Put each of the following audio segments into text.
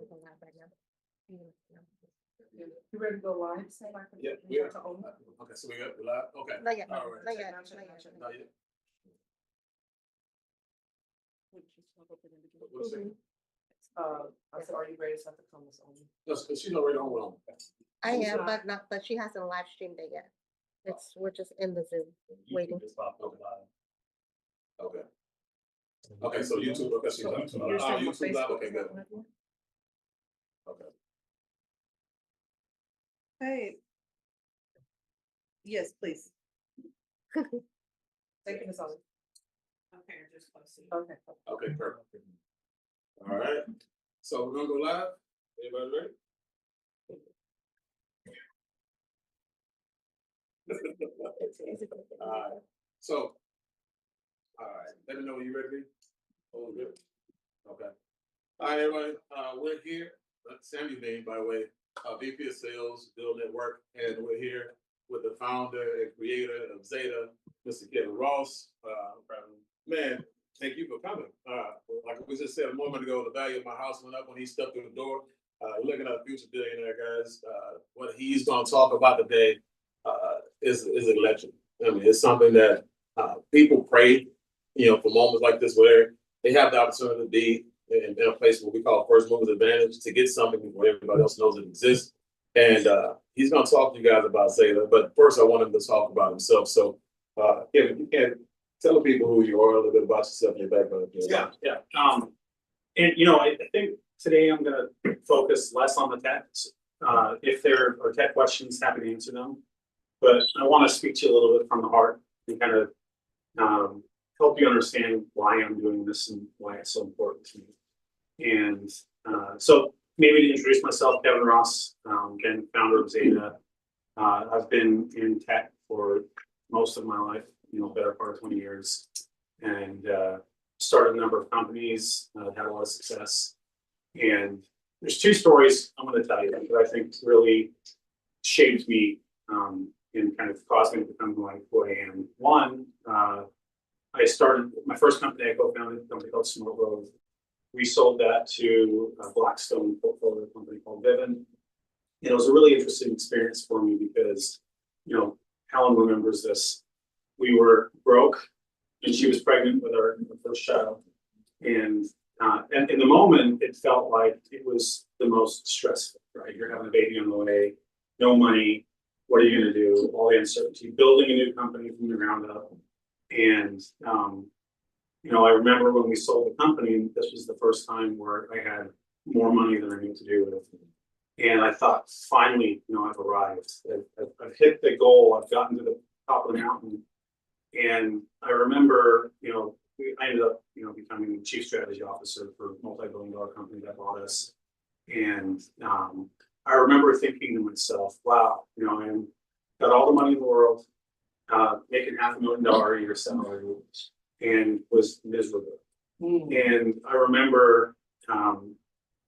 we can live right now. You ready to go live? Yeah, we are. Okay, so we got the live, okay. Not yet, All right. not yet, Not yet, not not yet. yet. Not yet. What's it? I said, are you ready to set the comments on? Cause she's already on one. I Who's am, not? but not, but she hasn't live streamed it yet. We're just in the Zoom, waiting. Okay. Okay, so YouTube, okay, she's on. You're saying on YouTube live, Facebook, okay, is good. that what it is? Okay. Hey. Yes, please. Taking us on. Okay, just okay. Okay, perfect. All right, so we're gonna go live. Everybody ready? All right, so, all right, let me know when you're ready. All good? Okay. All right, everybody, we're here, Sammy Bean, by the way, VP of Sales, Build Network, and we're here with the founder and creator of Zeta, Mr. Kevin Ross. Man, thank you for coming. Like we just said a moment ago, the value of my house went up when he stepped through the door. We're looking at a future billionaire, guys. What he's going to talk about today is a legend. I mean, it's something that people pray, for moments like this where they have the opportunity to be in a place what we call first movers advantage to get something before everybody else knows it exists. And he's going to talk to you guys about Zeta. But first, I want him to talk about himself. So, Kevin, you can tell the people who you are, a little bit about yourself and your background. Yeah. And I think today I'm going to focus less on the tech. If there are tech questions, happy to answer them. But I want to speak to you a little bit from the heart and kind of help you understand why I'm doing this and why it's so important to me. And so maybe to introduce myself, Kevin Ross, again, founder of Zeta. I've been in tech for most of my life, better part of 20 years, and started a number of companies, had a lot of success. And there's two stories I'm going to tell you that I think really shaped me and kind of caused me to become who I am. One, I started my first company. I co-founded a company called Smart Road. We sold that to a Blackstone portfolio company called Vivint. And it was a really interesting experience for me because, Helen remembers this. We were broke, and she was pregnant with our first child. And in the moment, it felt like it was the most stressful, right? You're having a baby on the way, no money. What are you going to do? All the uncertainty, building a new company from the ground up. And, I remember when we sold the company, this was the first time where I had more money than I knew what to do with. And I thought, finally, I've arrived. I've hit the goal. I've gotten to the top of the mountain. And I remember, I ended up, becoming the chief strategy officer for a multi-billion-dollar company that bought us. And I remember thinking to myself, wow, I'm got all the money in the world, making $500,000 a year salary, and was miserable. And I remember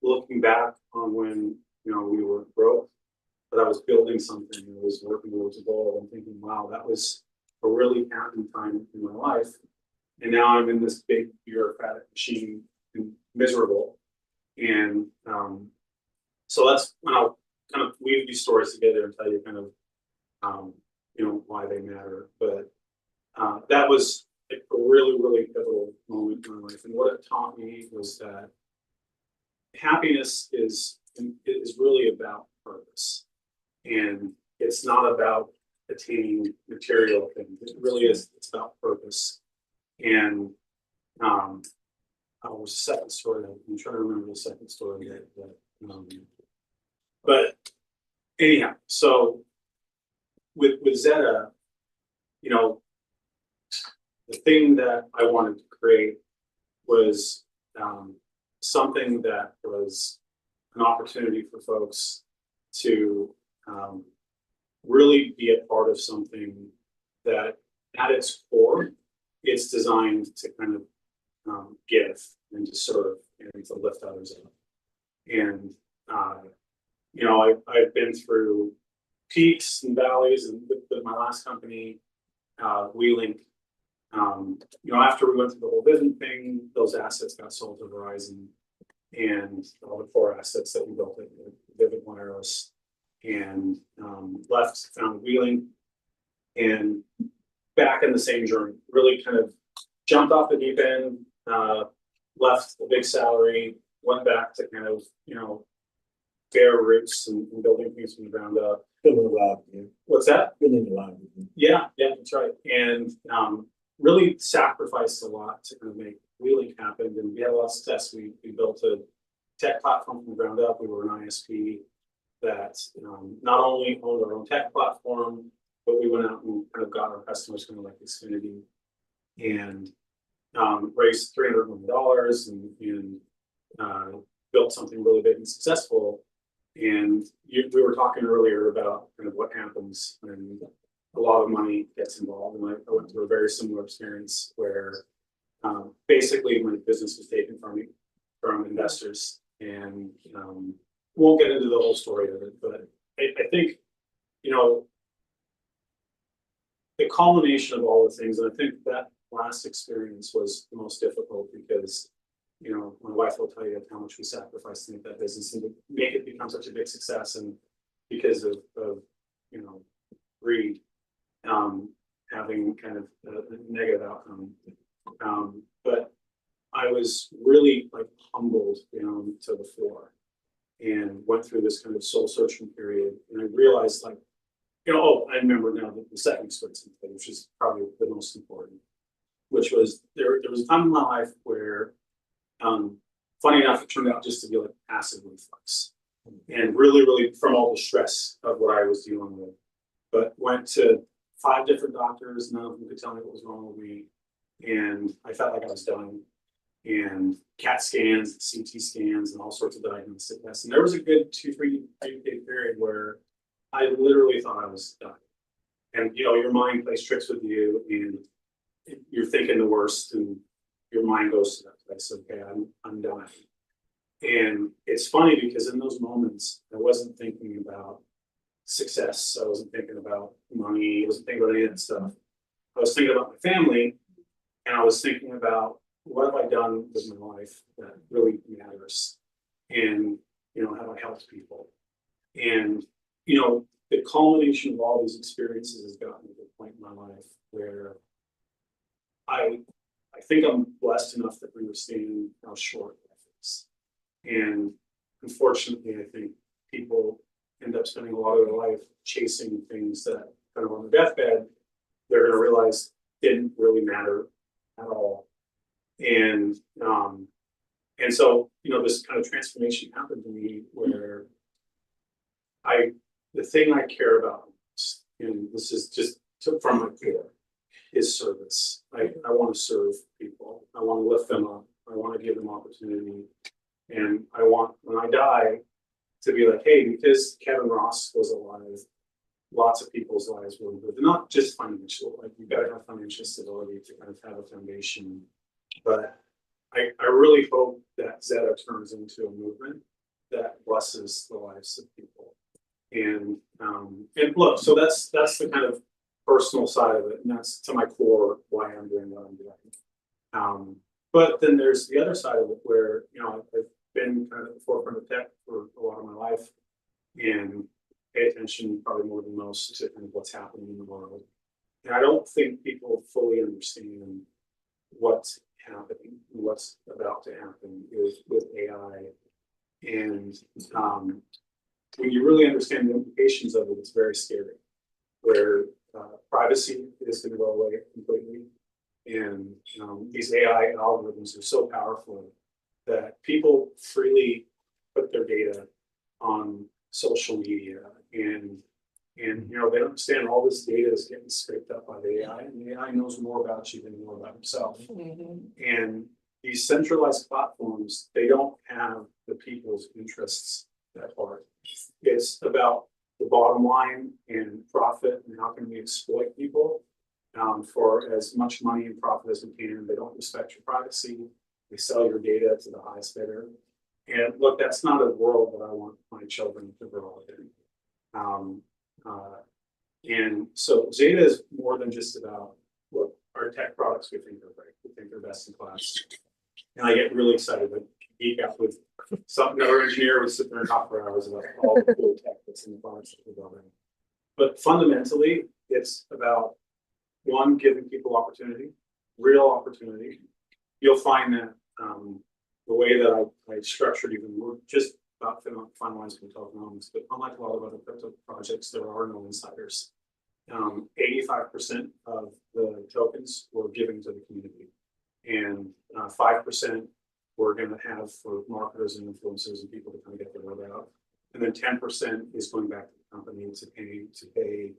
looking back on when we were broke, but I was building something, I was working towards a goal, and thinking, wow, that was a really happy time in my life. And now I'm in this big bureaucratic machine and miserable. And so that's when I'll kind of weave these stories together and tell you kind of why they matter. But that was a really, really pivotal moment in my life. And what it taught me was that happiness is really about purpose. And it's not about attaining material things. It really is, it's about purpose. And was the second story. I'm trying to remember the second story but anyhow, so with Zeta, the thing that I wanted to create was something that was an opportunity for folks to really be a part of something that at its core, it's designed to kind of give and to serve and to lift others up. And, I've been through peaks and valleys, and with my last company, WeLink, after we went through the whole Vivint thing, those assets got sold to Verizon. and all the core assets that we built at Vivid Wireless, and left, found Wheeling, and back in the same journey, really kind of jumped off the deep end, left a big salary, went back to kind of, bare roots and building things from the ground up. Building a lab, yeah. What's that? Building a lab. Yeah, that's right. And really sacrificed a lot to kind of make Wheeling happen. And we had a lot of success. We built a tech platform from the ground up. We were an ISP that not only owned our own tech platform, but we went out and kind of got our customers kind of like Xfinity and raised $300 million and built something really big and successful. And we were talking earlier about kind of what happens when a lot of money gets involved. And I went through a very similar experience where basically my business was taken from me, from investors. And won't get into the whole story of it, but I think, the culmination of all the things, and I think that last experience was the most difficult because my wife will tell you how much we sacrificed to make that business and to make it become such a big success, and because of greed, having kind of a negative outcome. But I was really like humbled down to the floor and went through this kind of soul searching period, and I realized I remember now the second experience, which is probably the most important, which was there was a time in my life where funny enough, it turned out just to be like acid reflux, and really from all the stress of what I was dealing with. But went to 5 different doctors, none of them could tell me what was wrong with me, and I felt like I was done. And CAT scans, CT scans, and all sorts of diagnostic tests. And there was a good 2-3 day period where I literally thought I was done. And your mind plays tricks with you, and you're thinking the worst, and your mind goes to that place. Okay, I'm done. And it's funny because in those moments, I wasn't thinking about success. I wasn't thinking about money. I wasn't thinking about any of that stuff. I was thinking about my family, and I was thinking about what have I done with my life that really matters, and have I helped people, and the culmination of all these experiences has gotten to the point in my life where I think I'm blessed enough to understand how short life is. And unfortunately, I think people end up spending a lot of their life chasing things that kind of on their deathbed, they're going to realize didn't really matter at all. And so, this kind of transformation happened to me where the thing I care about most, and this is just from my core, is service. I want to serve people. I want to lift them up. I want to give them opportunity. And I want, when I die, to be like, hey, because Kevin Ross was alive, lots of people's lives were improved. Not just financial, like you've got to have financial stability to kind of have a foundation. But I really hope that Zeta turns into a movement that blesses the lives of people. And look, so that's the kind of personal side of it, and that's to my core why I'm doing what I'm doing. But then there's the other side of it where I've been kind of at the forefront of tech for a lot of my life, and pay attention probably more than most to kind of what's happening in the world. And I don't think people fully understand what's happening, what's about to happen with AI. And when you really understand the implications of it, it's very scary. Where privacy is going to go away completely, and these AI algorithms are so powerful that people freely put their data on social media, and they don't understand all this data is getting scraped up by the AI, and the AI knows more about you than you know about yourself. And these centralized platforms, they don't have the people's interests at heart. It's about the bottom line and profit, and how can we exploit people for as much money and profit as we can. They don't respect your privacy. They sell your data to the highest bidder. And look, that's not a world that I want my children to grow up in. And so Zeta is more than just about what our tech products we think are great. We think they're best in class. And I get really excited to geek out with another engineer would sit there and talk for hours about all the cool tech that's in the products that we're building. But fundamentally, it's about one, giving people opportunity, real opportunity. You'll find that the way that I structured even, we're just about finalizing the tokenomics, but unlike a lot of other crypto projects, there are no insiders. 85% of the tokens were given to the community, and 5% we're going to have for marketers and influencers and people to kind of get the word out, and then 10% is going back to the company to pay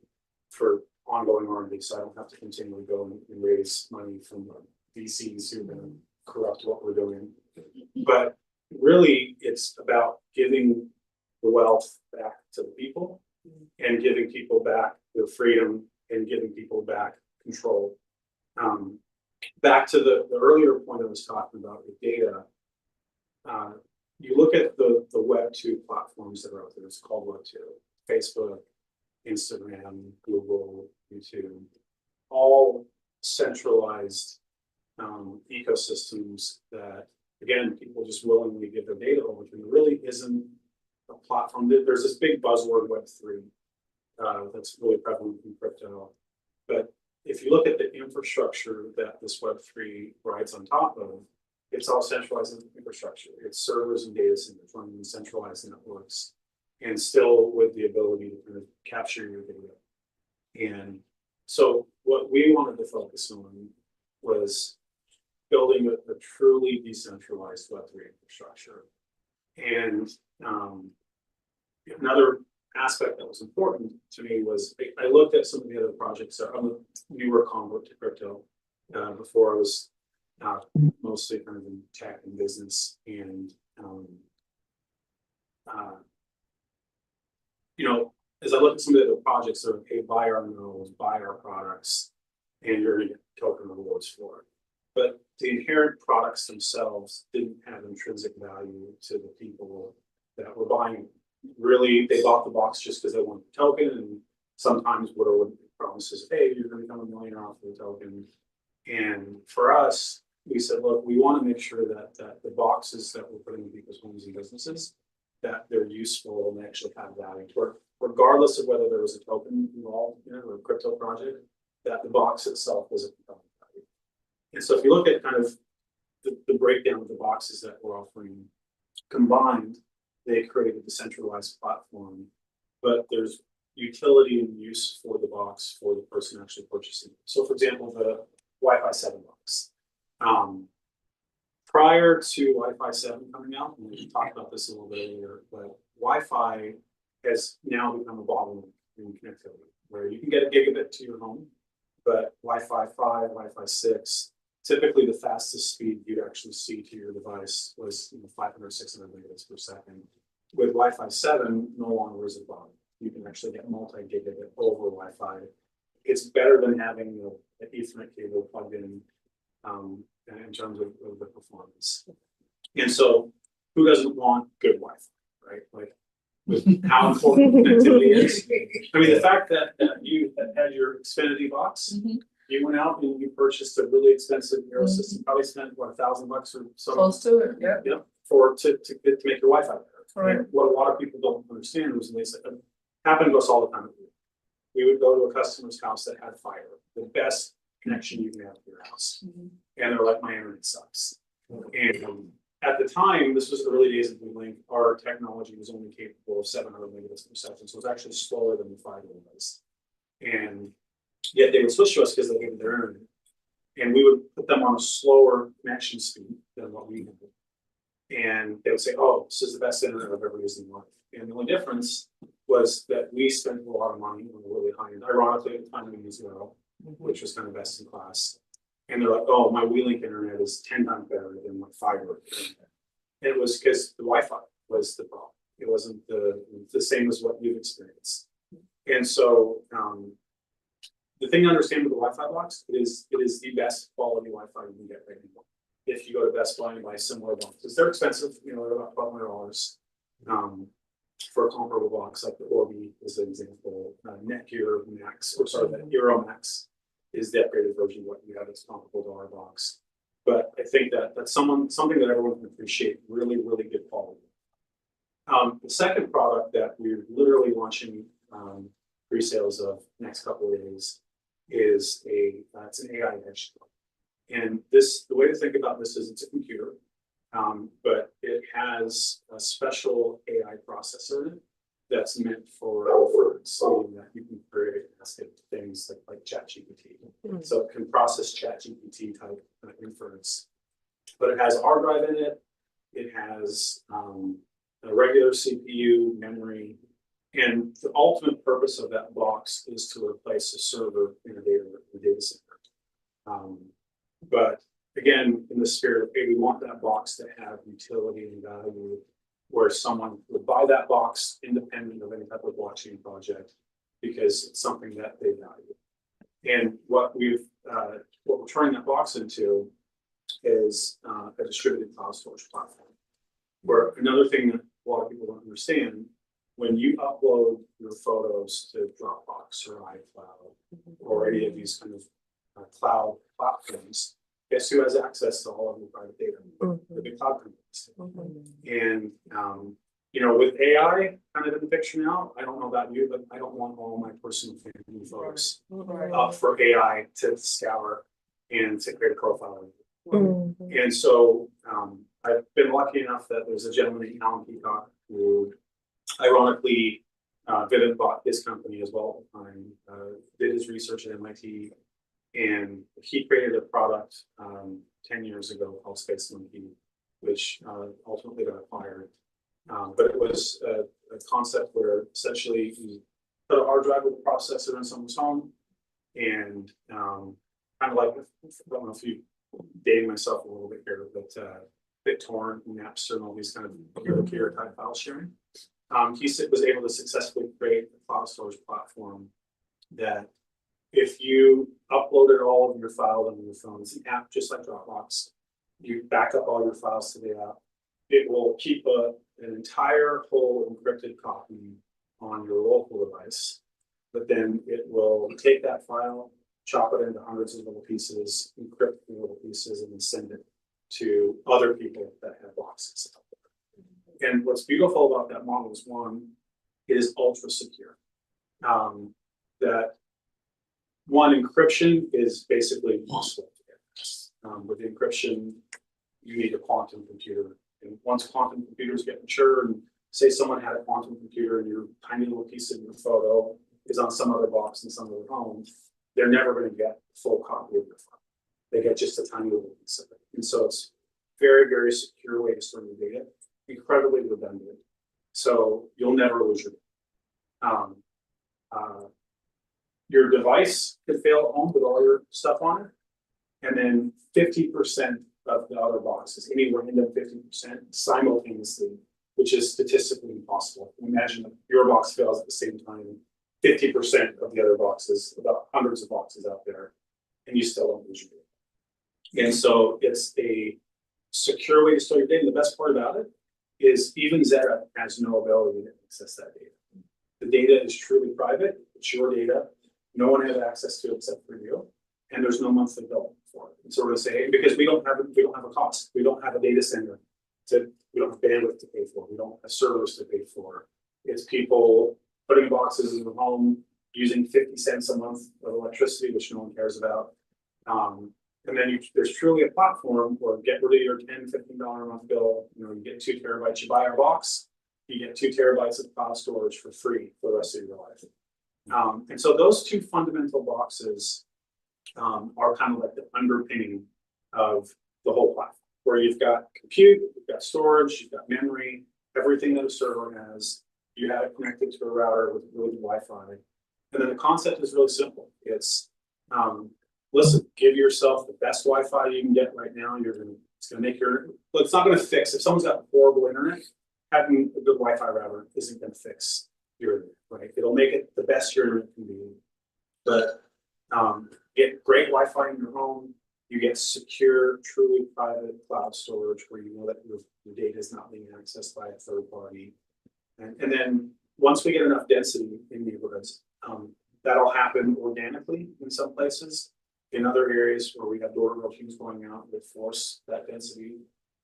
for ongoing R&D, so I don't have to continually go and raise money from VCs who are going to corrupt what we're doing. But really, it's about giving the wealth back to the people and giving people back their freedom and giving people back control. Back to the earlier point I was talking about with data, you look at the Web 2 platforms that are out there, it's called Web 2, Facebook, Instagram, Google, YouTube, all centralized ecosystems that, again, people just willingly give their data over to. There really isn't a platform. There's this big buzzword Web3 that's really prevalent in crypto. But if you look at the infrastructure that this Web3 rides on top of, it's all centralized infrastructure. It's servers and data centers running centralized networks, and still with the ability to kind of capture your data. And so what we wanted to focus on was building a truly decentralized Web3 infrastructure. And another aspect that was important to me was I looked at some of the other projects. I'm a newer convert to crypto. Before I was mostly kind of in tech and business, and you know, as I look at some of the other projects, they're hey, buy our nodes, buy our products, and you're going to get token rewards for it. But the inherent products themselves didn't have intrinsic value to the people that were buying. Really, they bought the box just because they wanted the token, and sometimes what are promises, hey, you're going to become a millionaire off of the token. And for us, we said, look, we want to make sure that the boxes that we're putting in people's homes and businesses, that they're useful and they actually have value to it, regardless of whether there was a token involved, you know, or a crypto project, that the box itself was a compelling value. And so if you look at kind of the breakdown of the boxes that we're offering combined, they created a decentralized platform, but there's utility and use for the box for the person actually purchasing it. So for example, the Wi-Fi 7 box. Prior to Wi-Fi 7 coming out, and we talked about this a little bit earlier, but Wi-Fi has now become a bottleneck in connectivity, where you can get a gigabit to your home, but Wi-Fi 5, Wi-Fi 6, typically the fastest speed you'd actually see to your device was 500, 600 megabits per second. With Wi-Fi 7, no longer is it bottleneck. You can actually get multi-gigabit over Wi-Fi. It's better than having an Ethernet cable plugged in terms of the performance. And so, who doesn't want good Wi-Fi, right? Like, with how important connectivity is. I mean, the fact that you had your Xfinity box, you went out and you purchased a really expensive Eero system, probably spent what, $1,000 or so. Close to it, yeah. Yeah, to make your Wi-Fi better. Right. And what a lot of people don't understand was, and they said, it happened to us all the time. We would go to a customer's house that had fiber, the best connection you can have to your house. And they're like, my internet sucks. And at the time, this was the early days of WeLink, our technology was only capable of 700 megabits per second. So it was actually slower than the fiber was. And yet they would switch to us because they hated their internet. And we would put them on a slower connection speed than what we had. And they would say, oh, this is the best internet I've ever used in life. And the only difference was that we spent a lot of money on the really high end. Ironically, at the time we used Eero, which was kind of best in class. And they're like, oh, my WeLink internet is 10 times better than my fiber internet. And it was because the Wi-Fi was the problem. It wasn't the same as what you've experienced. And so the thing to understand with the Wi-Fi box is it is the best quality Wi-Fi you can get right now. If you go to Best Buy and buy similar boxes, they're expensive, they're about $1,200 for a comparable box, like the Orbi is an example. Netgear Max, or sorry, the Eero Max is the upgraded version of what you have that's comparable to our box. But I think that's something that everyone can appreciate, really, really good quality. The second product that we're literally launching, pre-sales of next couple of days is it's an AI edge. And the way to think about this is it's a computer, but it has a special AI processor in it that's meant for inference, meaning that you can create and ask it things like ChatGPT. Mm. So it can process ChatGPT type inference, but it has hard drive in it. It has a regular CPU, memory, and the ultimate purpose of that box is to replace a server in a data center. But again, in the spirit of, hey, we want that box to have utility and value, where someone would buy that box independent of any type of blockchain project because it's something that they value. And what we're turning that box into is a distributed cloud storage platform. Where another thing that a lot of people don't understand, when you upload your photos to Dropbox or iCloud or any of these kind of cloud platforms, guess who has access to all of your private data? The big cloud companies. And with AI kind of in the picture now, I don't know about you, but I don't want all my personal family photos up for AI to scour and to create a profile. And so I've been lucky enough that there's a gentleman, Alan Peacock, who ironically Vivint bought his company as well at the time, did his research at MIT, and he created a product 10 years ago called Space Monkey, which ultimately got acquired. But it was a concept where essentially you put a hard drive with a processor in someone's home, and kind of like, I don't know if you dating myself a little bit here, but BitTorrent, Napster, and all these kind of peer-to-peer type file sharing. He was able to successfully create a cloud storage platform that if you uploaded all of your files on your phone, it's an app just like Dropbox. You back up all your files to the app. It will keep an entire whole encrypted copy on your local device, but then it will take that file, chop it into hundreds of little pieces, encrypt the little pieces, and then send it to other people that have boxes out there. And what's beautiful about that model is, one, it is ultra secure. That one, encryption is basically impossible to get. With encryption, you need a quantum computer. And once quantum computers get mature, and say someone had a quantum computer and your tiny little piece of your photo is on some other box in some other home, they're never going to get a full copy of your file. They get just a tiny little piece of it. And so it's very, very secure way to store your data, incredibly redundant. So you'll never lose your data. Your device could fail at home with all your stuff on it. And then 50% of the other boxes, anywhere in the 50% simultaneously, which is statistically impossible. Imagine your box fails at the same time, 50% of the other boxes, about hundreds of boxes out there, and you still don't lose your data. And so it's a secure way to store your data. And the best part about it is even Zeta has no ability to access that data. The data is truly private. It's your data. No one has access to it except for you, and there's no monthly bill for it. And so we're going to say, hey, because we don't have a cost, we don't have a data center we don't have bandwidth to pay for, we don't have servers to pay for. It's people putting boxes in the home, using 50 cents a month of electricity, which no one cares about. And then there's truly a platform where get rid of your $10, $15 a month bill. You get 2 terabytes. You buy our box, you get 2 terabytes of cloud storage for free for the rest of your life. And so those two fundamental boxes are kind of like the underpinning of the whole platform, where you've got compute, you've got storage, you've got memory, everything that a server has. You have it connected to a router with really good Wi-Fi. And then the concept is really simple. It's listen, give yourself the best Wi-Fi you can get right now. It's gonna make it's not gonna fix. If someone's got horrible internet, having a good Wi-Fi router isn't gonna fix your internet, right? It'll make it the best your internet can be. But get great Wi-Fi in your home. You get secure, truly private cloud storage where you know that your data is not being accessed by a third party. And then once we get enough density in neighborhoods, that'll happen organically in some places. In other areas where we have door queues going out, that force that density.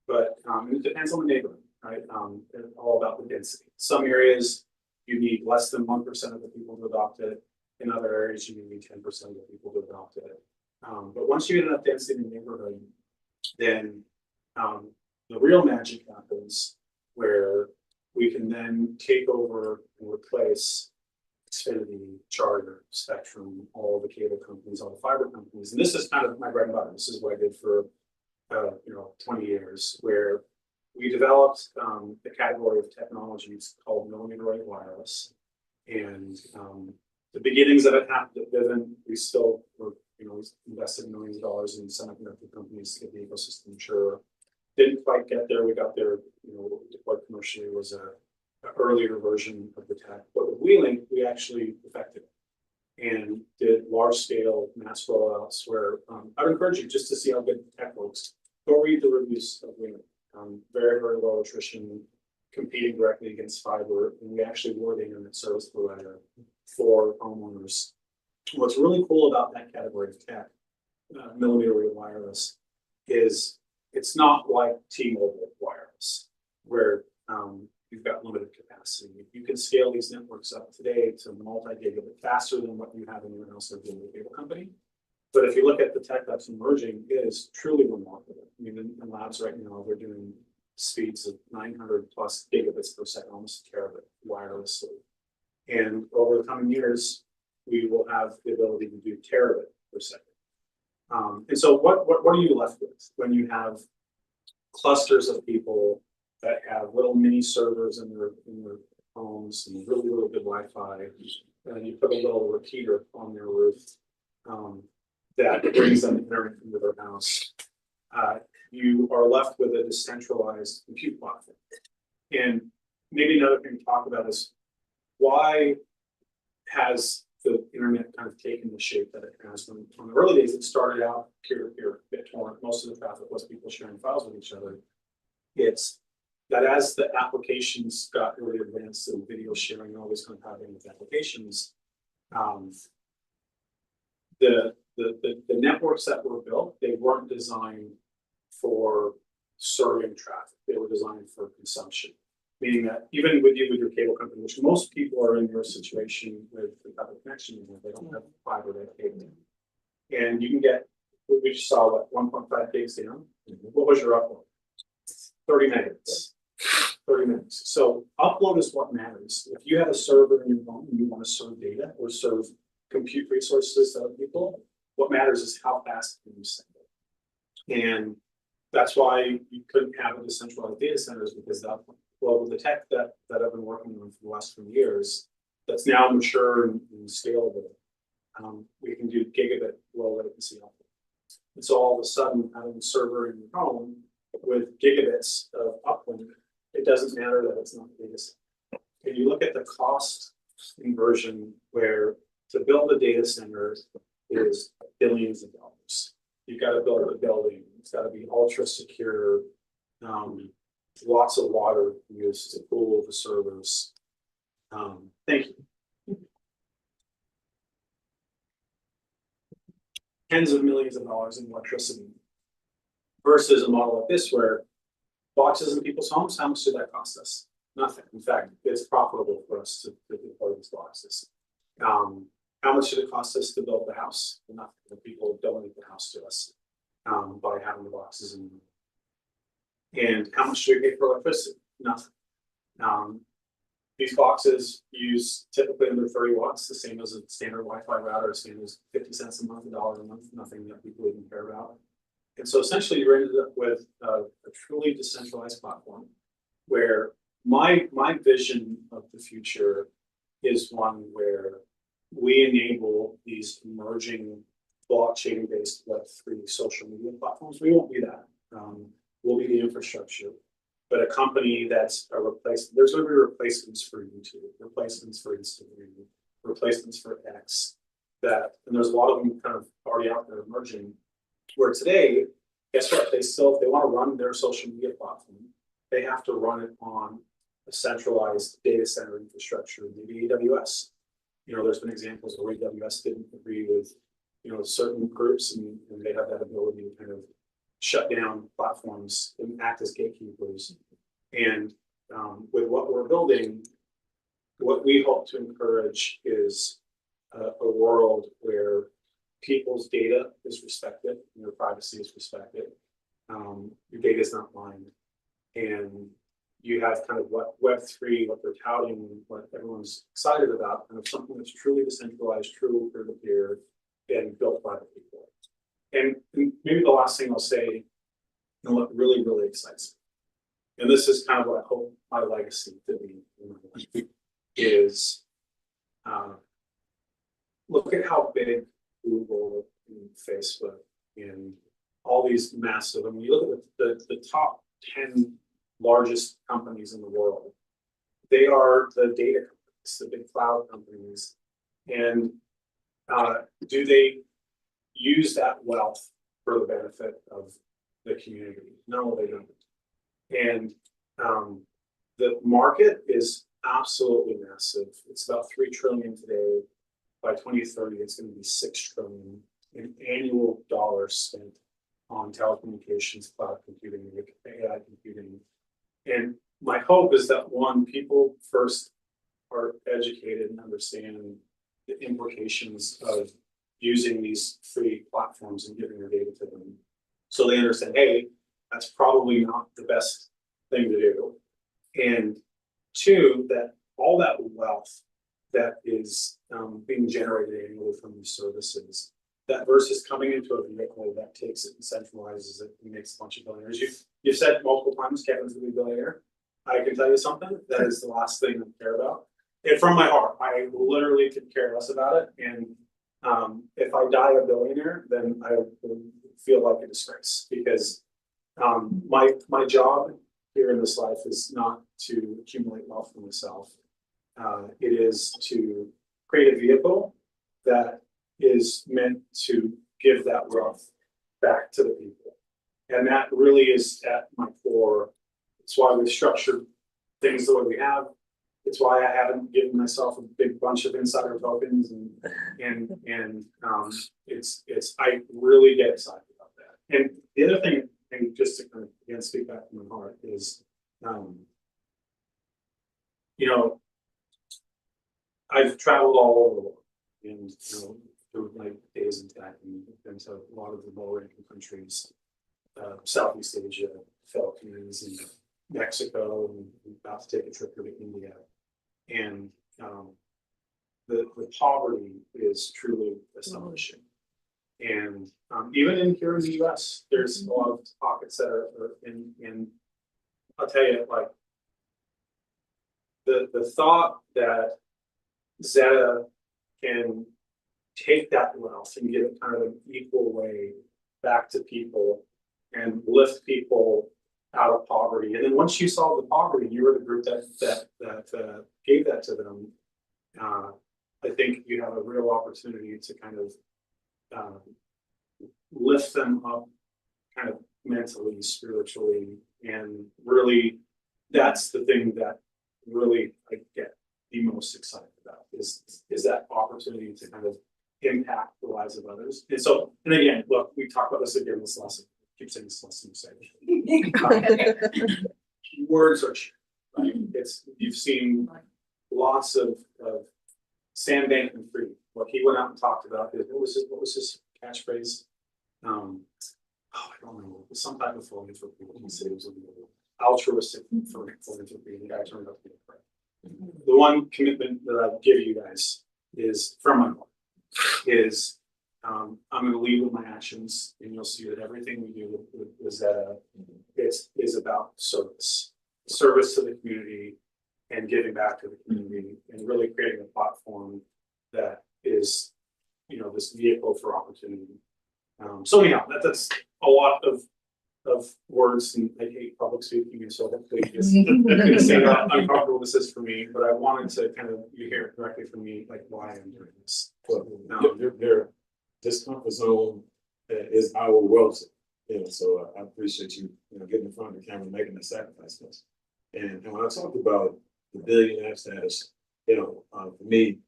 But it depends on the neighborhood. right? And all about the density. Some areas, you need less than 1% of the people to adopt it. In other areas, you need 10% of the people to adopt it. But once you get enough density in the neighborhood, then the real magic happens where we can then take over and replace Xfinity, Charter, Spectrum, all the cable companies, all the fiber companies. And this is kind of my bread and butter. This is what I did for 20 years, where we developed the category of technologies called millimeter wave wireless. And the beginnings of it happened at Vivint. We still were, we invested millions of dollars in semiconductor companies to get the ecosystem mature. Didn't quite get there. We got there, what we deployed commercially was an earlier version of the tech. But with WeLink, we actually perfected it and did large scale mass rollouts where I would encourage you just to see how good the tech works. Go read the reviews of WeLink. Very, very low attrition, competing directly against fiber. And we actually were the internet service provider for homeowners. What's really cool about that category of tech, millimeter wave wireless, is it's not like T-Mobile wireless, where you've got limited capacity. You can scale these networks up today to multi-gigabit faster than what you have anyone else doing with a cable company. But if you look at the tech that's emerging, it is truly remarkable. I mean, in labs right now, they're doing speeds of 900 plus gigabits per second, almost a terabit wirelessly. And over the coming years, we will have the ability to do terabit per second. And so what are you left with when you have clusters of people that have little mini servers in their homes and really, really good Wi-Fi, and you put a little repeater on their roof that brings them internet into their house? You are left with a decentralized compute platform. And maybe another thing to talk about is why has the internet kind of taken the shape that it has? From the early days, it started out peer-to-peer, BitTorrent. Most of the traffic was people sharing files with each other. It's that as the applications got really advanced and video sharing, all this kind of happening with applications, the networks that were built, they weren't designed for serving traffic. They were designed for consumption. Meaning that even with your cable company, which most people are in your situation with the type of connection you have, they don't have fiber, they have cable. And you can get, we just saw what, 1.5 gigs down. What was your upload? 30 minutes. 30 minutes. So upload is what matters. If you have a server in your home and you want to serve data or serve compute resources to other people, what matters is how fast can you send it. And that's why you couldn't have a decentralized data centers, because that, well, with the tech that I've been working on for the last 3 years, that's now mature and scalable. We can do gigabit low latency output. And so all of a sudden, having a server in your home with gigabits of uplink, it doesn't matter that it's not data center. And you look at the cost inversion, where to build a data center is billions of dollars. You've got to build a building. It's got to be ultra secure. Lots of water used to cool the servers. Thank you. Tens of millions of dollars in electricity versus a model like this where boxes in people's homes, how much did that cost us? Nothing. In fact, it's profitable for us to deploy these boxes. How much did it cost us to build the house? Nothing. The people donate the house to us by having the boxes in. And how much do we pay for electricity? Nothing. These boxes use typically under 30 watts, the same as a standard Wi-Fi router, same as 50 cents a month, $1 a month, nothing that people even care about. And so essentially you ended up with a truly decentralized platform where my vision of the future is one where we enable these emerging blockchain-based Web3 social media platforms. We won't be that. We'll be the infrastructure, but a company that's a replacement. There's going to be replacements for YouTube, replacements for Instagram, replacements for X. And there's a lot of them kind of already out there emerging. Where today, guess what? They still, if they want to run their social media platform, they have to run it on a centralized data center infrastructure, maybe AWS. There's been examples where AWS didn't agree with, certain groups, and they have that ability to kind of shut down platforms and act as gatekeepers. And with what we're building, what we hope to encourage is a world where people's data is respected, and their privacy is respected. Your data is not mined. And you have kind of what Web3, what they're touting, what everyone's excited about, and it's something that's truly decentralized, truly peer-to-peer, and built by the people. And maybe the last thing I'll say, and what really, really excites me, and this is kind of what I hope my legacy to be in my life, is look at how big Google and Facebook and all these massive, I mean, you look at the top 10 largest companies in the world. They are the data companies, the big cloud companies. And do they use that wealth for the benefit of the community? No, they don't. And the market is absolutely massive. It's about 3 trillion today. By 2030, it's going to be 6 trillion in annual dollars spent on telecommunications, cloud computing, AI computing. And my hope is that one, people first are educated and understand the implications of using these free platforms and giving their data to them. So they understand, hey, that's probably not the best thing to do. And two, that all that wealth that is being generated annually from these services, that versus coming into a vehicle that takes it and centralizes it and makes a bunch of billionaires. You've said multiple times Kevin's gonna be a billionaire. I can tell you something, that is the last thing I care about. And from my heart, I literally could care less about it. And if I die a billionaire, then I will feel like a disgrace, because my job here in this life is not to accumulate wealth for myself. It is to create a vehicle that is meant to give that wealth back to the people. And that really is at my core. It's why we've structured things the way we have. It's why I haven't given myself a big bunch of insider tokens, and it's I really get excited about that. And the other thing, and just to kind of again speak back from my heart, is you know, I've traveled all over the world, and through my days in tech, and been to a lot of the lower income countries, Southeast Asia, Philippines, and Mexico, and about to take a trip to India. And the poverty is truly astonishing. And even in here in the US, there's a lot of pockets that are in I'll tell you, like the thought that Zeta can take that wealth and give it kind of an equal way back to people and lift people out of poverty. And then once you solve the poverty, you were the group that gave that to them. I think you have a real opportunity to kind of lift them up kind of mentally, spiritually, and really that's the thing that really I get the most excited about is that opportunity to kind of impact the lives of others. And so, and again, look, we talked about this again this lesson. Keep saying this lesson, words are cheap, right? It's you've seen lots of Sam Bankman-Fried. What he went out and talked about is what was his catchphrase? I don't know. Some type of philanthropy. He said it was a altruistic philanthropy, and the guy turned out to be a friend. The one commitment that I give you guys is from my heart is I'm going to lead with my actions, and you'll see that everything we do with Zeta is about service to the community and giving back to the community and really creating a platform that is, this vehicle for opportunity. So anyhow, that's a lot of words, and I hate public speaking, and so hopefully just gonna say how uncomfortable this is for me, but I wanted to kind of you hear it directly from me, like why I'm doing this. This comfort zone is our wealth, so I appreciate you, getting in front of the camera and making that sacrifice for us. And when I talked about the billionaire status, for me,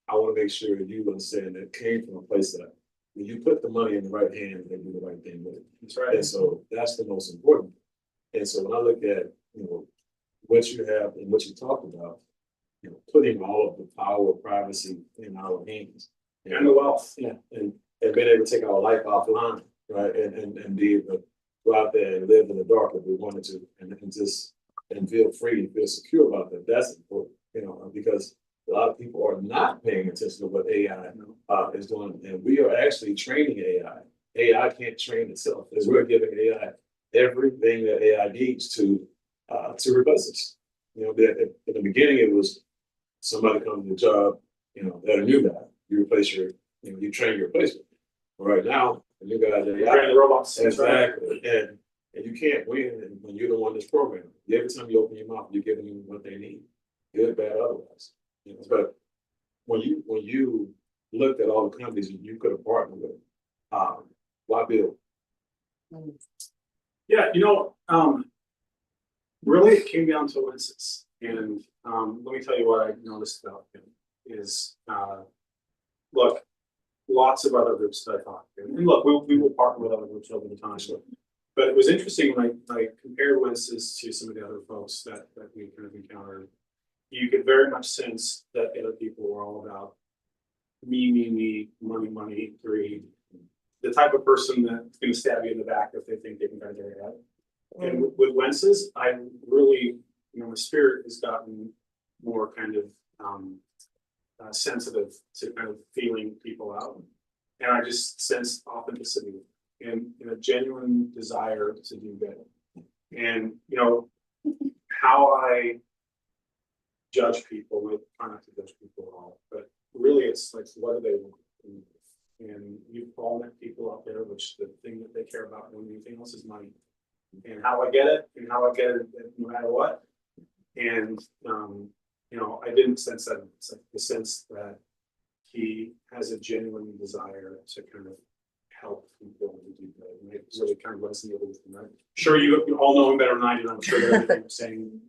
I want to make sure that you understand that it came from a place that when you put the money in the right hand, they do the right thing with it. That's right. And so that's the most important. And so when I look at, what you have and what you talked about, you know, putting all of the power of privacy in our hands. And the wealth. Yeah, and being able to take our life offline, right, and be able to go out there and live in the dark if we wanted to, and just, and feel free and feel secure about that, that's important, you know, because a lot of people are not paying attention to what AI is doing, and we are actually training AI. AI can't train itself, because we're giving AI everything that AI needs to replace us. You know, in the beginning, it was somebody comes to the job, you know, that a new guy, you replace your, you know, you train your replacement. Right now, the new guys are Train the robots. exactly, and you can't win when you're the one that's programming. Every time you open your mouth, you're giving them what they need, good, bad, otherwise. You know, but when you looked at all the companies you could have partnered with, why build? Yeah, you know, really it came down to Wences. And let me tell you what I noticed about him is, look, lots of other groups that I talked to, and look, we will partner with other groups over the time. But it was interesting when I compared Wences to some of the other folks that we kind of encountered. You could very much sense that the other people were all about me, money, greed. The type of person that's going to stab you in the back if they think they can get their head. And with Wences, I really, you know, my spirit has gotten more kind of sensitive to kind of feeling people out. And I just sense authenticity and a genuine desire to do good. And, you know, how I judge people, we try not to judge people at all, but really it's like, what do they want? And you've all met people out there, which the thing that they care about more than anything else is money. And how I get it, no matter what. And, you know, I didn't sense that. It's like the sense that he has a genuine desire to kind of help people to do good. And it really kind of resonated with me. I'm sure you all know him better than I do. I'm sure that everything I'm saying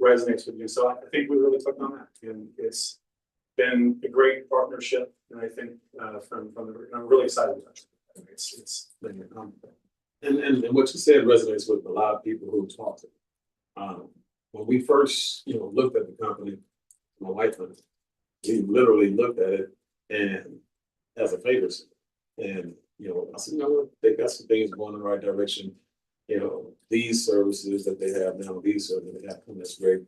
resonates with you. So I think we really clicked on that. And it's been a great partnership. And I think from the, I'm really excited about it. It's been And what you said resonates with a lot of people who talk to me. When we first, you know, looked at the company, my wife and I, we literally looked at it and as a favor. And, you know, I said, you know what, they got some things going in the right direction. You know, these services that they have now, these services they have coming, that's great.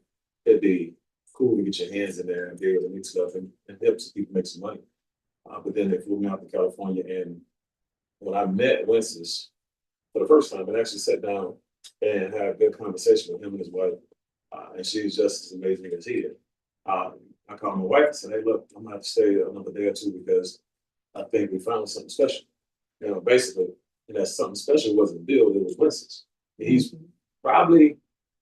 It'd be cool to get your hands in there and be able to meet stuff and help some people make some money. But then they flew me out to California, and when I met Wences for the first time, I actually sat down and had a good conversation with him and his wife. And she's just as amazing as he is. I called my wife and said, hey, look, I'm gonna have to stay another day or two because I think we found something special. You know, basically, and that something special wasn't Bill, it was Wences. He's probably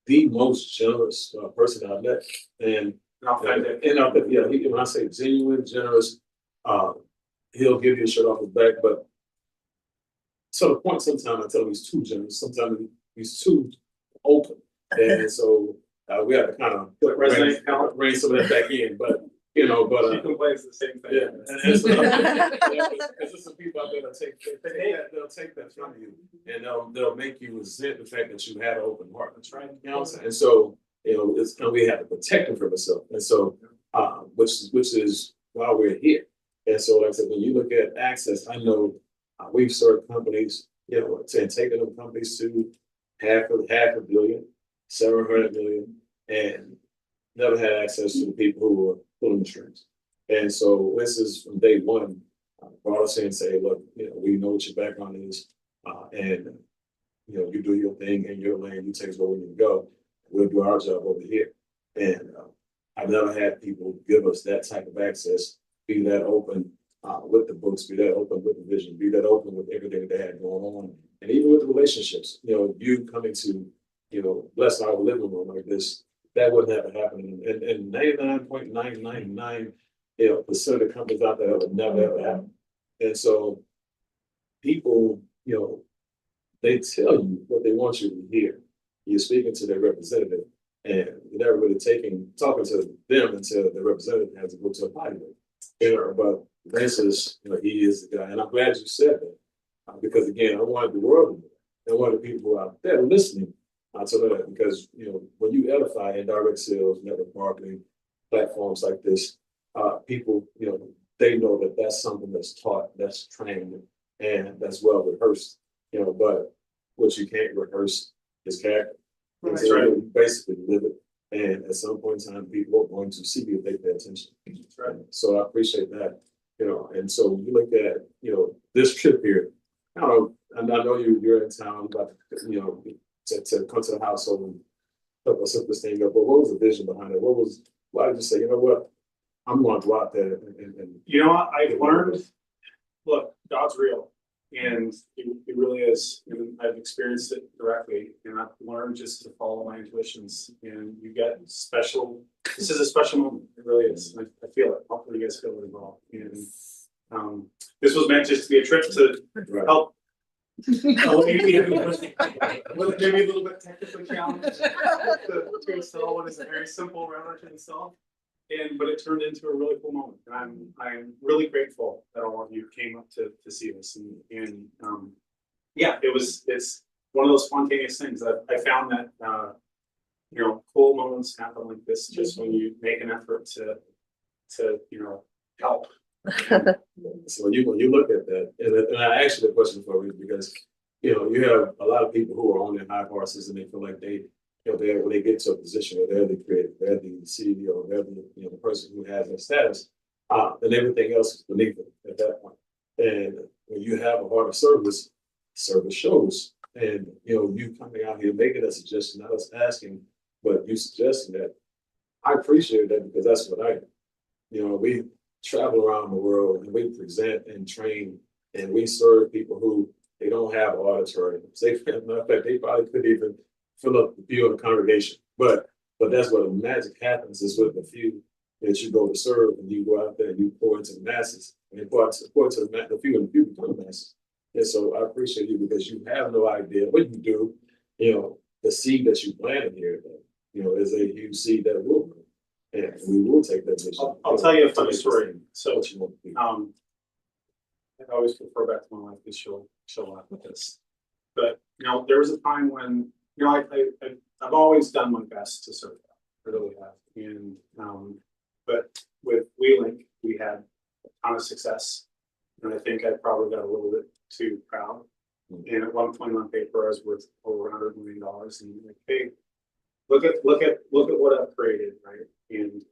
the most generous person I've met. And yeah, when I say genuine, generous, he'll give you a shirt off his back, but to the point sometimes I tell him he's too generous, sometimes he's too open. And so we have to kind of rein some of that back in, but you know, but she complains the same thing. yeah, and so, there's just some people out there that they'll take that from you, and they'll make you resent the fact that you had an open heart. That's right. You know what I'm saying? And so, you know, it's and we have to protect them from themselves. And so, which is why we're here. And so, like I said, when you look at access, I know we've served companies, you know, taken them companies to half a billion, 700 million, and never had access to the people who were pulling the strings. And so this is from day one, brought us in and say, look, you know, we know what your background is, and you know, you do your thing in your lane, you take us where we need to go. We'll do our job over here. And I've never had people give us that type of access, be that open with the books, be that open with the vision, be that open with everything that they had going on, and even with the relationships. You know, you coming to, you know, bless our living room like this, that wouldn't have happened. And 99.999% of the companies out there would never ever happen. And so people, you know, they tell you what they want you to hear. You're speaking to their representative, and you're never really talking to them until the representative has to go to a party. You know, but Wences, you know, he is the guy, and I'm glad you said that because again, I wanted the world to know. I wanted the people out there listening to that, because, when you edify indirect sales, network marketing, platforms like this, people, they know that that's something that's taught, that's trained, and that's well rehearsed, but what you can't rehearse is character. And Right. so you basically live it, and at some point in time, people are going to see you if they pay attention. That's right. So I appreciate that, and so when you look at, this trip here, I don't know, and I know you're in town, but, to come to the household and help us set this thing up, but what was the vision behind it? Why did you say, you know what? I'm gonna go out there and You know what, I've learned, look, God's real, and it really is, and I've experienced it directly, and I've learned just to follow my intuitions, and you get this is a special moment, it really is, I feel it, hopefully you guys feel it as well, and this was meant just to be a trip to right. help. Maybe a little bit technically challenged to install what is a very simple router to install. But it turned into a really cool moment, and I'm really grateful that all of you came up to see this, and yeah, it's one of those spontaneous things that I found that cool moments happen like this just when you make an effort to help. So when you look at that, and I asked you the question for you because, you have a lot of people who are on their high horses and they feel like when they get to a position where they're the creator, they're the CEO, they're the person who has that status, then everything else is beneath them at that point. And when you have a heart of service shows. And you coming out here making a suggestion, not us asking, but you suggesting that. I appreciate that because that's what I do. We travel around the world and we present and train and we serve people who they don't have auditory. Matter of fact, they probably couldn't even fill up the pew in the congregation. But that's what the magic happens is with the few that you go to serve and you go out there and you pour into the masses and you pour into the few and the few become the masses. And so I appreciate you because you have no idea what you do. The seed that you planted here, is a huge seed that will grow. And we will take that mission. I'll tell you a funny story. So What you want to do. I always refer back to my wife because she'll laugh with this. But there was a time when I've always done my best to serve. I really have. And but with WeLink, we had a ton of success, and I think I probably got a little bit too proud. And at one point on paper, I was worth over $100 million, and like, hey, look at what I've created, right? And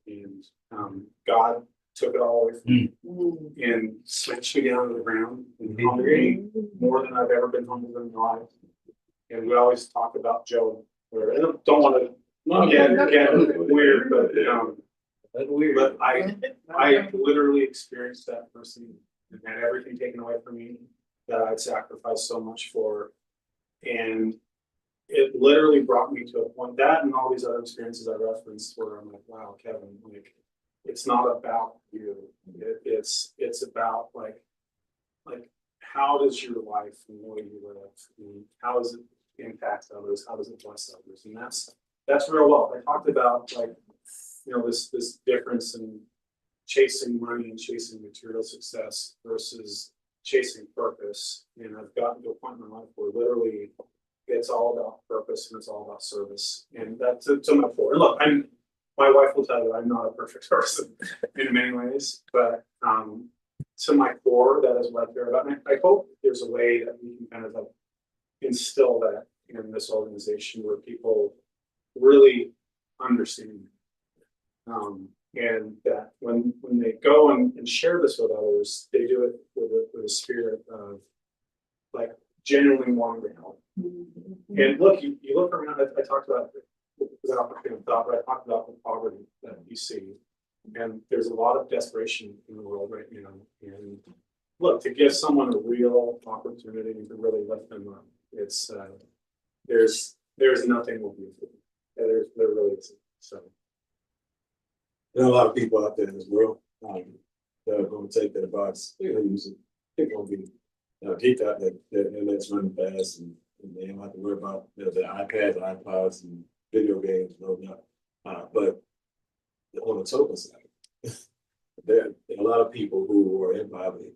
God took it all away from me and switched me down to the ground and hungry more than I've ever been hungry in my life. And we always talk about Job, where I don't want to get weird, but I literally experienced that person and had everything taken away from me that I'd sacrificed so much for. And it literally brought me to a point, that and all these other experiences I referenced, where I'm like, wow, Kevin, like, it's not about you. It's about like how does your life and the way you live, and how does it impact others? How does it bless others? And that's real wealth. I talked about this difference in chasing money and chasing material success versus chasing purpose. And I've gotten to a point in my life where literally it's all about purpose and it's all about service. And that's to my core. Look, my wife will tell you I'm not a perfect person in many ways, but to my core, that is what I care about. And I hope there's a way that we can kind of like instill that in this organization where people really understand. And that when they go and share this with others, they do it with a spirit of like genuinely wanting to help. And look, you look around, I talked about that opportunity thought, but I talked about the poverty that you see. And there's a lot of desperation in the world right now. And look, to give someone a real opportunity to really lift them up, it's there's nothing more beautiful. There really isn't. So There are a lot of people out there in this world that are going to take that advice. They're going to use it. They're going to be keep that their internet's running fast, and they don't have to worry about their iPads, iPods, and video games and all that. But on the token side, there are a lot of people who are in poverty.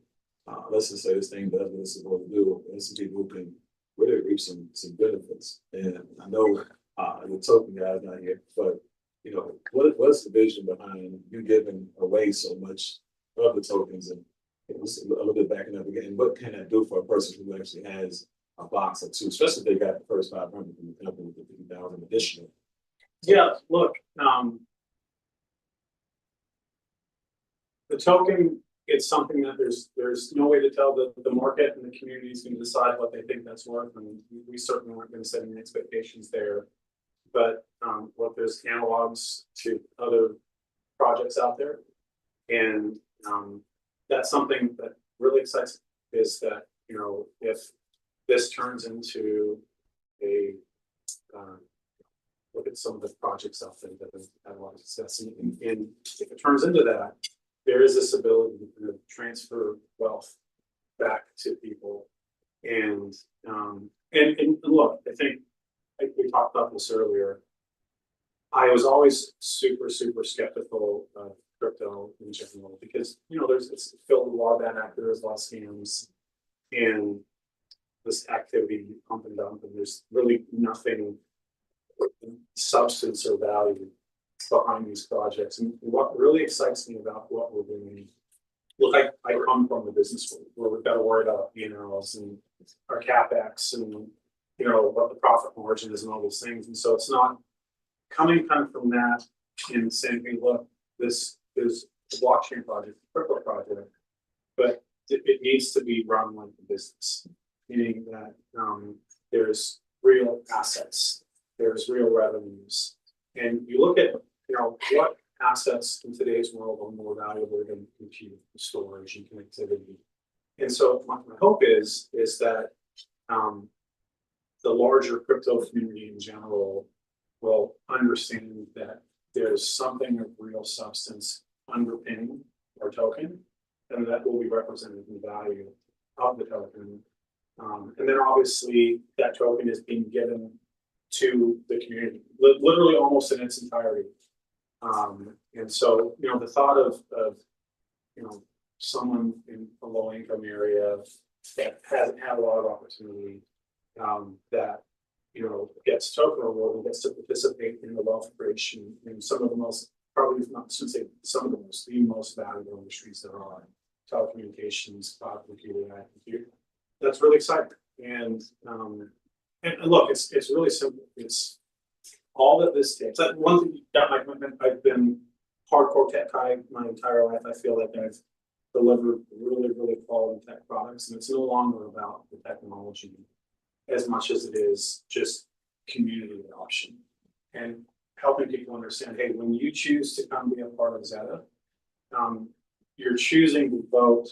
Let's just say this thing does what it's supposed to do. There's some people who can really reap some benefits. And I know the token guys not here, but, you know, what's the vision behind you giving away so much of the tokens and just a little bit backing up again, what can that do for a person who actually has a box or two, especially if they got the first 500 from the company, the 50,000 additional? Yeah, look, the token, it's something that there's no way to tell the market and the community is gonna decide what they think that's worth, and we certainly aren't gonna set any expectations there. But, look, there's analogs to other projects out there. And, that's something that really excites me, is that, you know, if this turns into a, look at some of the projects out there that have had a lot of success, and if it turns into that, there is this ability to kind of transfer wealth back to people. And look, I think, like we talked about this earlier, I was always super skeptical of crypto in general, because, you know, it's filled with a lot of bad actors, a lot of scams, and this activity pump and dump, and there's really nothing substance or value behind these projects. And what really excites me about what we're doing, look, I come from the business world where we've got to worry about P&Ls and our CapEx and, you know, what the profit margin is and all those things. And so it's not coming kind of from that and saying, hey, look, this is a blockchain project, a crypto project, but it needs to be run like a business, meaning that there's real assets, there's real revenues. And you look at, you know, what assets in today's world are more valuable than compute, storage, and connectivity. And so my hope is that the larger crypto community in general will understand that there's something of real substance underpinning our token, and that will be represented in the value of the token. And then obviously that token is being given to the community, literally almost in its entirety. And so, you know, the thought of, you know, someone in a low income area that hasn't had a lot of opportunity, that, you know, gets token reward and gets to participate in the wealth creation in some of the most, probably not, shouldn't say some of the most valuable industries there are, telecommunications, cloud computing, AI computing. That's really exciting. And look, it's really simple. It's all that this takes. That one thing that my commitment, I've been hardcore tech guy my entire life. I feel like I've delivered really quality tech products, and it's no longer about the technology as much as it is just community adoption and helping people understand, hey, when you choose to come be a part of Zeta, you're choosing to vote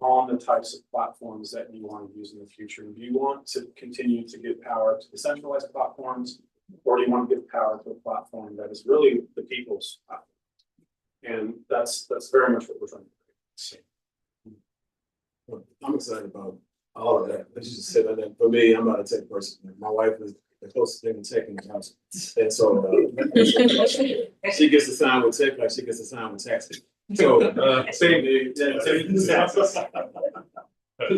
on the types of platforms that you want to use in the future. Do you want to continue to give power to the centralized platforms, or do you want to give power to a platform that is really the people's platform? And that's very much what we're trying to do. So, I'm excited about all of that. As you just said, and then for me, I'm not a tech person. My wife is the closest thing to tech in the house. And so she gets to sign with tech like she gets to sign with taxi. So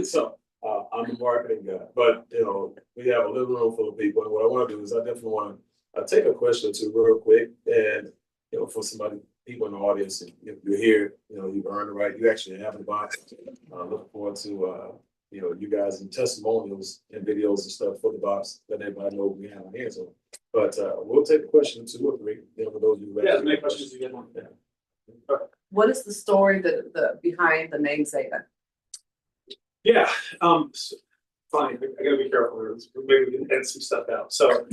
so I'm a marketing guy, but you know, we have a living room full of people, and what I want to do is I definitely want to take a question or two real quick, and you know, for somebody, people in the audience, if you're here, you know, you've earned the right, you actually have the box. Looking forward to you know, you guys and testimonials and videos and stuff for the box, let everybody know what we have our hands on. But we'll take a question or two or three, you know, for those of you. yeah, make questions you get one. Yeah. What is the story the behind the name Zeta? Yeah, funny, I gotta be careful here, maybe we can edit some stuff out. So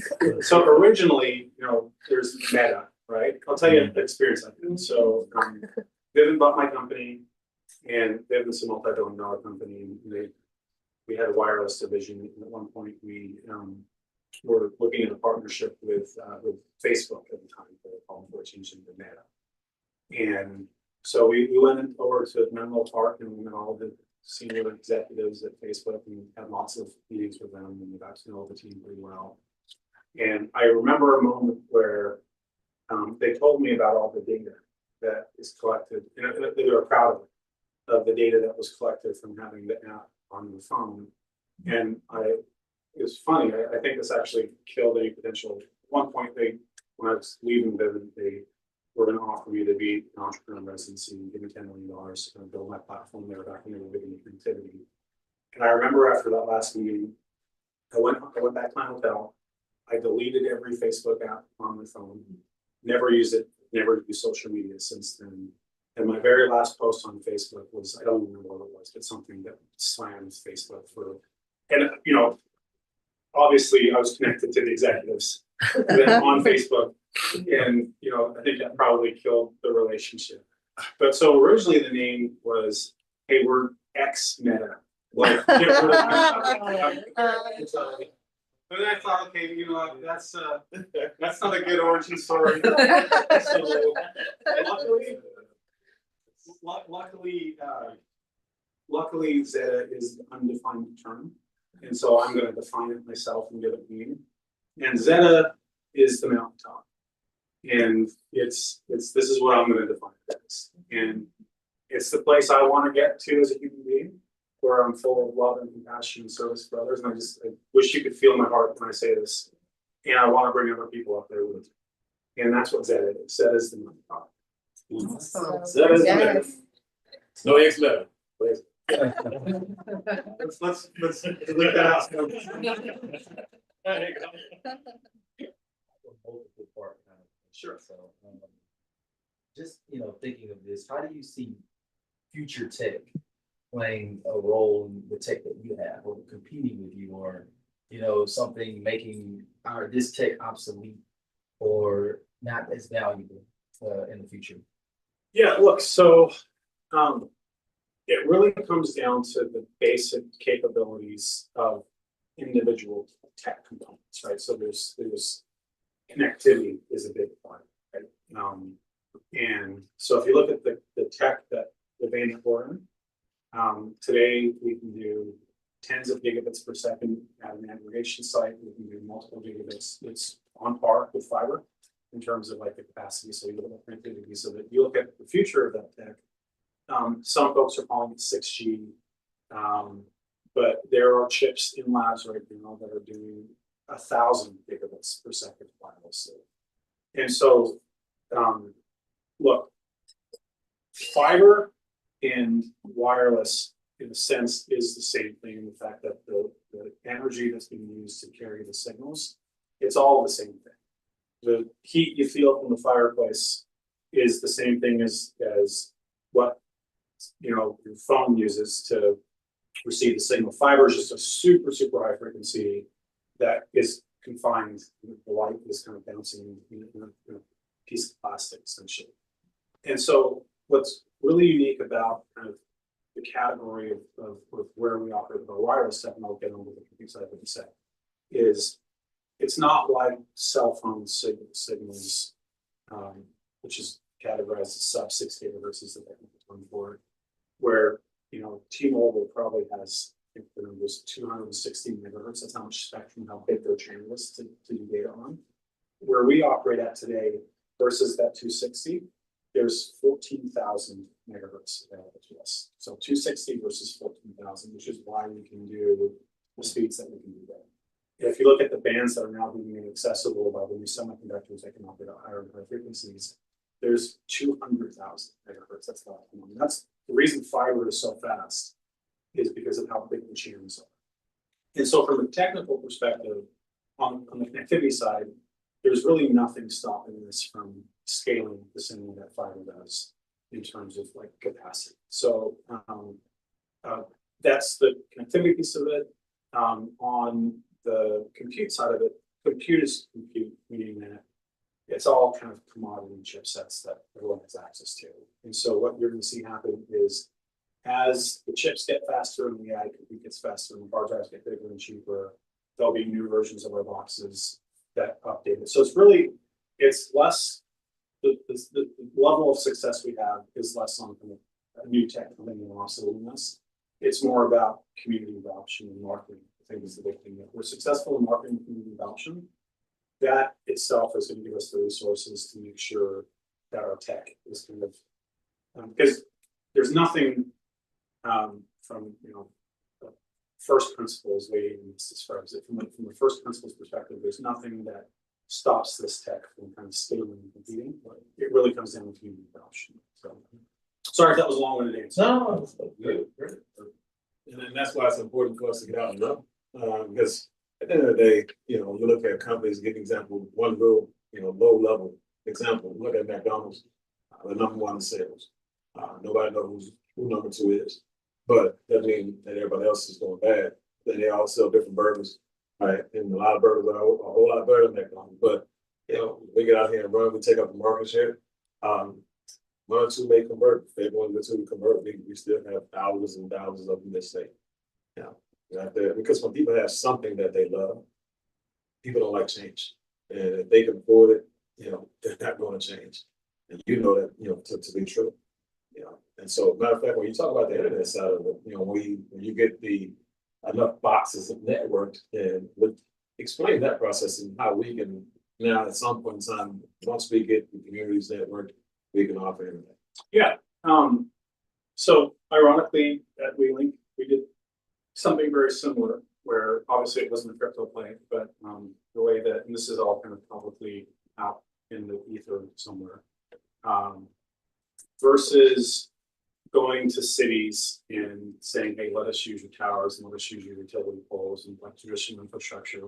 originally, you know, there's Meta, right? I'll tell you the experience I had. So Vivin bought my company, and Vivin's a multi-billion-dollar company, and we had a wireless division, and at one point we were looking at a partnership with Facebook at the time, before changing to Meta. And so we went over to Menlo Park, and we met all the senior executives at Facebook and had lots of meetings with them, and we got to know the team pretty well. And I remember a moment where they told me about all the data that is collected, and they were proud of the data that was collected from having the app on the phone. And it was funny, I think this actually killed any potential one point when I was leaving, they were gonna offer me to be an entrepreneur in residency and give me $10 million to kind of build my platform there back when they were big in creativity. And I remember after that last meeting, I went back to my hotel. I deleted every Facebook app on my phone, never used it, never used social media since then. And my very last post on Facebook was, I don't remember what it was, but something that slams Facebook for, and obviously I was connected to the executives then on Facebook. And, I think that probably killed the relationship. But so originally the name was, hey, we're ex-Meta. Like, get rid of and then I thought, okay, that's not a good origin story. So luckily Zeta is an undefined term. And so I'm gonna define it myself and give it meaning. And Zeta is the mountaintop. And this is what I'm gonna define it as. And it's the place I wanna get to as a human being, where I'm full of love and compassion and service for others. And I wish you could feel my heart when I say this. And I want to bring other people up there with me. And that's what Zeta is. Zeta is the mountaintop. Zeta is Yes. no ex-Meta. Let's leave that out. Multiple part kind of. Sure. So, just, thinking of this, how do you see future tech playing a role in the tech that you have, or competing with you, or, something making this tech obsolete or not as valuable in the future? Yeah, look, so it really comes down to the basic capabilities of individual tech components, right? So there's connectivity is a big part, right? And so if you look at the tech that the vein that we're in, today we can do tens of gigabits per second at an aggregation site. We can do multiple gigabits. It's on par with fiber in terms of like the capacity. So you look at connectivity. So that you look at the future of that tech. Some folks are calling it 6G, but there are chips in labs right now that are doing 1,000 gigabits per second wirelessly. And so, look, fiber and wireless, in a sense, is the same thing in the fact that the energy that's being used to carry the signals, it's all the same thing. The heat you feel from the fireplace is the same thing as what your phone uses to receive the signal. Fiber is just a super high frequency that is confined. The light is kind of bouncing in a piece of plastic, essentially. And so what's really unique about kind of the category of where we operate with our wireless stuff, and I'll get on with the computer side of the set, is it's not like cell phone signals, which is categorized as sub 6 gigahertz is the technical term for it, where T-Mobile probably has, I think the number is 260 megahertz. That's how much spectrum, how big their channel is to do data on. Where we operate at today versus that 260, there's 14,000 megahertz available to us. So 260 versus 14,000, which is why we can do the speeds that we can do there. If you look at the bands that are now being made accessible by the new semiconductors that can operate at higher and higher frequencies, there's 200,000 megahertz. That's the one. That's the reason fiber is so fast, is because of how big the channels are. And so from a technical perspective, on the connectivity side, there's really nothing stopping this from scaling the same way that fiber does in terms of like capacity. So that's the connectivity piece of it. On the compute side of it, compute is compute, meaning that it's all kind of commodity chipsets that everyone has access to. And so what you're going to see happen is as the chips get faster and the AI compute gets faster and the hard drives get bigger and cheaper, there'll be new versions of our boxes that update it. So it's less, the level of success we have is less on kind of a new tech coming and also in us. It's more about community adoption and marketing. I think is the big thing. If we're successful in marketing community adoption, that itself is going to give us the resources to make sure that our tech is kind of, because there's nothing from first principles way describes it from the first principles perspective. There's nothing that stops this tech from kind of scaling and competing, but it really comes down to human adoption, so. Sorry if that was a long-winded answer. No, it's good, great. And then that's why it's important for us to get out and know, because at the end of the day, you know, you look at companies, give an example, one real, you know, low level example, look at McDonald's, the number one in sales. Nobody knows who number two is, but that means that everybody else is going bad. Then they all sell different burgers, right? And a lot of burgers are a whole lot better than McDonald's, but you know, we get out here and run, we take up the market share. One or two may convert. If everyone gets to convert, we still have thousands and thousands of them that say, out there, because when people have something that they love, people don't like change. And if they can afford it, you know, they're not going to change. And you know that, you know, to be true. You know, and so matter of fact, when you talk about the internet side of it, you know, when you get the enough boxes networked, and would explain that process and how we can now at some point in time, once we get the communities networked, we can offer internet. Yeah, so ironically, at WeLink, we did something very similar, where obviously it wasn't a crypto play, but the way that, and this is all kind of publicly out in the ether somewhere, versus going to cities and saying, hey, let us use your towers and let us use your utility poles and like traditional infrastructure.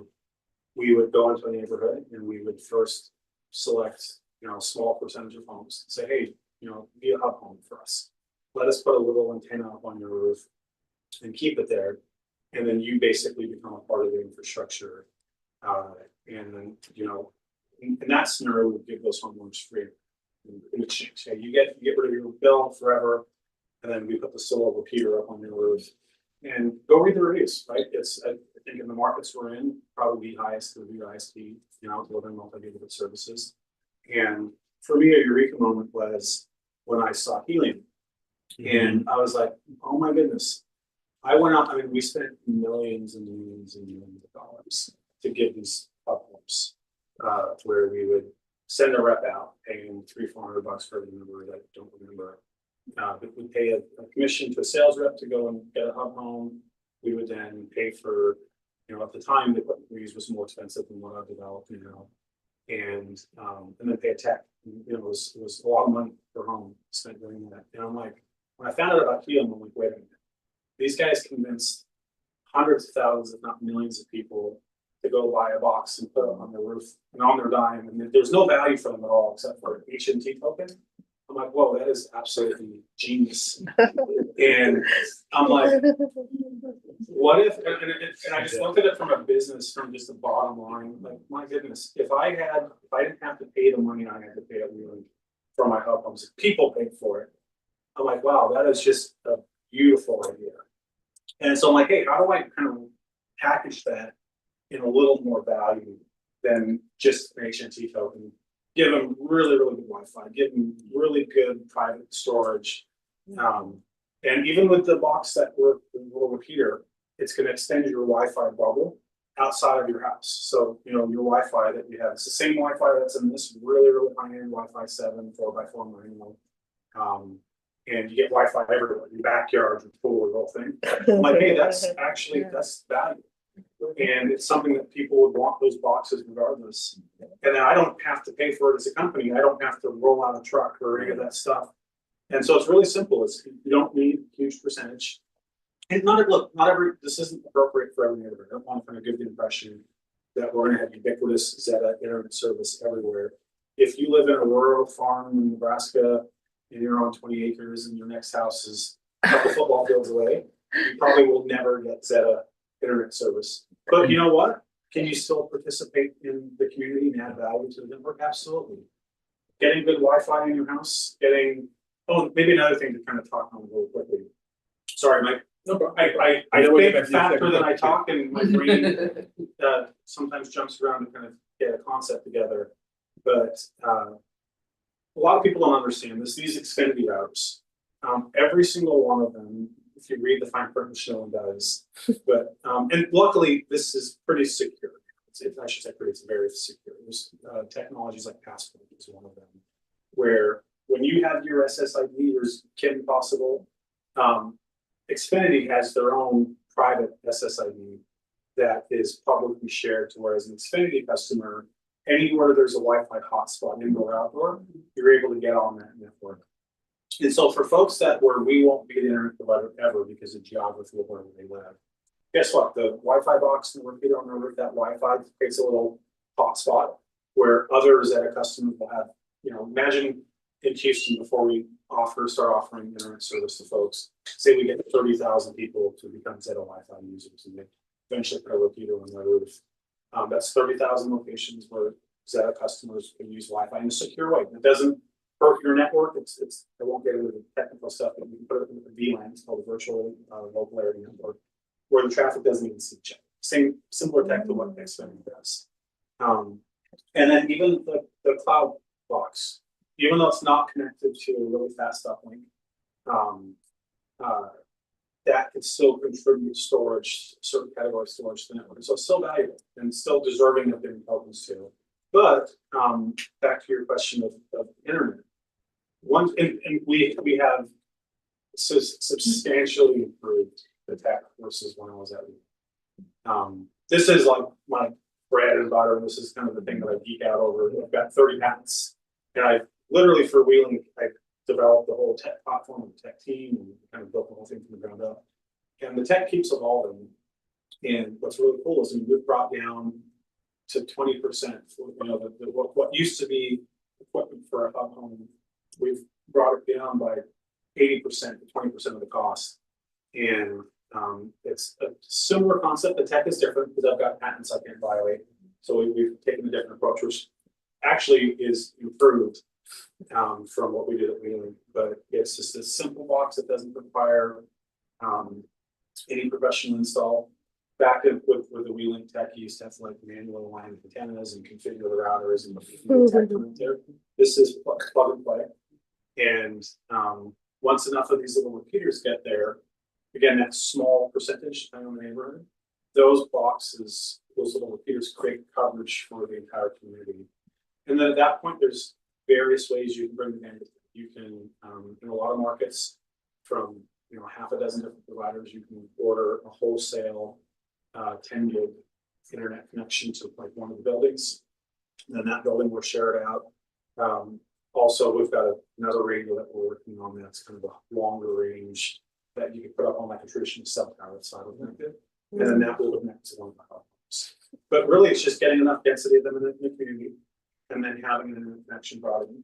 We would go into a neighborhood and we would first select, you know, a small percentage of homes, say, hey, you know, be a hub home for us. Let us put a little antenna up on your roof and keep it there. And then you basically become a part of the infrastructure. And then, you know, in that scenario, we would give those homeowners free in exchange. So you get rid of your bill forever, and then we put the solar repeater up on your roof. And go read the reviews, right? It's, I think in the markets we're in, probably the highest review ISP, you know, delivering multi-gigabit services. And for me, a eureka moment was when I saw Helium. And I was like, oh my goodness. I went out, I mean, we spent millions and millions and millions of dollars to give these platforms, where we would send a rep out, paying $300-400 for the number that I don't remember. But we'd pay a commission to a sales rep to go and get a hub home. We would then pay for, you know, at the time the equipment we used was more expensive than what I've developed, you know, and then pay a tech. You know, it was a lot of money per home spent doing that. And I'm like, when I found out about Helium, I'm like, wait a minute. These guys convinced hundreds of thousands, if not millions of people to go buy a box and put it on their roof and on their dime. And there's no value for them at all except for HNT token. I'm like, whoa, that is absolutely genius. And I'm like, what if, and I just looked at it from a business, from just the bottom line, like, my goodness, if I didn't have to pay the money I had to pay at WeLink for my hub homes, people paid for it. I'm like, wow, that is just a beautiful idea. And so I'm like, hey, how do I kind of package that in a little more value than just an HNT token? Give them really, really good Wi-Fi, give them really good private storage. And even with the box that we're here, it's going to extend your Wi-Fi bubble outside of your house. So, you know, your Wi-Fi that you have, it's the same Wi-Fi that's in this really, really high-end Wi-Fi 7, 4x4 manual. And you get Wi-Fi everywhere, your backyard, your pool, the whole thing. I'm like, hey, that's value. And it's something that people would want, those boxes regardless. And then I don't have to pay for it as a company. I don't have to roll out a truck or any of that stuff. And so it's really simple. You don't need a huge percentage. And this isn't appropriate for every neighborhood. I don't want to kind of give the impression that we're going to have ubiquitous Zeta internet service everywhere. If you live in a rural farm in Nebraska and you're on 20 acres and your next house is a couple football fields away, you probably will never get Zeta internet service. But you know what? Can you still participate in the community and add value to the network? Absolutely. Getting good Wi-Fi in your house, maybe another thing to kind of talk on real quickly. Sorry, Mike. No, I think faster than I talk, and my brain sometimes jumps around to kind of get a concept together. But a lot of people don't understand this. These Xfinity routers, every single one of them, if you read the fine print, which no one does, but and luckily this is pretty secure. I should say it's very secure. There's technologies like Passport is one of them, where when you have your SSID, there's Kim possible. Xfinity has their own private SSID that is publicly shared to whereas an Xfinity customer anywhere there's a Wi-Fi hotspot, indoor, outdoor, you're able to get on that network. And so for folks that where we won't be the internet provider ever because of geography of where they live, guess what? The Wi-Fi box and repeater on the roof, that Wi-Fi creates a little hotspot where others at a customer will have, imagine in Houston before we start offering internet service to folks, say we get 30,000 people to become Zeta Wi-Fi users and they eventually put a repeater on their roof. That's 30,000 locations where Zeta customers can use Wi-Fi in a secure way. It doesn't hurt your network. I won't get into the technical stuff, but you can put it in the VLAN, it's called a virtual local area network, where the traffic doesn't even see each other. Similar tech to what Xfinity does. And then even the cloud box, even though it's not connected to a really fast uplink, that could still contribute storage, certain category storage to the network. So it's still valuable and still deserving of being open to. But back to your question of internet. We have substantially improved the tech versus when I was at Wheeling. This is like my bread and butter. This is kind of the thing that I geek out over. I've got 30 patents, and I literally for Wheeling, I developed the whole tech platform and tech team and kind of built the whole thing from the ground up. And the tech keeps evolving. And what's really cool is we've brought down to 20%. What used to be equipment for a hub home, we've brought it down by 80% to 20% of the cost. And it's a similar concept. The tech is different because I've got patents I can't violate. So we've taken a different approach, which actually is improved from what we did at Wheeling. But it's just a simple box that doesn't require any professional install. Back with the Wheeling tech, you used to have to like manually align the antennas and configure the routers and the tech there. This is plug and play. And once enough of these little repeaters get there, again, that small percentage depending on the neighborhood, those boxes, those little repeaters create coverage for the entire community. And then at that point, there's various ways you can bring them in. You can, in a lot of markets, from half a dozen different providers, you can order a wholesale 10 gig internet connection to like one of the buildings. And then that building will share it out. Also, we've got another radio that we're working on that's kind of a longer range that you can put up on like a traditional cell tower side of it. And then that will connect to one of the hubs. But really, it's just getting enough density of them in the community and then having an connection brought in.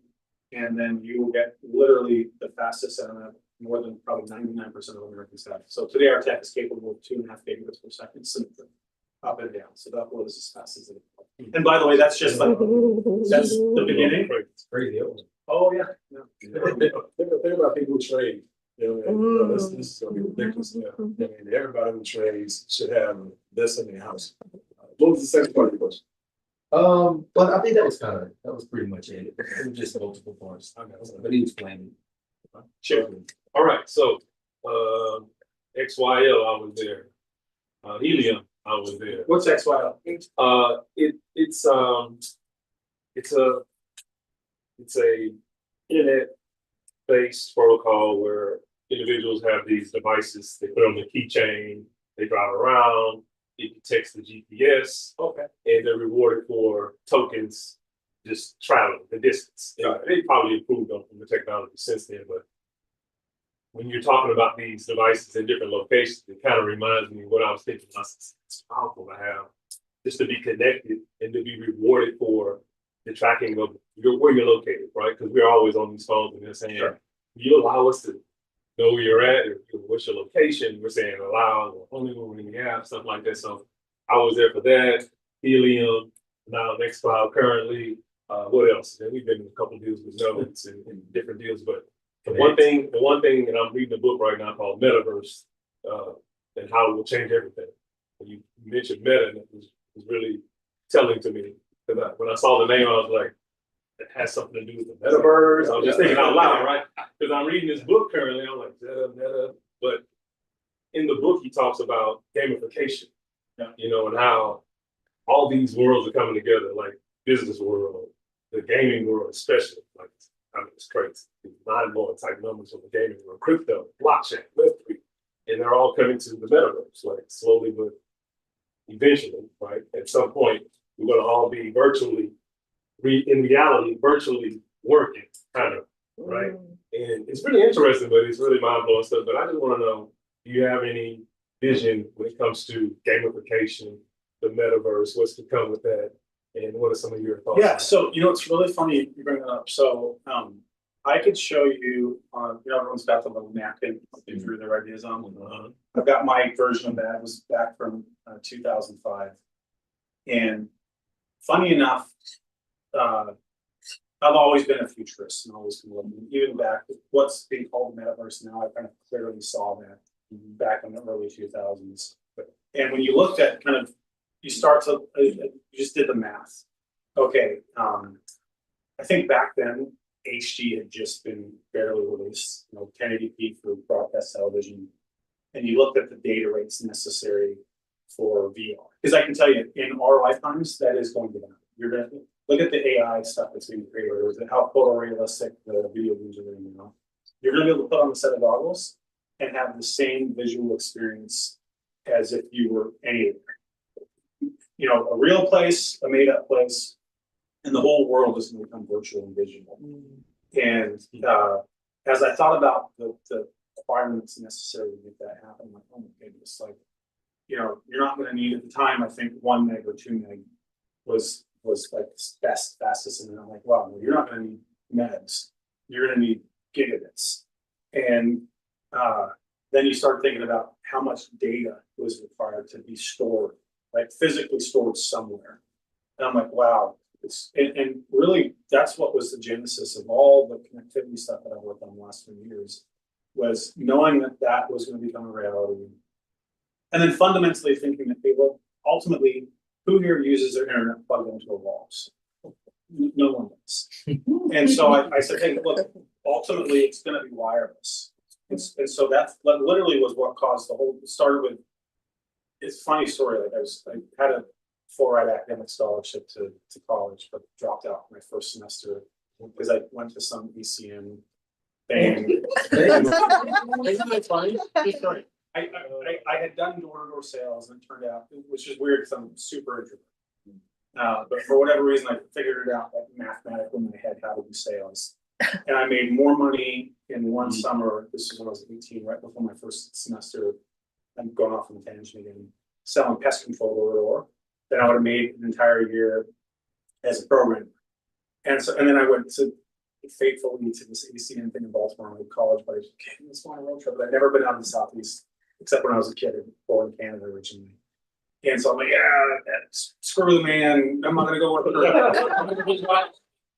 And then you will get literally the fastest internet, more than probably 99% of Americans have. So today our tech is capable of 2.5 gigabits per second, up and down. So that was as fast as it. And by the way, that's just like that's the beginning. It's crazy. Oh yeah. Think about people who trade. This is gonna be ridiculous. I mean, everybody who trades should have this in their house. What was the second part of the question? But I think that was pretty much it. It was just multiple parts. But he explained it. Sure. All right, so XYL, I was there. Helium, I was there. What's XYL? It's a internet-based protocol where individuals have these devices. They put on the keychain. They drive around. It detects the GPS. Okay. And they're rewarded for tokens just traveling the distance. They probably improved on the technology since then, but when you're talking about these devices in different locations, it kind of reminds me of what I was thinking. It's powerful to have just to be connected and to be rewarded for the tracking of where you're located, right? Because we're always on these phones and they're saying, sure. You allow us to know where you're at, or what's your location. We're saying allow, or only when we have, stuff like that. So I was there for that. Helium, now Nextcloud currently. What else? And we've been in a couple of deals with nodes and different deals, but the one thing, and I'm reading a book right now called Metaverse, and how it will change everything. When you mentioned Meta, and it was really telling to me. Because when I saw the name, I was like, it has something to do with the metaverse. I was just thinking out loud, right? Because I'm reading this book currently. I'm like, meta. But in the book, he talks about gamification, and how all these worlds are coming together, like business world, the gaming world, especially. Like, I mean, it's crazy. It's mind-blowing type numbers from the gaming world, crypto, blockchain, Web3, and they're all coming to the metaverse, like slowly, but eventually, right? At some point, we're going to all be virtually in reality, virtually working, kind of, right? And it's pretty interesting, but it's really mind blowing stuff. But I just want to know, do you have any vision when it comes to gamification, the metaverse, what's to come with that? And what are some of your thoughts? Yeah, so it's really funny you bring that up. So I could show you everyone's got the little napkin looking through their ideas on. I've got my version of that. It was back from 2005. And funny enough, I've always been a futurist and always been looking, even back what's being called the metaverse now. I kind of clearly saw that back in the early 2000s. And when you looked at you start to, you just did the math. Okay, I think back then HD had just been barely released, 1080p for broadcast television. And you looked at the data rates necessary for VR. Because I can tell you, in our lifetimes, that is going to happen. You're gonna look at the AI stuff that's being created, or how photorealistic the video games are going now. You're gonna be able to put on a set of goggles and have the same visual experience as if you were anywhere. A real place, a made up place, and the whole world is going to become virtual and digital. And as I thought about the requirements necessary to make that happen, I'm like, oh my goodness, you're not going to need at the time, I think 1 meg or 2 meg was like fastest. And then I'm like, wow, you're not going to need megs, you're going to need gigabits. And then you start thinking about how much data was required to be stored, like physically stored somewhere. And I'm like, wow. And really, that's what was the genesis of all the connectivity stuff that I've worked on the last few years, was knowing that was going to become a reality. And then fundamentally thinking that, well, ultimately, who here uses their internet plugged into a wall? No one does. And so I said, hey, look, ultimately, it's going to be wireless. And so that literally was what caused it started with, it's a funny story. I had a full ride academic scholarship to college, but dropped out my first semester because I went to some ECM thing. Isn't that funny? Sorry. I had done door-to-door sales, and it turned out, which is weird because I'm super introverted. But for whatever reason, I figured it out like mathematically in my head how to do sales. And I made more money in one summer. This is when I was 18, right before my first semester. I'm going off on a tangent again, selling pest control door-to-door than I would have made an entire year as a programmer. And then I went to faithfully to this ACN thing in Baltimore with college buddies. Okay, let's go on a road trip. But I'd never been out in the Southeast except when I was a kid, born in Canada originally. And so I'm like, yeah, screw the man. I'm not going to go with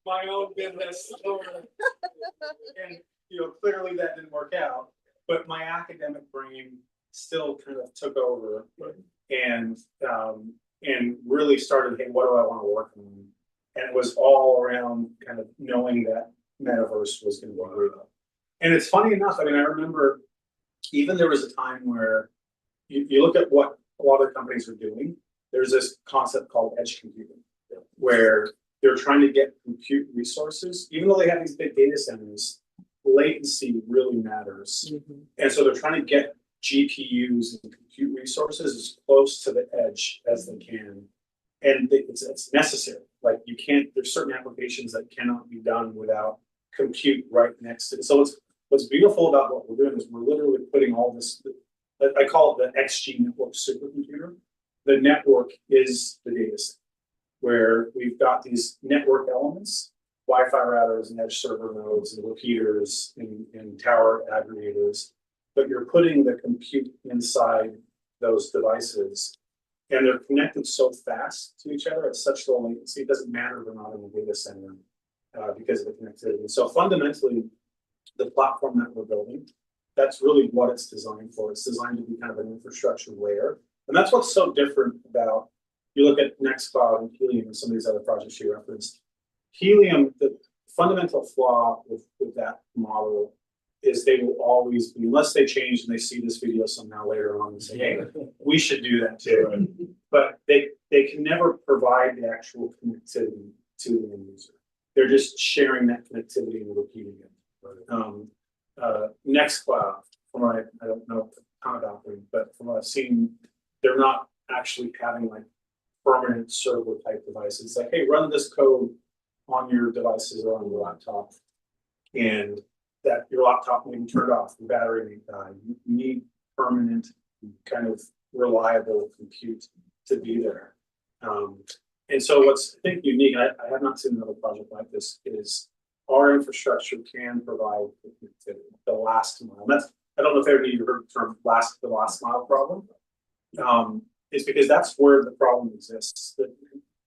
my own business. And clearly that didn't work out. But my academic brain still kind of took over and really started, hey, what do I want to work on? And it was all around kind of knowing that metaverse was going to be real. And it's funny enough, I mean, I remember even there was a time where you look at what a lot of companies are doing. There's this concept called edge computing, where they're trying to get compute resources, even though they have these big data centers, latency really matters. And so they're trying to get GPUs and compute resources as close to the edge as they can. And it's necessary. Like there's certain applications that cannot be done without compute right next to it. So what's beautiful about what we're doing is we're literally putting all this, I call it the XG network supercomputer. The network is the data set, where we've got these network elements, Wi-Fi routers and edge server nodes and repeaters and tower aggregators, but you're putting the compute inside those devices, and they're connected so fast to each other at such low latency, it doesn't matter if they're not in the data center because of the connectivity. So fundamentally, the platform that we're building, that's really what it's designed for. It's designed to be kind of an infrastructure layer. And that's what's so different about, you look at Nextcloud and Helium and some of these other projects you referenced. Helium, the fundamental flaw with that model is they will always be, unless they change and they see this video somehow later on and say, hey, we should do that too. But they can never provide the actual connectivity to the end user. They're just sharing that connectivity and repeating it. Nextcloud, from what I don't know a ton about them, but from what I've seen, they're not actually having like permanent server type devices. It's like, hey, run this code on your devices or on your laptop. And that your laptop may be turned off, the battery may die, you need permanent, kind of reliable compute to be there. And so what's, I think, unique, I have not seen another project like this, is our infrastructure can provide the last mile. And that's, I don't know if ever you heard the term the last mile problem. It's because that's where the problem exists. That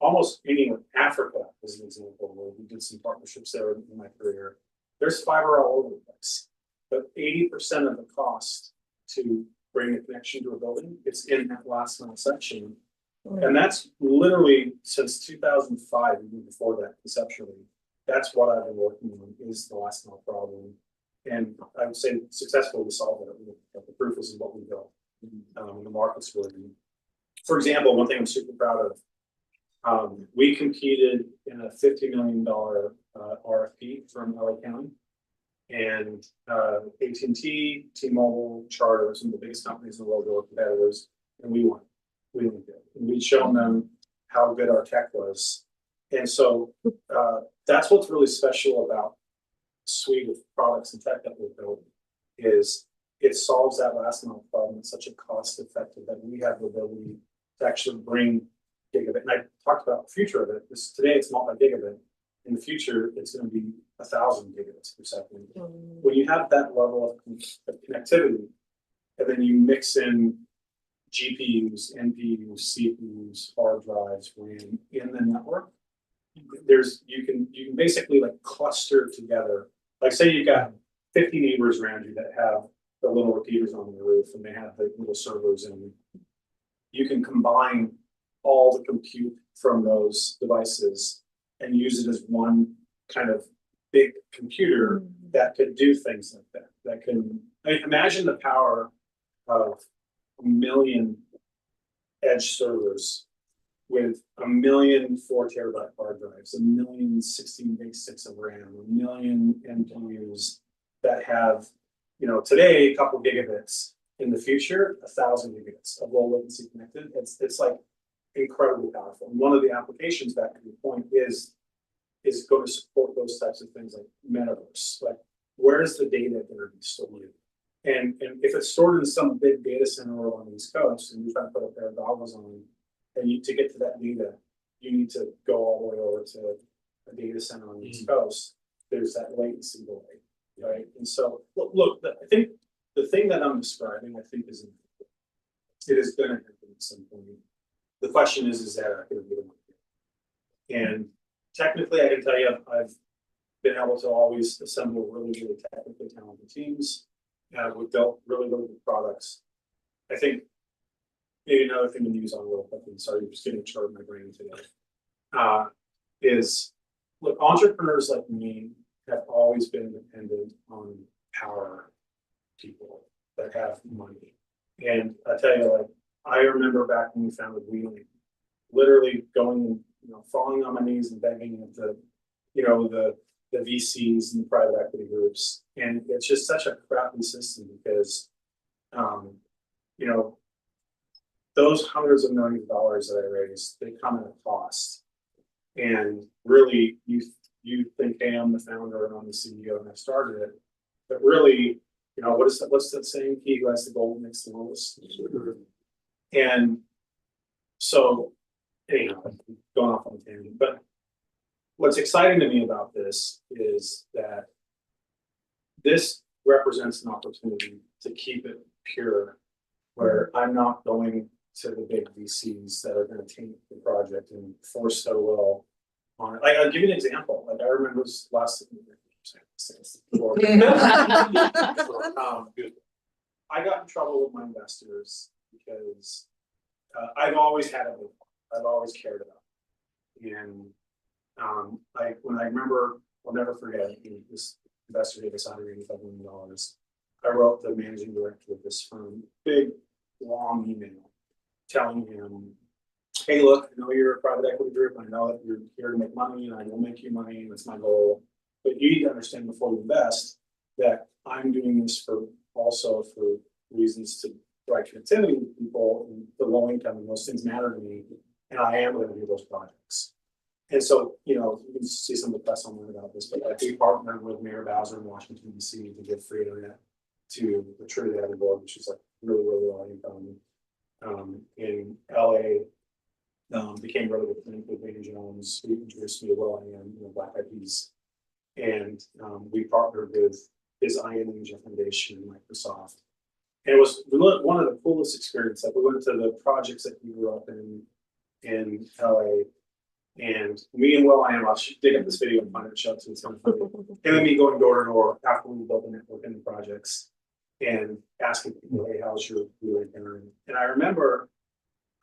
almost anywhere, Africa is an example where we did some partnerships there in my career. There's fiber all over the place, but 80% of the cost to bring a connection to a building, it's in that last mile section. And that's literally since 2005, even before that conceptually, that's what I've been working on, is the last mile problem. And I would say successfully solved it. The proof is in what we built. The markets were in. For example, one thing I'm super proud of, we competed in a $50 million RFP from LA County. And AT&T, T-Mobile, Charter, some of the biggest companies in the world were competitors, and we won. We won good. And we'd shown them how good our tech was. And so that's what's really special about the suite of products and tech that we're building, is it solves that last mile problem. It's such a cost effective that we have the ability to actually bring gigabit. And I talked about the future of it. Today it's multi-gigabit. In the future, it's going to be 1,000 gigabits per second. When you have that level of connectivity, and then you mix in GPUs, NPUs, CPUs, hard drives, RAM in the network, you can basically like cluster together. Like say you got 50 neighbors around you that have the little repeaters on the roof, and they have the little servers, and you can combine all the compute from those devices and use it as one kind of big computer that could do things like that. That can, I mean, imagine the power of 1 million edge servers with 1 million 4 terabyte hard drives, 1 million 16 base of RAM, 1 million NPUs that have, you know, today a couple gigabits, in the future 1,000 gigabits of low latency connected. It's like incredibly powerful. And one of the applications, back to your point, is going to support those types of things like metaverse. Like, where is the data going to be stored? And if it's stored in some big data center on the East Coast, and you're trying to put a pair of goggles on, and to get to that data, you need to go all the way over to a data center on the East Coast. There's that latency delay, right? And so, look, I think the thing that I'm describing, I think, is it is going to happen at some point. The question is that going to be the one? And technically, I can tell you, I've been able to always assemble really, really technically talented teams. We've built really, really good products. I think maybe another thing to use on real quickly, sorry, just getting a chart in my brain today, is, look, entrepreneurs like me have always been dependent on power people that have money. And I tell you, like, I remember back when we founded Wheeling, literally going, you know, falling on my knees and begging at the, you know, the VCs and the private equity groups. And it's just such a crappy system because, you know, those hundreds of millions of dollars that I raised, they come at a cost. And really, you think, hey, I'm the founder and I'm the CEO and I started it. But really, you know, what's that saying? He who has the gold makes the rules. And so, anyhow, I'm going off on a tangent. But what's exciting to me about this is that this represents an opportunity to keep it pure, where I'm not going to the big VCs that are going to taint the project and force their will on it. Like, I'll give you an example. Like, I remember this last. I got in trouble with my investors because I've always had a book. I've always cared about it. And when I remember, I'll never forget, this investor gave us $185 million. I wrote the managing director of this firm, big, long email telling him, hey, look, I know you're a private equity group. I know that you're here to make money and I will make you money. That's my goal. But you need to understand before you invest that I'm doing this also for reasons to provide connectivity with people and the low income, and those things matter to me. And I am going to do those projects. And so, you know, you can see some of the press online about this, but like we partnered with Mayor Bowser in Washington DC to give free internet to the Trinidad board, which is like really, really low income. In LA, became really good friends with Vandy Jones, who introduced me to Will I Am, you know, Black Eyed Peas. And we partnered with his I Am Asia Foundation and Microsoft. And it was one of the coolest experiences. Like we went to the projects that we grew up in LA. And me and Will I Am, I'll dig up this video and find it, show it to you, it's kind of funny. And then me going door to door after we built the network in the projects and asking people, hey, how's your really doing? And I remember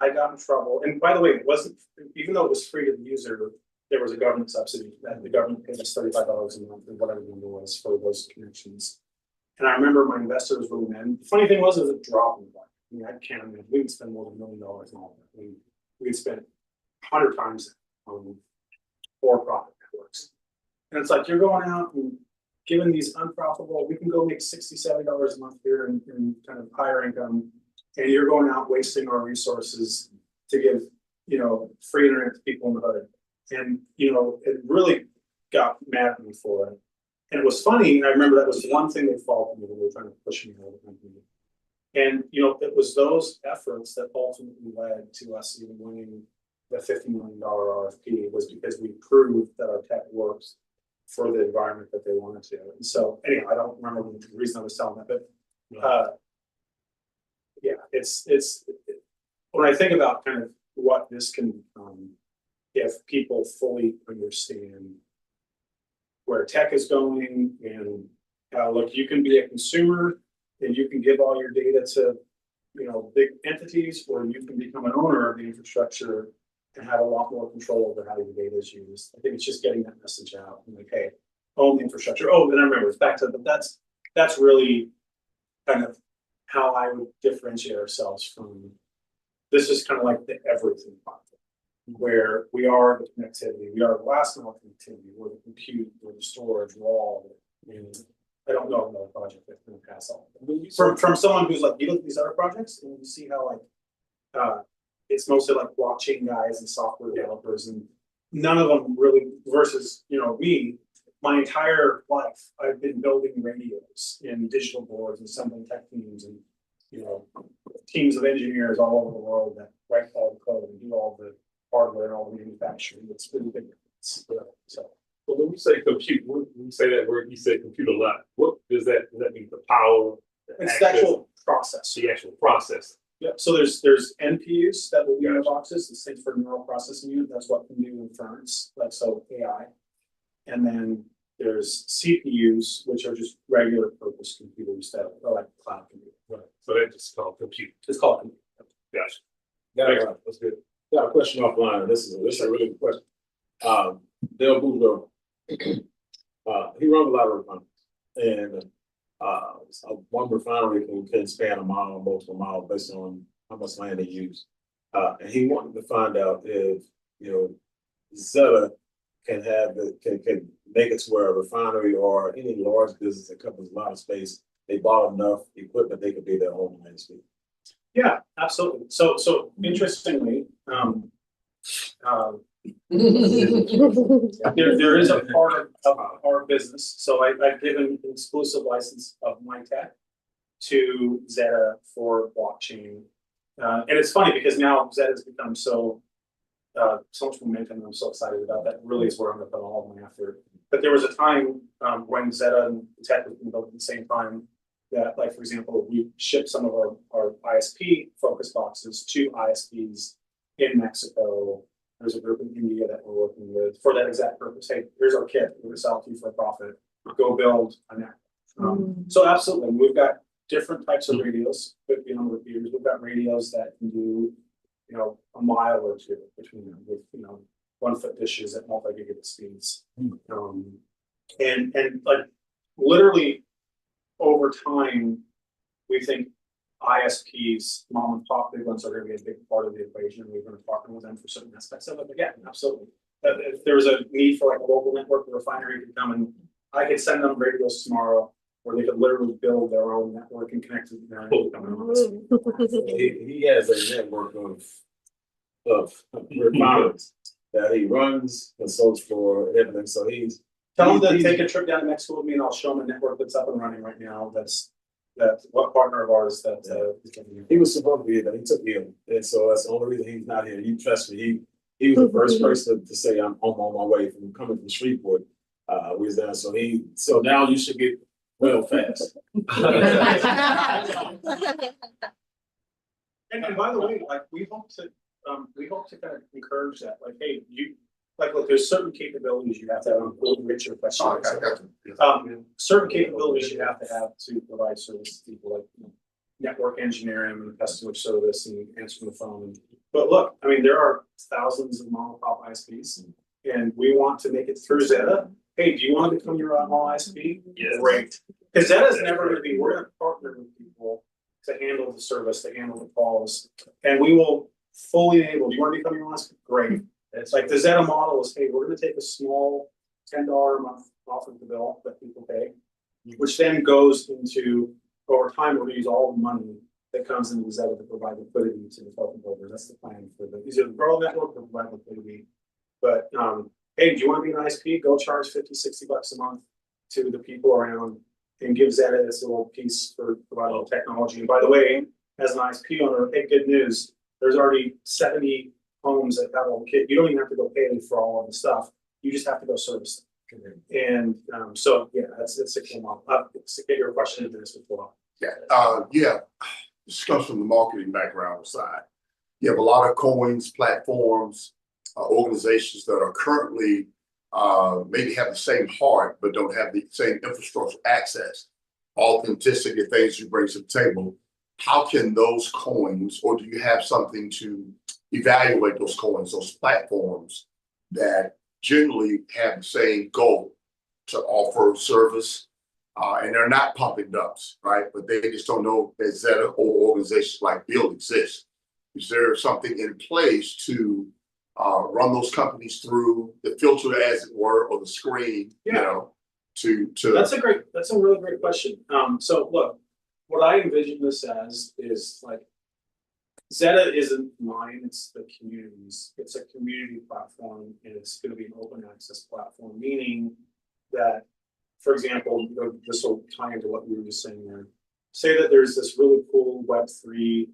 I got in trouble. And by the way, it wasn't, even though it was free to the user, there was a government subsidy that the government paid us $35 a month or whatever the number was for those connections. And I remember my investor was really mad. The funny thing was, it was a drop in the bucket. I mean, I can't imagine, we could spend more than $1 million on all that. I mean, we could spend 100 times that on for-profit networks. And it's like, you're going out and giving these unprofitable, we can go make $60, $70 a month here in kind of higher income. And you're going out wasting our resources to give, you know, free internet to people in the hood. And, you know, it really got mad at me for it. And it was funny. I remember that was one thing they faulted me when they were trying to push me out of the company. And, you know, it was those efforts that ultimately led to us even winning the $50 million RFP, was because we proved that our tech works for the environment that they wanted to. And so, anyway, I don't remember the reason I was telling that, but yeah, it's when I think about kind of what this can become, if people fully understand where tech is going, and look, you can be a consumer and you can give all your data to, you know, big entities, or you can become an owner of the infrastructure and have a lot more control over how your data is used. I think it's just getting that message out, and like, hey, own the infrastructure. Oh, then I remember it's back to, but that's really kind of how I would differentiate ourselves from. This is kind of like the everything platform, where we are the connectivity, we are the last mile connectivity, we're the compute, we're the storage, we're all of it. And I don't know another project that's going to pass all of it. From someone who's like, you look at these other projects and you see how like it's mostly like blockchain guys and software developers, and none of them really, versus, you know, me, my entire life, I've been building radios in digital boards and assembling tech teams and, you know, teams of engineers all over the world that write all the code and do all the hardware and all the manufacturing. It's really big. So. But when you say compute, when you say that word, you say compute a lot. What does that mean? The power? It's the actual process. The actual process. Yeah, so there's NPUs that will be in the boxes. This thing for neural processing unit. That's what can do inference, like so AI. And then there's CPUs, which are just regular purpose computers that are like cloud computers. Right. So that's just called compute. It's called compute. Gotcha. That's good. Got a question offline. This is a really good question. Dale Boudreaux, he runs a lot of refineries, and one refinery can span a mile, multiple miles, based on how much land they use. And he wanted to find out if, you know, Zeta can make it to where a refinery or any large business that covers a lot of space, they bought enough equipment they could be their own landscape. Yeah, absolutely. So interestingly, there is a part of our business. So I've given an exclusive license of my tech to Zeta for blockchain. And it's funny because now Zeta has become so much momentum, and I'm so excited about that. It really is where I'm going to put all of my effort. But there was a time when Zeta and tech was being built at the same time that, like, for example, we shipped some of our ISP focus boxes to ISPs in Mexico. There's a group in India that we're working with for that exact purpose. Hey, here's our kit. We're going to sell it to you for a profit. Go build a network. So absolutely, we've got different types of radios. Could be on repeaters. We've got radios that can do, you know, a mile or two between them with, you know, 1-foot dishes at multi-gigabit speeds. And like literally over time, we think ISPs, mom and pop big ones, are going to be a big part of the equation. We're going to partner with them for certain aspects of it. But yeah, absolutely. If there's a need for like a local network, the refinery could come and I could send them radios tomorrow, where they could literally build their own network and connect to He has a network of refineries. that he runs, consults for everything, so he's. Tell them to he's- take a trip down to Mexico with me and I'll show them a network that's up and running right now. That's what partner of ours that, is gonna be- He was supposed to be here, but he took ill, and so that's the only reason he's not here. You trust me, he was the first person to say, I'm on my way from coming from Shreveport. We was down, so now you should get well fast. And by the way, like, we hope to kind of encourage that, like, hey, look, there's certain capabilities you have to have, Richard, question. Certain capabilities you have to provide service to people, like, network engineering and customer service and answering the phone. But look, I mean, there are thousands of mom and pop ISPs, and we want to make it through Zeta. Hey, do you want to become your own ISP? Yes. Great. Because Zeta's never gonna be, we're gonna partner with people to handle the service, to handle the calls, and we will fully enable. Do you want to become your own ISP? Great. It's like the Zeta model is, hey, we're gonna take a small $10 a month off of the bill that people pay, which then goes into, over time, we're gonna use all the money that comes into Zeta to provide liquidity to the telephone holders. That's the plan for the, either the rural network or provide liquidity. But, hey, do you want to be an ISP? Go charge $50-$60 a month to the people around and give Zeta this little piece for providing technology. And by the way, as an ISP owner, hey, good news, there's already 70 homes that have all the kit. You don't even have to go pay for all of the stuff. You just have to go service them. And so, yeah, it's a cool model. To get your question into this before. This comes from the marketing background side. You have a lot of coins, platforms, organizations that are currently maybe have the same heart, but don't have the same infrastructure access, authenticity, things you bring to the table. How can those coins, or do you have something to evaluate those coins, those platforms that generally have the same goal to offer service? And they're not pumping dumps, right? But they just don't know that Zeta or organizations like Build exist. Is there something in place to run those companies through the filter, as it were, or the screen, you know, to That's a really great question. So look, what I envision this as is like, Zeta isn't mine, it's the community's. It's a community platform, and it's gonna be an open access platform, meaning that, for example, this will tie into what you were just saying there. Say that there's this really cool Web3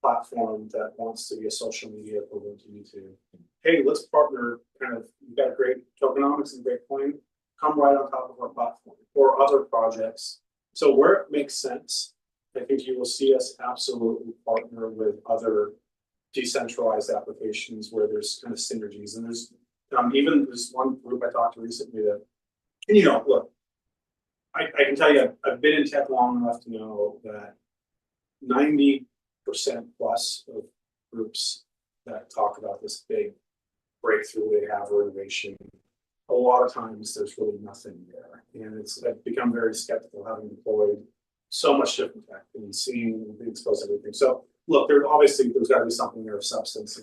platform that wants to be a social media equivalent to YouTube. Hey, let's partner, kind of, you've got great tokenomics and great coin, come right on top of our platform, or other projects. So where it makes sense, I think you will see us absolutely partner with other decentralized applications where there's kind of synergies. And there's even this one group I talked to recently that, and you know, look, I can tell you, I've been in tech long enough to know that 90% plus of groups that talk about this big breakthrough they have or innovation, a lot of times there's really nothing there. And I've become very skeptical, having deployed so much different tech and seeing and being exposed to everything. So look, there's got to be something there of substance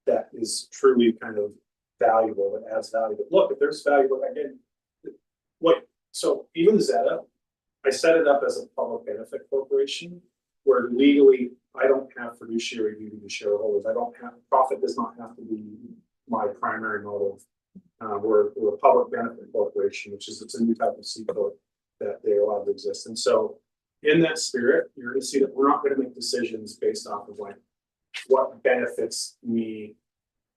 that is truly kind of valuable, that adds value. But look, if there's value, again, so even Zeta, I set it up as a public benefit corporation where legally I don't have fiduciary duty to shareholders. Profit does not have to be my primary motive. We're a public benefit corporation, which is, it's a new type of C corp that they allow to exist. And so in that spirit, you're going to see that we're not going to make decisions based off of like what benefits me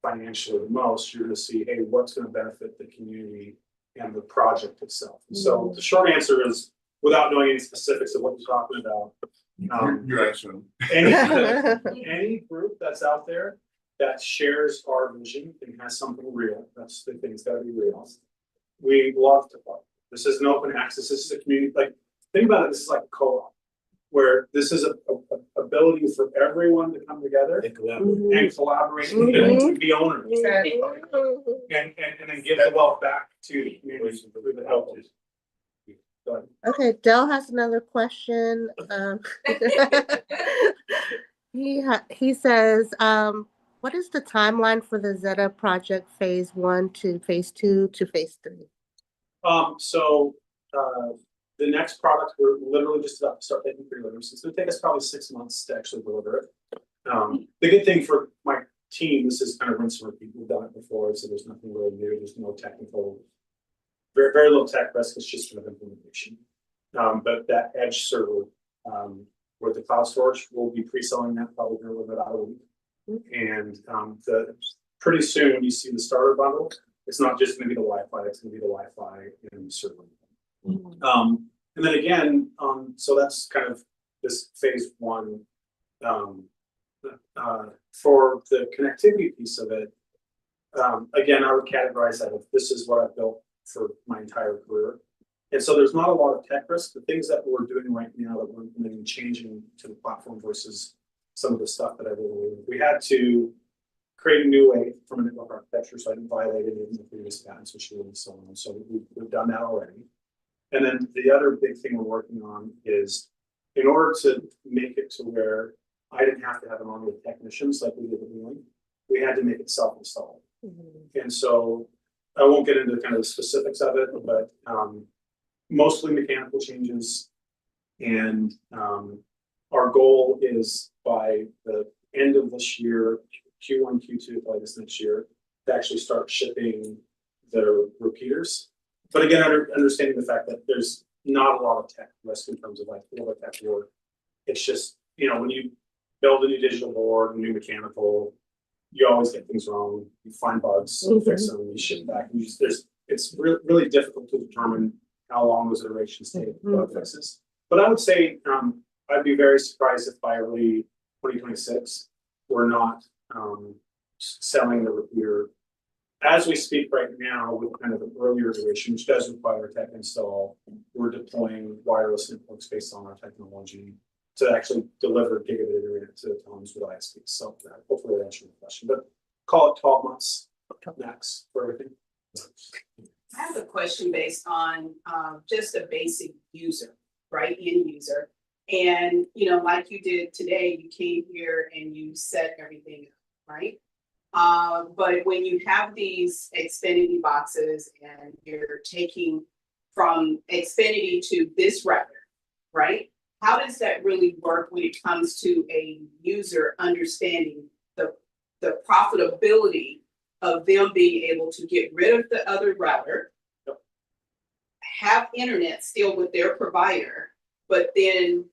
financially the most. You're going to see, hey, what's going to benefit the community and the project itself. And so the short answer is, without knowing any specifics of what you're talking about, you're answering. any group that's out there that shares our vision and has something real, that's the thing, it's got to be real. We love to partner. This is an open access. This is a community. Like, think about it. This is like a co-op, where this is a ability for everyone to come together and collaborate and be owners, and then give the wealth back to the community through the help. Okay, Dell has another question. He says, what is the timeline for the Zeta project phase 1 to phase 2 to phase 3? The next product, we're literally just about to start taking pre-orders. It's going to take us probably 6 months to actually deliver it. The good thing for my team, this is kind of rinse and repeat. We've done it before, so there's nothing really new, there's no technical. Very little tech risk, it's just kind of implementation. But that edge server, with the cloud storage, we'll be pre-selling that probably in a little bit out of a week. And, pretty soon when you see the starter bundle, it's not just gonna be the Wi-Fi, it's gonna be the Wi-Fi and the server. And then again, so that's kind of this phase one. For the connectivity piece of it, again, I would categorize that as this is what I've built for my entire career. And so there's not a lot of tech risk. The things that we're doing right now that we're implementing, changing to the platform versus some of the stuff that I did. We had to create a new way from a network architecture, so I didn't violate any of the previous patents, which and so on. So we've done that already. And then the other big thing we're working on is in order to make it to where I didn't have to have an army of technicians like we did with Wheeling, we had to make it self-installed. And so I won't get into kind of the specifics of it, but mostly mechanical changes. And our goal is by the end of this year, Q1, Q2, probably this next year, to actually start shipping the repeaters. But again, understanding the fact that there's not a lot of tech risk in terms of like all the tech work. It's just, you know, when you build a new digital board, a new mechanical, you always get things wrong. You find bugs, you fix them, you ship back. And it's really difficult to determine how long those iterations take for bug fixes. But I would say I'd be very surprised if by early 2026 we're not selling the repeater. As we speak right now, with kind of an earlier iteration, which does require a tech install, we're deploying wireless networks based on our technology to actually deliver gigabit internet to homes with ISPs. So hopefully that answers the question, but call it 12 months max for everything. I have a question based on just a basic user, right? End user. And, you know, like you did today, you came here and you set everything up, right? But when you have these Xfinity boxes and you're taking from Xfinity to this router, right? How does that really work when it comes to a user understanding the profitability of them being able to get rid of the other router, have internet still with their provider, but then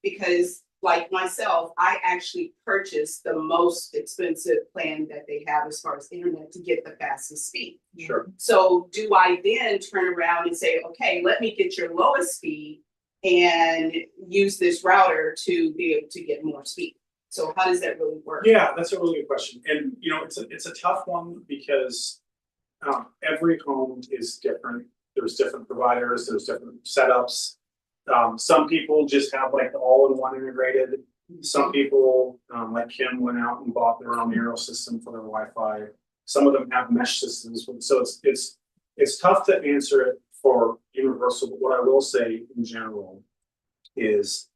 because like myself, I actually purchased the most expensive plan that they have as far as internet to get the fastest speed. Sure. So do I then turn around and say, okay, let me get your lowest speed and use this router to be able to get more speed? So how does that really work? Yeah, that's a really good question. And you know, it's a tough one because every home is different. There's different providers, there's different setups. Some people just have like the all-in-one integrated. Some people, like Kim, went out and bought their own aerial system for their Wi-Fi. Some of them have mesh systems. So it's tough to answer it for universal. But what I will say in general is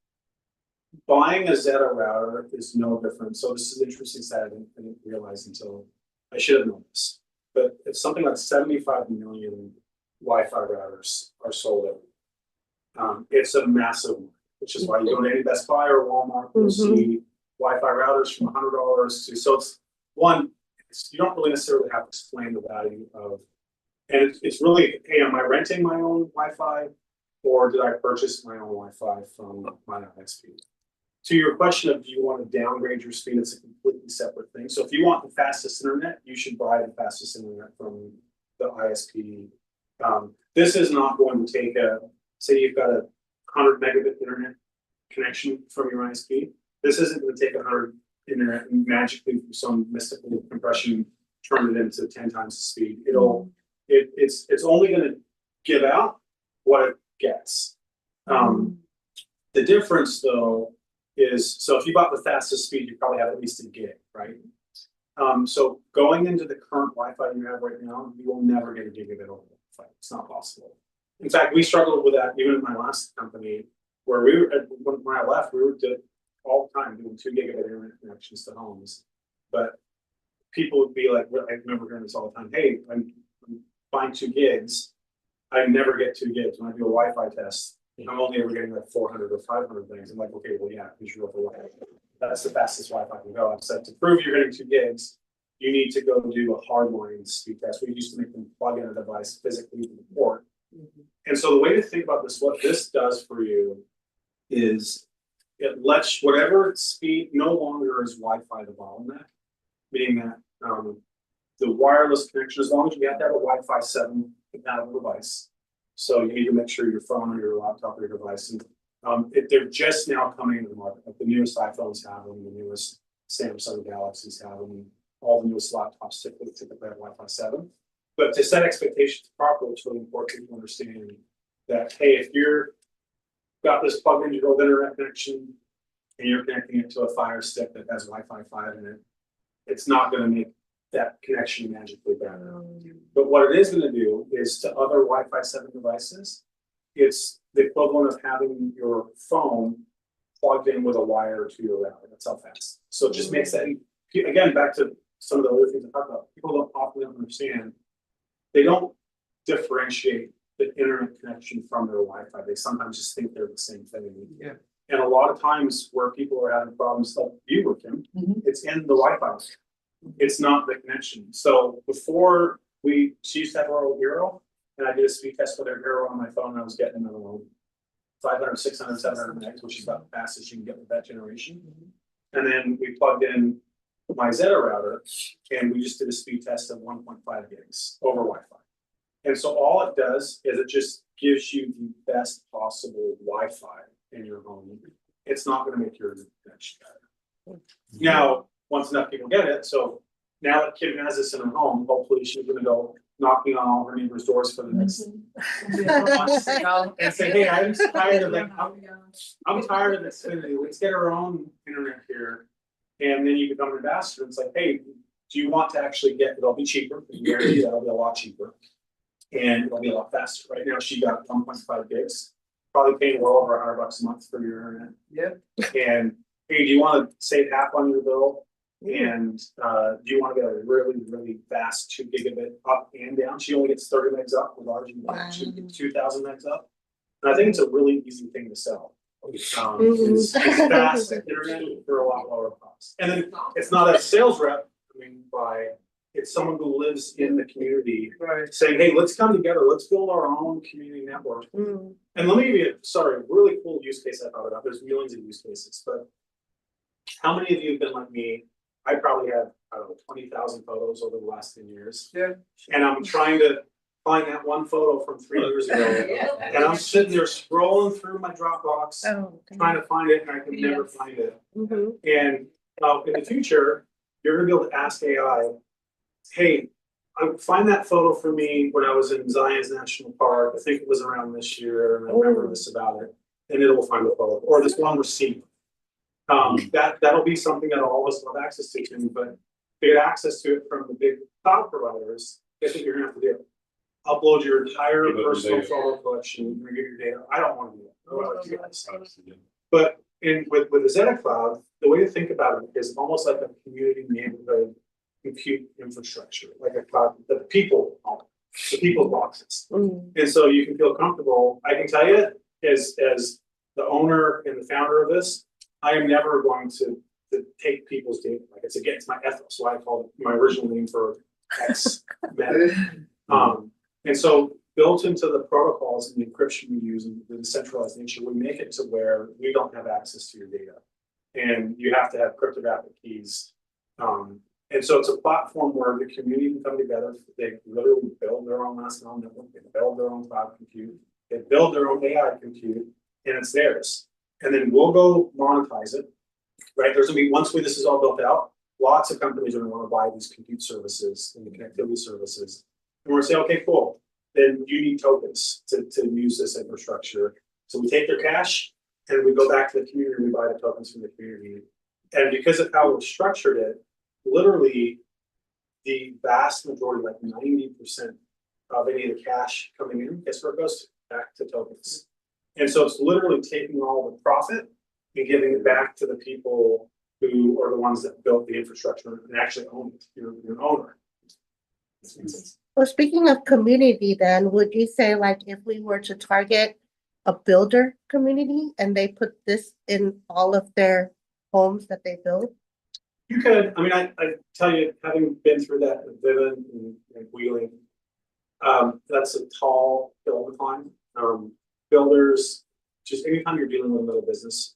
buying a Zeta router is no different. So this is an interesting stat I didn't realize until I should have known this. But it's something like 75 million Wi-Fi routers are sold every year. It's a massive one, which is why you go to any Best Buy or Walmart, you'll see Wi-Fi routers from $100 to, so it's one, you don't really necessarily have to explain the value of, and it's really, hey, am I renting my own Wi-Fi or did I purchase my own Wi-Fi from my ISP? To your question of do you want to downgrade your speed, it's a completely separate thing. So if you want the fastest internet, you should buy the fastest internet from the ISP. This is not going to take say you've got a 100 megabit internet connection from your ISP. This isn't going to take 100 internet and magically through some mystical compression turn it into 10 times the speed. It's only going to give out what it gets. The difference though is, so if you bought the fastest speed, you probably have at least a gig, right? So going into the current Wi-Fi you have right now, you will never get a gigabit over Wi-Fi. It's not possible. In fact, we struggled with that even in my last company, where we were when I left, we were all the time doing 2 gigabit internet connections to homes. But people would be like, I remember hearing this all the time. Hey, I'm buying 2 gigs. I never get 2 gigs when I do a Wi-Fi test. I'm only ever getting like 400 or 500 things. I'm like, okay, well, yeah, because you're over Wi-Fi. That's the fastest Wi-Fi can go. I said to prove you're getting 2 gigs, you need to go do a hardline speed test. We used to make them plug in a device physically to the port. And so the way to think about this, what this does for you is it lets whatever speed no longer is Wi-Fi the bottleneck, meaning that the wireless connection, as long as you have to have a Wi-Fi 7 compatible device. So you need to make sure your phone or your laptop or your device, and they're just now coming into the market. Like the newest iPhones have them, the newest Samsung Galaxies have them, all the newest laptops typically have Wi-Fi 7. But to set expectations properly, it's really important to understand that, hey, if you're got this plugged into your internet connection and you're connecting it to a Fire Stick that has Wi-Fi 5 in it, it's not going to make that connection magically better. But what it is going to do is to other Wi-Fi 7 devices, it's the equivalent of having your phone plugged in with a wire to your router. That's how fast. So it just makes that, again, back to some of the other things I talked about, people don't often understand. They don't differentiate the internet connection from their Wi-Fi. They sometimes just think they're the same thing. Yeah. And a lot of times where people are having problems like you were, Kim, it's in the Wi-Fi. It's not the connection. So before she used to have her old Hero, and I did a speed test with her Hero on my phone, and I was getting another one, 500, 600, 700 megs, which is about the fastest you can get with that generation. And then we plugged in my Zeta router, and we just did a speed test of 1.5 gigs over Wi-Fi. And so all it does is it just gives you the best possible Wi-Fi in your home. It's not going to make your connection better. Now, once enough people get it, so now that Kim has this in her home, hopefully she's going to go knocking on all her neighbors' doors for the next and say, hey, I'm tired of that. I'm tired of Xfinity. Let's get our own internet here. And then you become an ambassador. It's like, hey, do you want to actually get, it'll be cheaper. I guarantee that'll be a lot cheaper. And it'll be a lot faster. Right now, she got 1.5 gigs, probably paying well over $100 a month for your internet. Yep. And hey, do you want to save half on your bill? And do you want to get a really, really fast 2 gigabit up and down? She only gets 30 megs up with ours. She gets 2,000 megs up. And I think it's a really easy thing to sell. It's fast internet for a lot lower cost. And then it's not a sales rep coming by, it's someone who lives in the community saying, hey, let's come together, let's build our own community network. And let me give you, a really cool use case I thought about. There's millions of use cases, but how many of you have been like me? I probably have, I don't know, 20,000 photos over the last 10 years. Yeah. And I'm trying to find that one photo from 3 years ago. And I'm sitting there scrolling through my Dropbox, trying to find it, and I can never find it. And in the future, you're gonna be able to ask AI, hey, find that photo for me when I was in Zion's National Park. I think it was around this year, and I remember this about it. And it will find the photo, or this one receipt. That'll be something that all of us will have access to, but if you get access to it from the big cloud providers, guess what you're gonna have to do? Upload your entire personal photo collection, and get your data. I don't want to do that. I don't want to do that. But with the Zeta Cloud, the way to think about it is almost like a community neighborhood compute infrastructure, like a cloud that the people own, the people's boxes. And so you can feel comfortable. I can tell you, as the owner and the founder of this, I am never going to take people's data. Like it's against my ethos. So I called it my original name for X Meta. And so built into the protocols and the encryption we use and the decentralized nature, we make it to where we don't have access to your data. And you have to have cryptographic keys. And so it's a platform where the community can come together. They literally build their own last mile network, they build their own cloud compute, they build their own AI compute, and it's theirs. And then we'll go monetize it, right? There's gonna be, once this is all built out, lots of companies are gonna wanna buy these compute services and the connectivity services. And we're gonna say, okay, cool. Then you need tokens to use this infrastructure. So we take their cash and we go back to the community and we buy the tokens from the community. And because of how we've structured it, literally the vast majority, like 90% of any of the cash coming in, guess where it goes? Back to tokens. And so it's literally taking all the profit and giving it back to the people who are the ones that built the infrastructure and actually own it. You're an owner. Well, speaking of community, then, would you say, like, if we were to target a builder community and they put this in all of their homes that they build? You could, I mean, I tell you, having been through that with Vivint and Wheeling, that's a tall hill to climb. Builders, just anytime you're dealing with another business,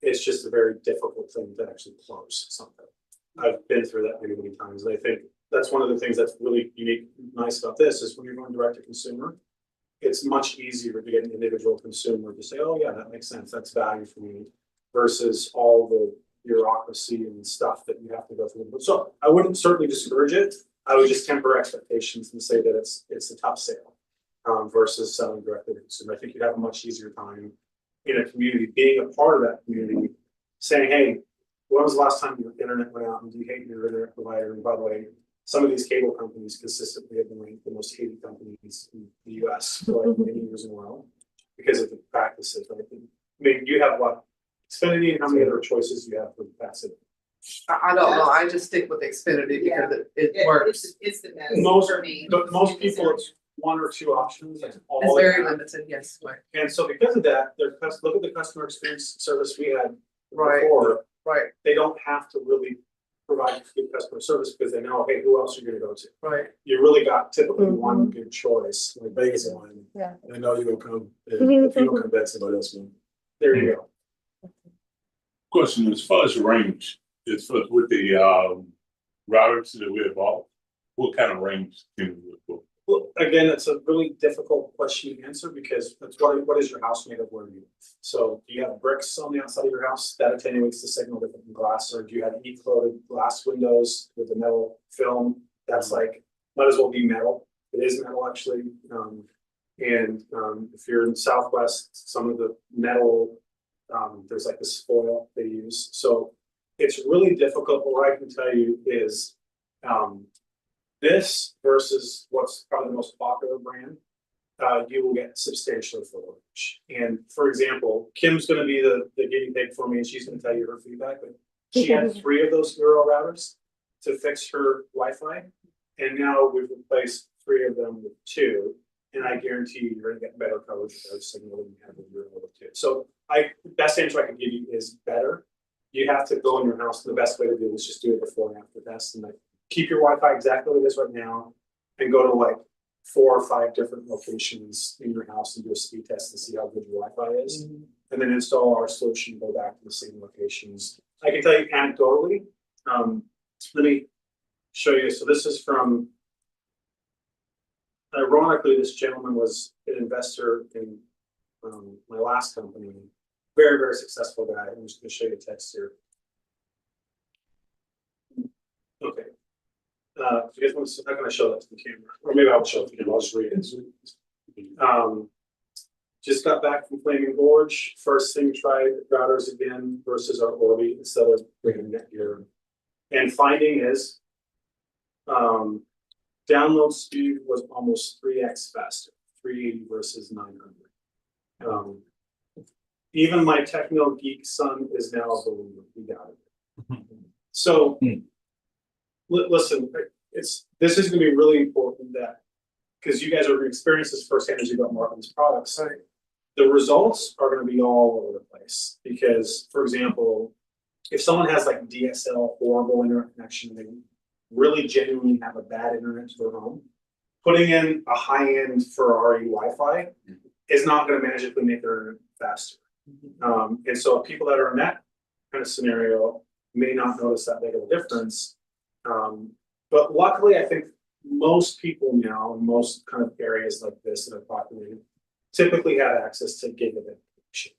it's just a very difficult thing to actually close something. I've been through that many, many times, and I think that's one of the things that's really unique, nice about this, is when you're going direct to consumer, it's much easier to get an individual consumer to say, oh yeah, that makes sense, that's value for me, versus all the bureaucracy and stuff that you have to go through. So I wouldn't certainly discourage it. I would just temper expectations and say that it's a tough sale versus selling directly to consumer. I think you'd have a much easier time in a community, being a part of that community, saying, hey, when was the last time your internet went out and do you hate your internet provider? And by the way, some of these cable companies consistently have been ranked the most hated companies in the US for like many years in a row because of the practices, right? I mean, you have what? Xfinity, and how many other choices do you have for passive? I don't know, I just stick with Xfinity because it works. It's the best Most, for me. but most people, it's one or two options, that's all. It's they very have. limited, yes, right, And so because of that, look at the customer experience service we had Right. before. right, They don't have to really provide good customer service because they know, hey, who else are you gonna go to? right. You really got typically Mhm. one good choice. Like Vegas and Miami. Yeah. They know you're gonna come, and if you don't come back, somebody else will. There you go. Question, as far as range, as far as with the routers that we bought, what kind of range can we look for? Well, again, it's a really difficult question to answer because that's what is your house made of, where do you live? So do you have bricks on the outside of your house that attenuates the signal different from glass, or do you have E-coated glass windows with the metal film? That's like, might as well be metal. It is metal actually. If you're in the Southwest, some of the metal, there's like this foil they use. So it's really difficult, but what I can tell you is, this versus what's probably the most popular brand, you will get substantially fuller range. And for example, Kim's gonna be the guinea pig for me, and she's gonna tell you her feedback, but she had 3 of those Euro routers to fix her Wi-Fi. And now we've replaced 3 of them with 2. And I guarantee you, you're gonna get better coverage with those signal than you have with Euro with 2. So best answer I can give you is better. You have to go in your house, and the best way to do it is just do it before and after test, and like keep your Wi-Fi exactly what it is right now, and go to like 4 or 5 different locations in your house and do a speed test to see how good your Wi-Fi is. And then install our solution, go back to the same locations. I can tell you anecdotally, let me show you. So this is from, ironically, this gentleman was an investor in my last company. Very, very successful guy. I'm just gonna show you a text here. Okay. If you guys want to, how can I show that to the camera? Or maybe I'll show it to you, I'll just read it. Just got back from Flaming Gorge. First thing, tried routers again versus our Orbi instead of bringing Netgear. And finding is, download speed was almost 3x faster, 380 versus 900. Even my techno geek son is now a believer. He got it. So, listen, this is going to be really important that, because you guys are going to experience this firsthand as you go market these products. Right. The results are going to be all over the place because, for example, if someone has like DSL, horrible internet connection, they really genuinely have a bad internet to their home, putting in a high-end Ferrari Wi-Fi is not going to magically make their internet faster. And so people that are in that kind of scenario may not notice that big of a difference. But luckily, I think most people now in most kind of areas like this that are populated typically have access to gigabit connection.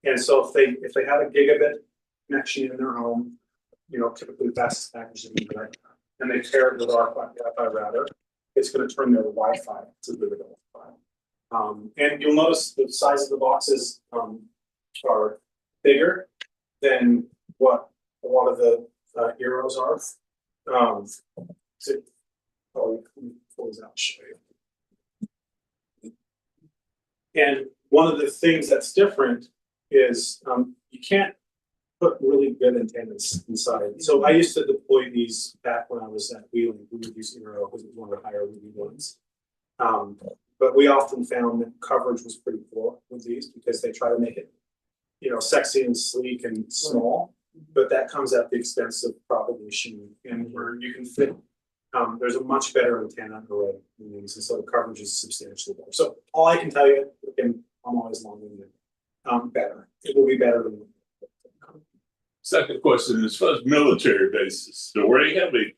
And so if they have a gigabit connection in their home, you know, typically the fastest package in the internet, and they pair it with our Wi-Fi router, it's going to turn their Wi-Fi to gigabit Wi-Fi. And you'll notice the size of the boxes are bigger than what a lot of the Euros are. Let me pull this out and show you. And one of the things that's different is you can't put really good antennas inside. So I used to deploy these back when I was at Wheeling. We would use Eero because it was one of the higher leading ones. But we often found that coverage was pretty poor with these because they try to make it, you know, sexy and sleek and small. but that comes at the expense of propagation and where you can fit. There's a much better antenna array in these, and so the coverage is substantially better. So all I can tell you, again, I'm always long-winded, better. It will be better than. Second question is for military bases. The way they have a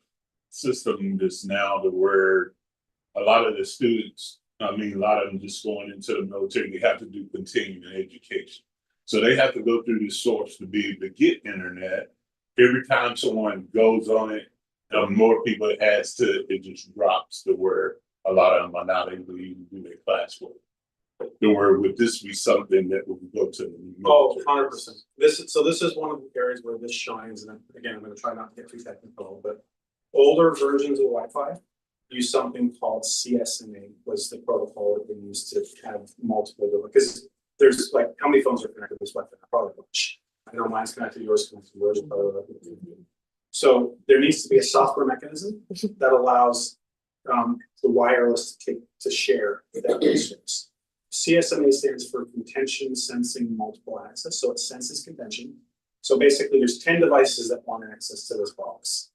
system just now to where a lot of the students, a lot of them just going into the military, they have to do continuing education. So they have to go through this source to be able to get internet. Every time someone goes on it, the more people it adds to it, just drops to where a lot of them are not able to even do their classwork. To where would this be something that would go to the Oh, military? 100%. This is one of the areas where this shines, and again, I'm gonna try not to get too technical, but older versions of Wi-Fi use something called CSMA, was the protocol that they used to have multiple, because there's like, how many phones are connected to this Wi-Fi? Probably a bunch. I know mine's connected, yours connected, yours probably. So there needs to be a software mechanism that allows the wireless to share that resource. CSMA stands for Contention Sensing Multiple Access, so it senses contention. So basically there's 10 devices that want access to this box.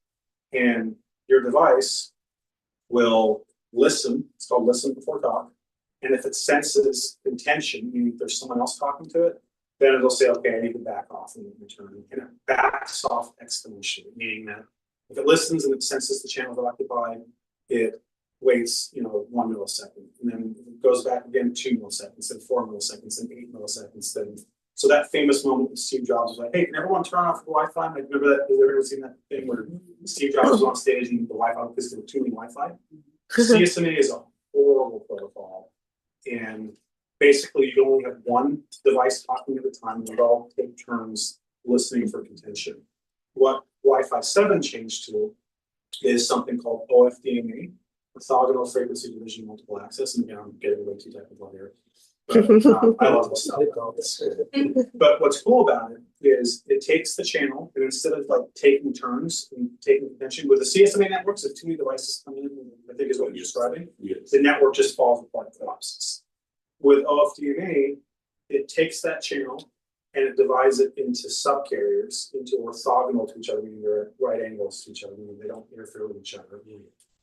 And your device will listen, it's called listen before talk. And if it senses contention, meaning there's someone else talking to it, then it'll say, okay, I need to back off and return. And it backs off exponentially, meaning that if it listens and it senses the channel occupied, it waits, 1 millisecond, and then it goes back again 2 milliseconds, then 4 milliseconds, then 8 milliseconds. Then so that famous moment with Steve Jobs was like, "Hey, can everyone turn off the Wi-Fi?" Like, remember that? Has everyone seen that thing where Steve Jobs was on stage and the Wi-Fi because there were too many Wi-Fi? CSMA is a horrible protocol, and basically you only have one device talking at a time, and you all take turns listening for contention. What Wi-Fi 7 changed to is something called OFDMA. Orthogonal frequency division multiple access, and again, I'm getting way too technical here. But I love this stuff. But what's cool about it is it takes the channel, and instead of like taking turns and taking contention with the CSMA networks, if too many devices come in, I think is what you're describing, Yes. the network just falls apart in collapses. With OFDMA, it takes that channel and it divides it into subcarriers, into orthogonal to each other, meaning they're at right angles to each other, meaning they don't interfere with each other.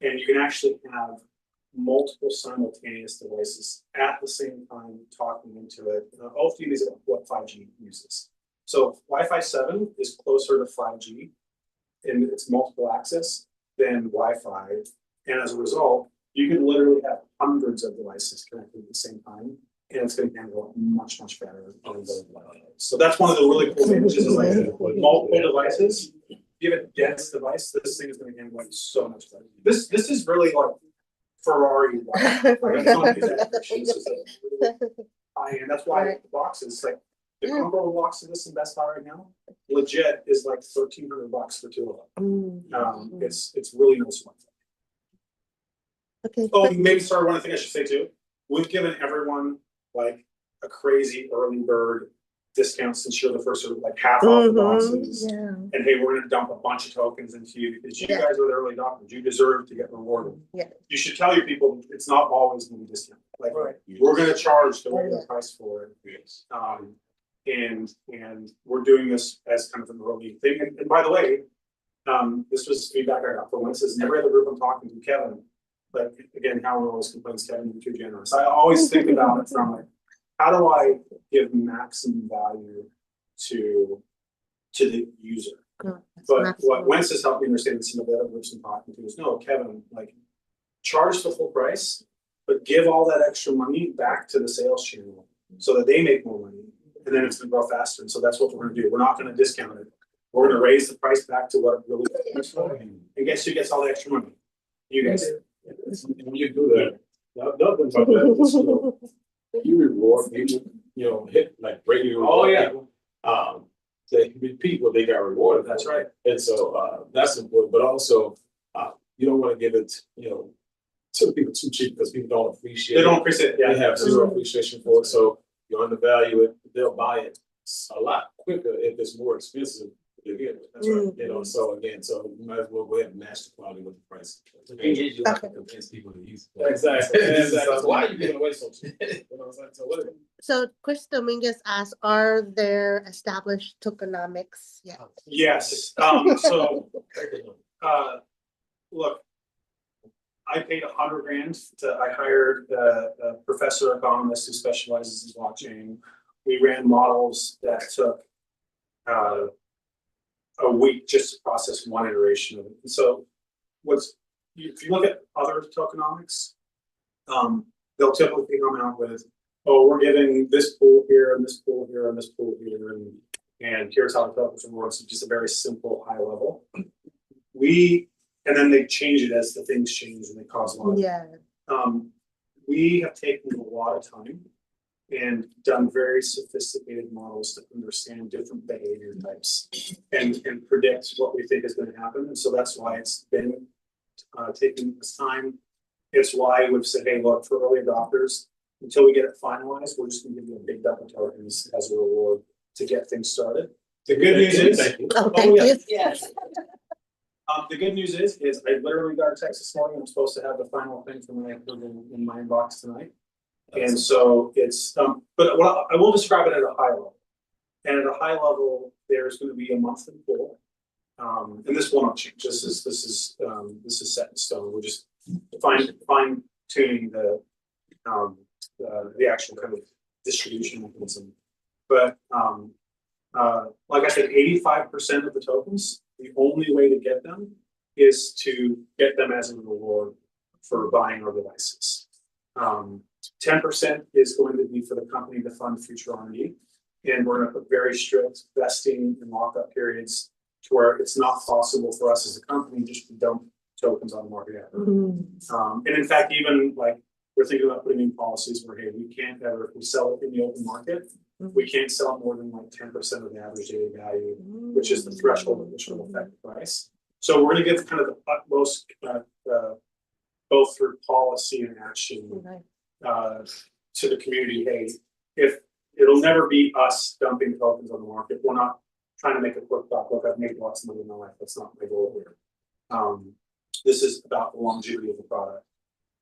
And you can actually have multiple simultaneous devices at the same time talking into it. OFDMA is what 5G uses. So Wi-Fi 7 is closer to 5G in its multiple access than Wi-Fi. And as a result, you can literally have hundreds of devices connected at the same time, and it's going to handle it much, much better than the Wi-Fi. So that's one of the really cool advantages is like multiple devices. If you have a dense device, this thing is going to handle it so much better. This is really like Ferrari. And that's why the boxes, like the combo box of this in Best Buy right now, legit is like $1,300 for 2 of them. It's really no smart. Okay. Oh, maybe sorry, one thing I should say too. We've given everyone like a crazy early bird discount since you're the first, like half off the boxes. Yeah. And hey, we're gonna dump a bunch of tokens into you because you guys are the early adopters. You deserve to get rewarded. Yeah. You should tell your people it's not always gonna be discounted. Like we're gonna charge the regular price for it. Yes. And we're doing this as kind of an early thing. And by the way, this was feedback I got from Wences and every other group I'm talking to, Kevin. But again, Howard always complains, Kevin, you're too generous. I always think about it from like, how do I give maximum value to the user? But what Wences helped me understand, and some of the other groups I'm talking to is, no, Kevin, like charge the full price, but give all that extra money back to the sales channel so that they make more money, and then it's gonna grow faster. And so that's what we're gonna do. We're not gonna discount it. We're gonna raise the price back to what it really is for. And guess who gets all the extra money? You guys. When you do that, another thing about that is, you reward people, hit like regular. Oh, yeah. People. They repeat what they got rewarded. That's right. And so that's important, but also you don't want to give it, to people too cheap because people don't appreciate it. They don't appreciate it. They have zero appreciation for it, so you undervalue it. They'll buy it a lot quicker if it's more expensive to begin with. That's right. You know, so again, so we might as well go ahead and match the quality with the price. The thing is, you have to Okay. convince people to use it. Exactly. This is Exactly. So why are you something- giving away so cheap? You know what I'm saying? So what? So Chris Dominguez asked, are there established tokenomics yet? Yes, so, look. I paid $100,000 I hired a professor economist who specializes in blockchain. We ran models that took a week just to process one iteration of it. And so if you look at other tokenomics, they'll typically come out with, oh, we're giving this pool here and this pool here and this pool here, and here's how the tokens works, just a very simple high level. And then they change it as the things change and they cause a lot. Yeah. We have taken a lot of time and done very sophisticated models to understand different behavior types and predict what we think is going to happen. And so that's why it's been taking this time. It's why we've said, hey, look, for early adopters, until we get it finalized, we're just going to give you a big dump of tokens as a reward to get things started. The good news is, Oh, thank you. Yes. the good news is I literally got a text this morning. I'm supposed to have the final thing from my in my inbox tonight. And so it's, but I will describe it at a high level. And at a high level, there's going to be a monthly pool. And this will not change. This is set in stone. We're just fine tuning the actual kind of distribution mechanism. But like I said, 85% of the tokens, the only way to get them is to get them as a reward for buying our devices. 10% is going to be for the company to fund future R&D. And we're going to put very strict vesting and lockup periods to where it's not possible for us as a company just to dump tokens on the market ever. And in fact, even like we're thinking about putting in policies where, hey, we can't ever, if we sell it in the open market, we can't sell more than like 10% of the average daily value, which is the threshold which will affect the price. So we're going to give kind of the utmost, both through policy and action, to the community. Hey, if it'll never be us dumping tokens on the market, we're not trying to make a quick buck. Look, I've made lots of money in my life. That's not my goal here. This is about the longevity of the product.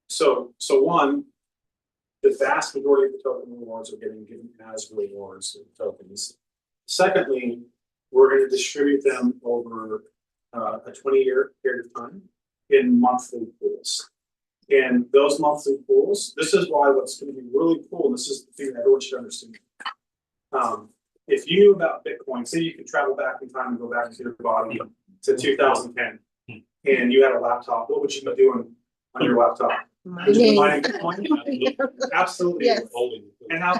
So one, the vast majority of the token rewards are getting given as rewards and tokens. Secondly, we're going to distribute them over a 20-year period of time in monthly pools. And those monthly pools, this is why what's going to be really cool, and this is the thing that everyone should understand. If you knew about Bitcoin, say you could travel back in time and go back to your body to 2010, and you had a laptop, what would you be doing on your laptop? Would you be mining Bitcoin? Absolutely. Yes. And how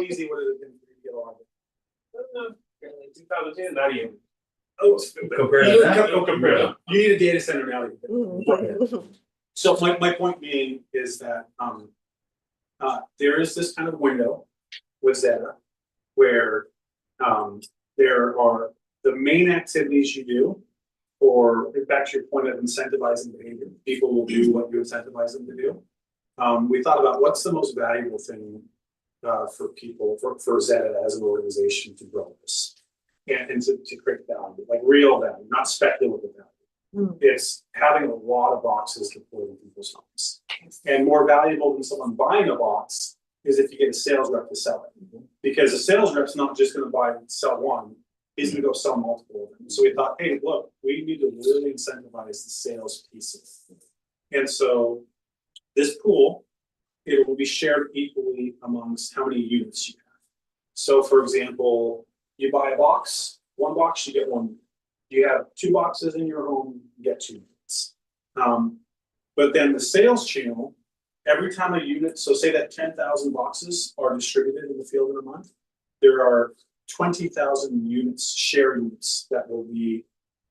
easy would it have been for you to get all of it? 2010, not even. Oh, Compare to that. compare. You need a data center now. Mhm. So my point being is that there is this kind of window with Zeta where there are the main activities you do, or back to your point of incentivizing behavior, people will do what you incentivize them to do. We thought about what's the most valuable thing for people, for Zeta as an organization to grow this and to create value, like real value, not speculative value. It's having a lot of boxes deployed in people's homes. And more valuable than someone buying a box is if you get a sales rep to sell it. Because a sales rep's not just going to buy and sell one, he's going to go sell multiple of them. So we thought, hey, look, we need to really incentivize the sales piece of it. And so this pool, it will be shared equally amongst how many units you have. So for example, you buy a box, one box, you get one. You have 2 boxes in your home, you get 2 units. But then the sales channel, every time a unit, so say that 10,000 boxes are distributed in the field in a month, there are 20,000 units, share units that will be,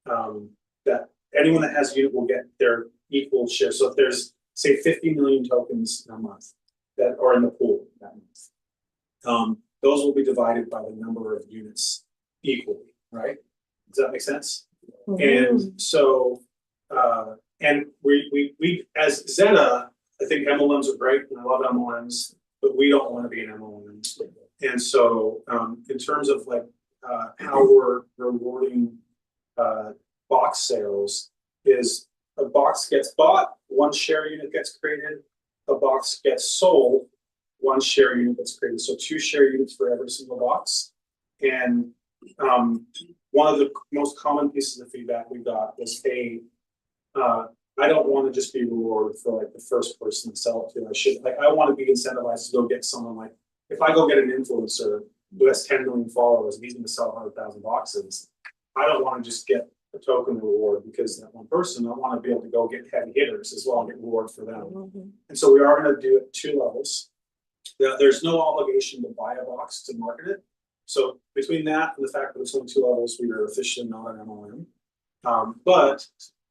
that anyone that has a unit will get their equal share. So if there's, say, 50 million tokens in a month that are in the pool that month, those will be divided by the number of units equally, right? Does that make sense? And so, and we as Zeta, I think MLMs are great, and I love MLMs, but we don't want to be an MLM. And so, in terms of like how we're rewarding box sales is a box gets bought, one share unit gets created, a box gets sold, one share unit gets created. So 2 share units for every single box. And one of the most common pieces of feedback we got was, hey, I don't want to just be rewarded for like the first person to sell it to. I want to be incentivized to go get someone like, if I go get an influencer who has 10 million followers and he's going to sell 100,000 boxes, I don't want to just get a token reward because that one person. I want to be able to go get heavy hitters as well and get reward for them. And so we are going to do it 2 levels. There's no obligation to buy a box to market it. So between that and the fact that it's only 2 levels, we are officially not an MLM. But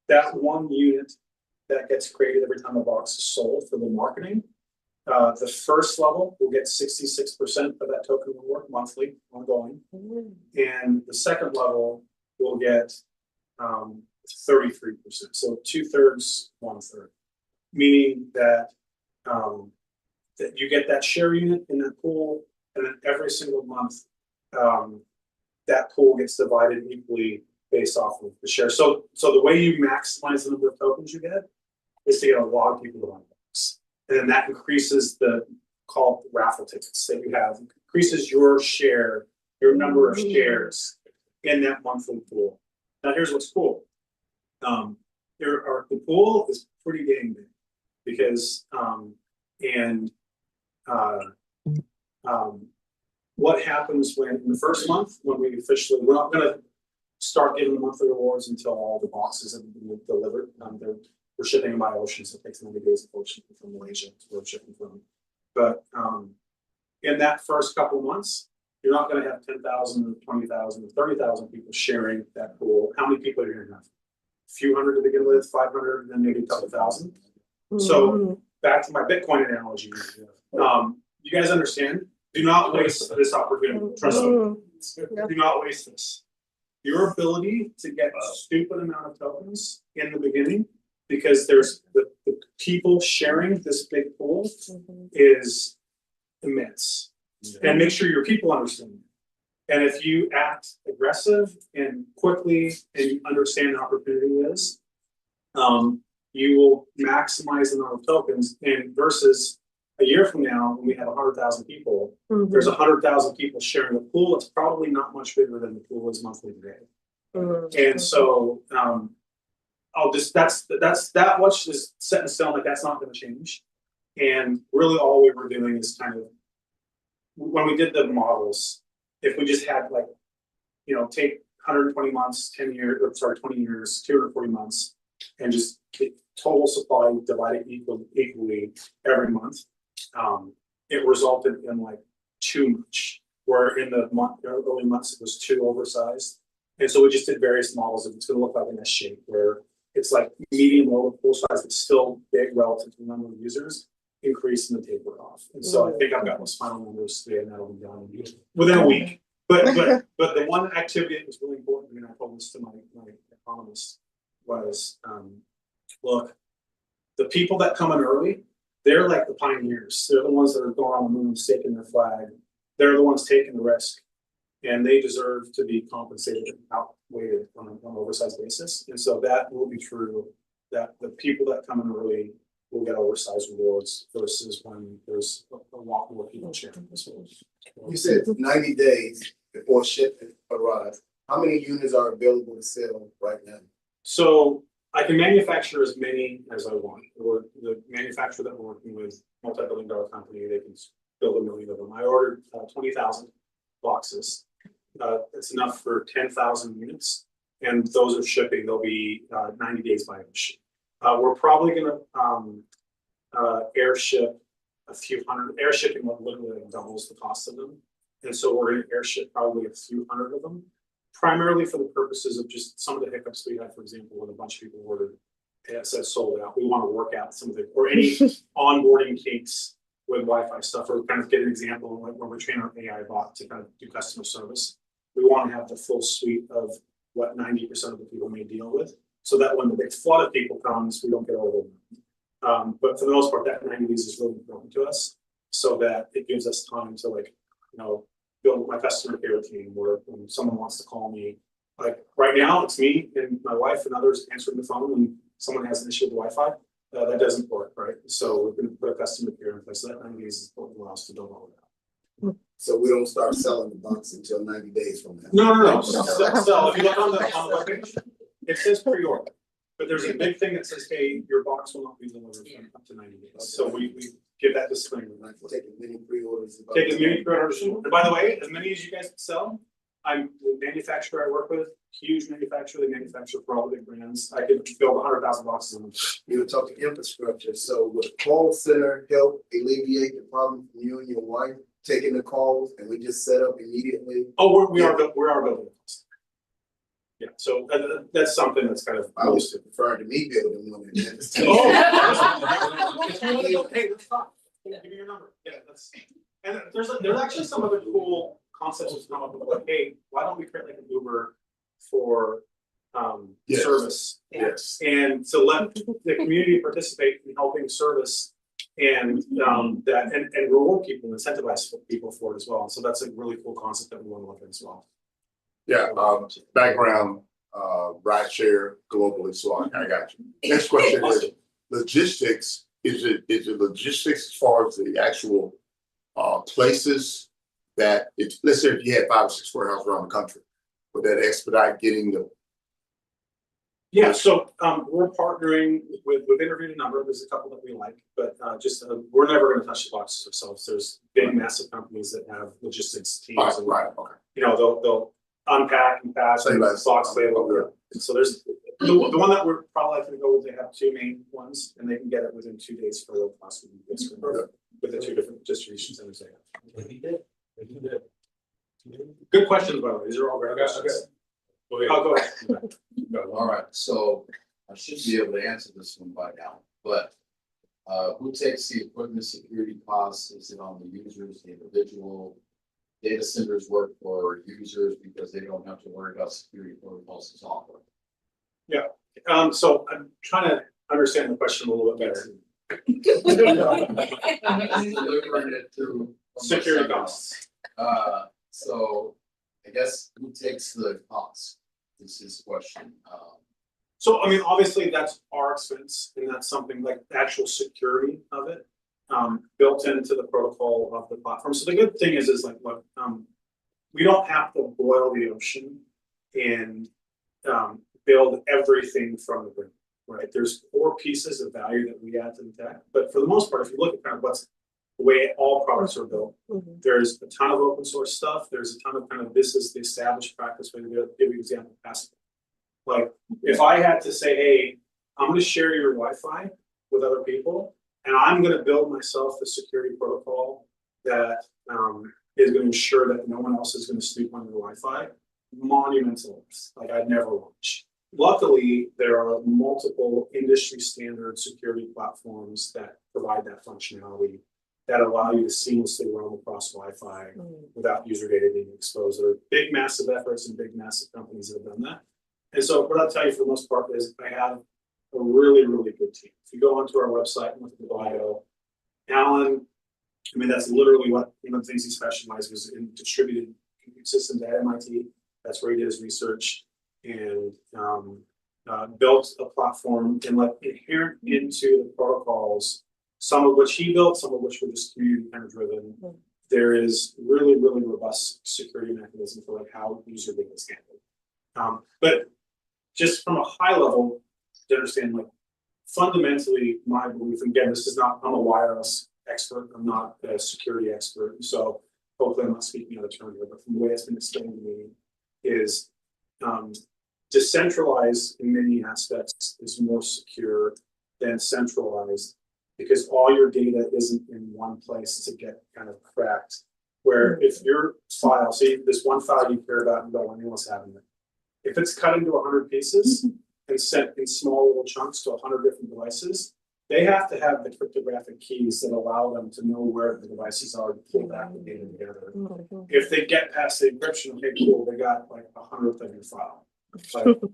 that 1 unit that gets created every time a box is sold for the marketing, the first level will get 66% of that token reward monthly, ongoing. And the second level will get 33%. So 2/3, 1/3. Meaning that that you get that share unit in that pool, and then every single month that pool gets divided equally based off of the share. So the way you maximize the number of tokens you get is to get a lot of people to buy box. And then that increases the call raffle tickets that you have, increases your share, your number of shares in that monthly pool. Now here's what's cool. The pool is pretty dang big because what happens when in the first month when we officially, we're not gonna start giving monthly rewards until all the boxes have been delivered. We're shipping them by ocean, so it takes 90 days of shipping from Malaysia to where we're shipping from. But in that first couple of months, you're not going to have 10,000 or 20,000 or 30,000 people sharing that pool. How many people are you going to have? A few hundred to begin with, 500, and then maybe a couple thousand. So back to my Bitcoin analogy. You guys understand? Do not waste this opportunity. Trust me. Do not waste this. Your ability to get a stupid amount of tokens in the beginning, because there's the people sharing this big pool is immense. And make sure your people understand it. And if you act aggressive and quickly and you understand the opportunity is, you will maximize the number of tokens. And versus a year from now, when we have 100,000 people, there's 100,000 people sharing a pool. It's probably not much bigger than the pool is monthly today. And so that much is set in stone, like that's not going to change. And really all we were doing is kind of, when we did the models, if we just had like, take 120 months, 10 years, or sorry, 20 years, 240 months, and just get total supply divided equally every month, it resulted in like too much, where in the early months it was too oversized. And so we just did various models of it's going to look like an S shape, where it's like medium low pool size, but still big relative to the number of users, increase and then taper off. And so I think I've got those final numbers today, and that'll be done within a week. But the one activity that was really important, and I told this to my economist, was look, the people that come in early, they're like the pioneers. They're the ones that are going on the moon, staking their flag. They're the ones taking the risk, and they deserve to be compensated and outweighed on an oversized basis. And so that will be true, that the people that come in early will get oversized rewards versus when there's a lot more people sharing this one. You said 90 days before shipment arrives. How many units are available to sell right now? So I can manufacture as many as I want. Or the manufacturer that we're working with, multi-billion-dollar company, they can build 1 million of them. I ordered 20,000 boxes. It's enough for 10,000 units, and those are shipping. They'll be 90 days by ocean. We're probably going to airship a few hundred. Air shipping literally doubles the cost of them, and so we're going to airship probably a few hundred of them, primarily for the purposes of just some of the hiccups we had. For example, when a bunch of people ordered, it says sold out. We want to work out some of the, or any onboarding kinks with Wi-Fi stuff, or kind of get an example like when we're training our AI bot to kind of do customer service. We want to have the full suite of what 90% of the people may deal with, so that when the big flood of people comes, we don't get overwhelmed. But for the most part, that 90 days is really important to us, so that it gives us time to build my customer care team where when someone wants to call me, like right now, it's me and my wife and others answering the phone when someone has an issue with Wi-Fi. That doesn't work, right? So we're gonna put a customer care in place. That 90 days is what allows us to build all of that. So we don't start selling the box until 90 days from now. No. So if you look on the webpage, it says pre-order. But there's a big thing that says, hey, your box will not be delivered from up to 90 days. So we give that disclaimer. Like taking many pre-orders. Take as many pre-orders. And by the way, as many as you guys can sell, I'm the manufacturer I work with, huge manufacturer, they manufacture for all the big brands. I could build 100,000 boxes of them. You were talking infrastructure, so would a call center help alleviate the problem from you and your wife taking the calls and we just set up immediately? Oh, we are building it. Yeah, so that's something that's kind of. I was referring to me building one. And that's- Hey, let's talk. Give me your number. Yeah, that's, and there's actually some other cool concepts that's come up with like, hey, why don't we create like an Uber for Yes. service? Yes. And to let the community participate in helping service and that and reward people, incentivize people for it as well. So that's a really cool concept that we want to look at as well. Yeah, background, rideshare globally, so I got you. Next question is logistics. Is it logistics as far as the actual places that it's, let's say if you had 5 or 6 warehouses around the country, would that expedite getting the? Yeah, so we're partnering with interviewed a number. There's a couple that we like, but we're never going to touch the boxes ourselves. There's big, massive companies that have logistics teams. Right, okay. You know, they'll unpack and pack Same and as- box label. So there's the one that we're probably likely to go with. They have 2 main ones, and they can get it within 2 days for low cost with the 2 different distribution centers they have. Good questions, by the way. These are all great questions. I'll go ahead. All right, so I should be able to answer this one by now, but who takes the equipment security costs? Is it on the users, the individual? Data centers work for users because they don't have to worry about security protocols and software. So I'm trying to understand the question a little bit better. Delivering it to Security costs. So I guess who takes the cost is his question. So, I mean, obviously that's our expense and that's something like the actual security of it, built into the protocol of the platform. So the good thing is like, look, we don't have to boil the ocean and, build everything from the ground, right? There's 4 pieces of value that we add to the tech, but for the most part, if you look at kind of what's the way all products are built, there's a ton of open source stuff. There's a ton of kind of, this is the established practice. Maybe give you an example. Like if I had to say, hey, I'm going to share your Wi-Fi with other people, and I'm going to build myself a security protocol that is going to ensure that no one else is going to snoop on your Wi-Fi. Monumental, like I'd never launch. Luckily, there are multiple industry standard security platforms that provide that functionality that allow you to seamlessly roam across Wi-Fi without user data being exposed. There are big, massive efforts and big, massive companies that have done that. And so what I'll tell you for the most part is I have a really, really good team. If you go onto our website and look at the bio, Alan, I mean, that's literally what one of the things he specialized was in distributed compute systems at MIT. That's where he did his research and built a platform and like inherent into the protocols, some of which he built, some of which were just community kind of driven. There is really, really robust security mechanism for like how user data is handled. But just from a high level to understand, like fundamentally my belief, and again, this is not, I'm a wireless expert, I'm not a security expert. So hopefully I'm not speaking out of turn here, but from the way it's been explained to me is decentralized in many aspects is more secure than centralized because all your data isn't in one place to get kind of cracked. Where if your file, say this one file you care about and don't want anyone else having it, if it's cut into 100 pieces and sent in small little chunks to 100 different devices, they have to have the cryptographic keys that allow them to know where the devices are to pull back the data together. If they get past the encryption, okay, cool, they got like 100th of your file.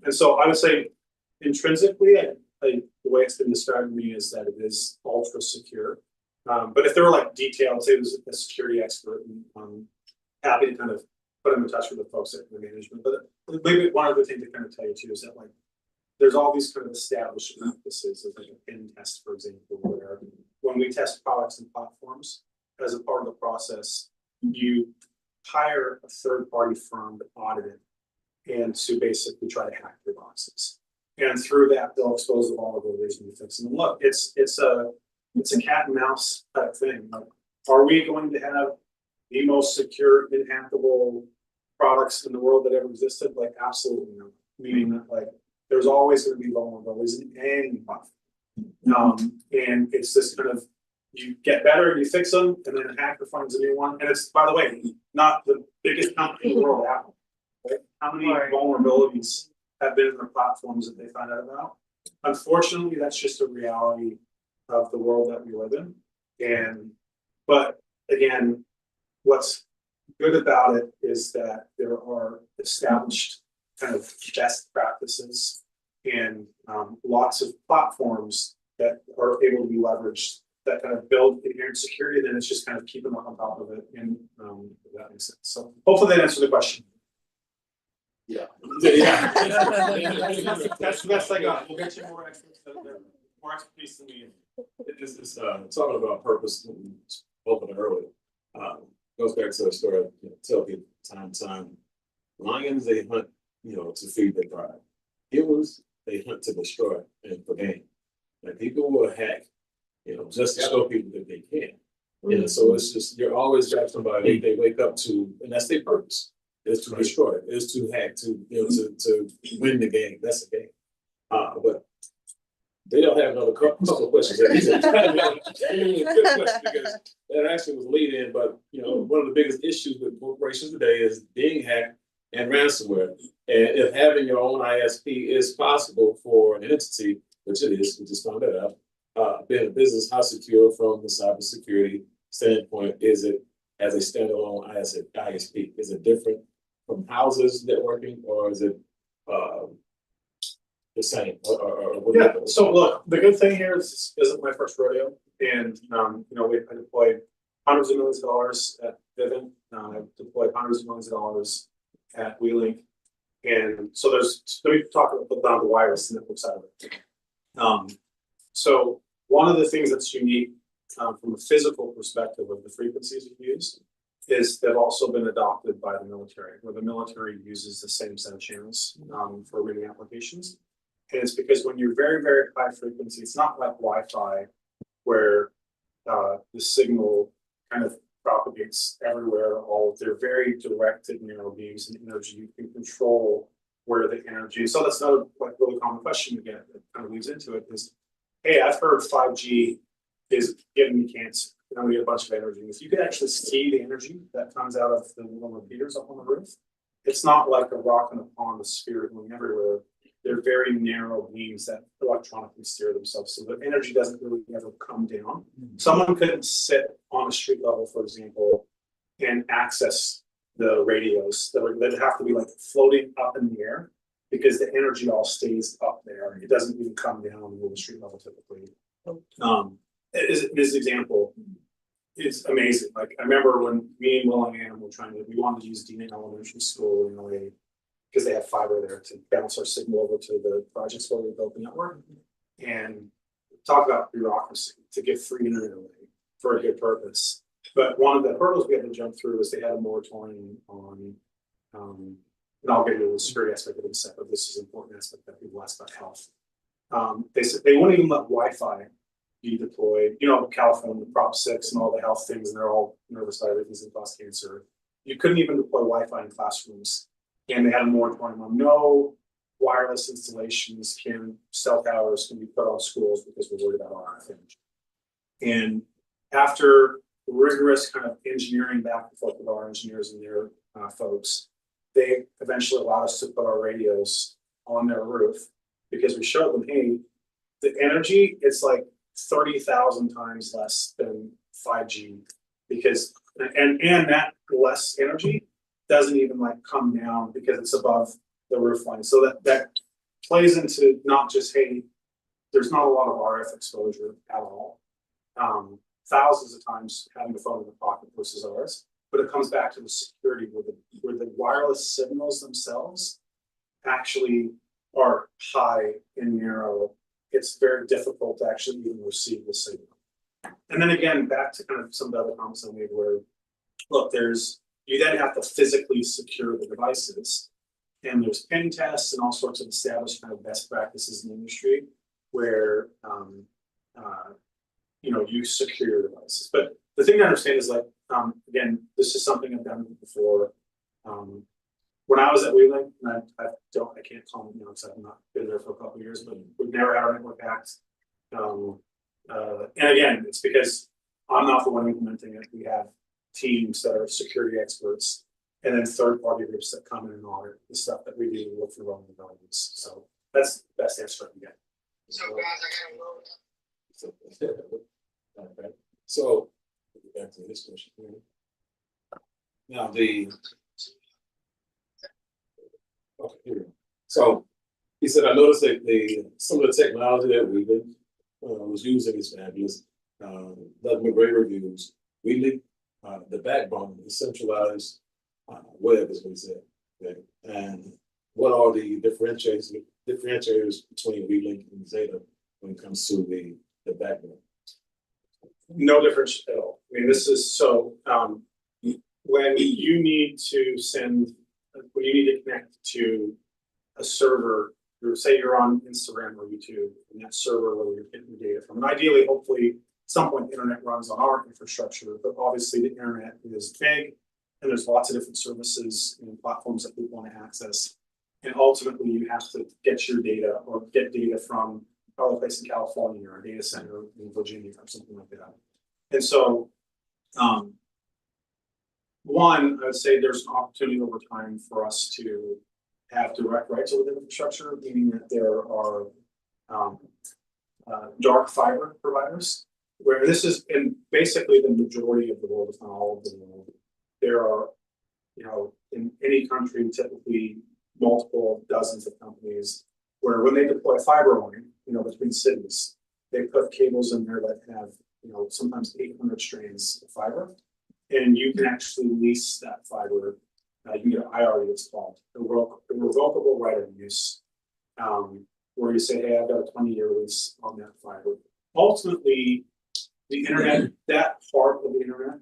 And so I would say intrinsically, the way it's been described to me is that it is ultra secure. But if there were like details, say there's a security expert happy to kind of put them in touch with the folks at the management, but maybe one other thing to kind of tell you too is that like, there's all these kind of established practices, like a pin test, for example, where when we test products and platforms, as a part of the process, you hire a third-party firm to audit it and to basically try to hack your boxes. And through that, they'll expose the vulnerabilities and you fix them. And look, it's a cat and mouse type thing. Like, are we going to have the most secure, inhackable products in the world that ever existed? Like, absolutely no. Meaning that like, there's always going to be vulnerabilities in any platform. And it's this kind of, you get better, you fix them, and then the hacker finds a new one. And it's, by the way, not the biggest company in the world, Apple. Right? How many vulnerabilities have been in their platforms that they find out about? Unfortunately, that's just a reality of the world that we live in. But again, what's good about it is that there are established kind of best practices and lots of platforms that are able to be leveraged that kind of build inherent security. Then it's just kind of keeping up on top of it, and that makes sense. So hopefully that answers the question. Yeah. That's the best I got. We'll get you more expertise than me. This is talking about purpose, we spoke about earlier. Goes back to the story of tell people time to time. Lions, they hunt, to feed their pride. Humans, they hunt to destroy and for gain. Like people will hack, just to show people that they can. So it's just you're always got somebody they wake up to, and that's their purpose. Is to destroy, is to hack, to to win the game. That's the game. But they don't have another couple of questions. Because that actually was lead in, but one of the biggest issues with corporations today is being hacked and ransomware. And if having your own ISP is possible for an entity, which it is, we just found that out, being a business, how secure from the cybersecurity standpoint is it as a standalone ISP? Is it different from houses networking, or is it the same? Yeah. So look, the good thing here is this isn't my first rodeo, and I deployed hundreds of millions of dollars at Vivint. I deployed hundreds of millions of dollars at WeLink, and so let me talk about the wireless network side of it. So one of the things that's unique from a physical perspective of the frequencies we use is they've also been adopted by the military, where the military uses the same set of channels for reading applications. And it's because when you're very, very high frequency, it's not like Wi-Fi where the signal kind of propagates everywhere. They're very directed narrow beams and energy. You can control where the energy. So that's another really common question again that kind of leads into it is, hey, I've heard 5G is giving me cancer. We get a bunch of energy. If you could actually see the energy that comes out of the little repeaters up on the roof, it's not like a rock in a pond, a sphere going everywhere. They're very narrow beams that electronically steer themselves. So the energy doesn't really ever come down. Someone couldn't sit on a street level, for example, and access the radios that have to be like floating up in the air because the energy all stays up there. It doesn't even come down to the street level typically. This example is amazing. Like I remember when me and Will and Ann were we wanted to use Dean Elementary School in LA because they have fiber there to bounce our signal over to the projects where we built the network. And talk about bureaucracy to give free internet away for a good purpose. But one of the hurdles we had to jump through was they had a moratorium on, and I'll get into the security aspect of it in a second, but this is an important aspect that people ask about health. They said they wouldn't even let Wi-Fi be deployed. California, Prop 6 and all the health things, and they're all nervous about everything's in cause cancer. You couldn't even deploy Wi-Fi in classrooms. And they had a moratorium on no wireless installations cell towers can be put on schools because we're worried about RF image. And after rigorous kind of engineering back and forth with our engineers and their folks, they eventually allowed us to put our radios on their roof because we showed them, hey, the energy, it's like 30,000 times less than 5G because, and that less energy doesn't even like come down because it's above the roof line. So that plays into not just, hey, there's not a lot of RF exposure at all. Thousands of times having a phone in the pocket versus ours. but it comes back to the security where the wireless signals themselves actually are high and narrow. It's very difficult to actually even receive the signal. And then again, back to kind of some of the other comments I made where, look, you then have to physically secure the devices. And there's pen tests and all sorts of established kind of best practices in the industry where, you secure your devices. But the thing to understand is like, again, this is something I've done before. When I was at Wheeling, and I can't comment, because I've not been there for a couple of years, but we've never had our network hacked. And again, it's because I'm not the one implementing it. We have teams that are security experts, and then third-party groups that come in and audit the stuff that we do, look for vulnerabilities. So that's the best answer I can get. Okay. So back to this question here. Now okay, here we go. So he said, I noticed that some of the technology that we was using is fabulous. Nothing great reviews. We the backbone is centralized web, is what he said. Okay. And what are the differentiators between WeLink and Zeta when it comes to the backbone? No difference at all. I mean, this is so when you need to connect to a server, say you're on Instagram or YouTube, and that server where you're getting the data from. And ideally, hopefully, at some point, the internet runs on our infrastructure, but obviously the internet is big, and there's lots of different services and platforms that people want to access. And ultimately, you have to get your data or get data from probably a place in California or a data center in Virginia or something like that. And so, one, I would say there's an opportunity over time for us to have direct rights over the infrastructure, meaning that there are dark fiber providers, where this is in basically the majority of the world, if not all of the world. There are, in any country, typically multiple dozens of companies where when they deploy fiber line, between cities, they put cables in there that have, sometimes 800 strands of fiber, and you can actually lease that fiber. You can get an IRE, it's called, a revocable right of use, where you say, hey, I've got a 20-year lease on that fiber. Ultimately, the internet, that part of the internet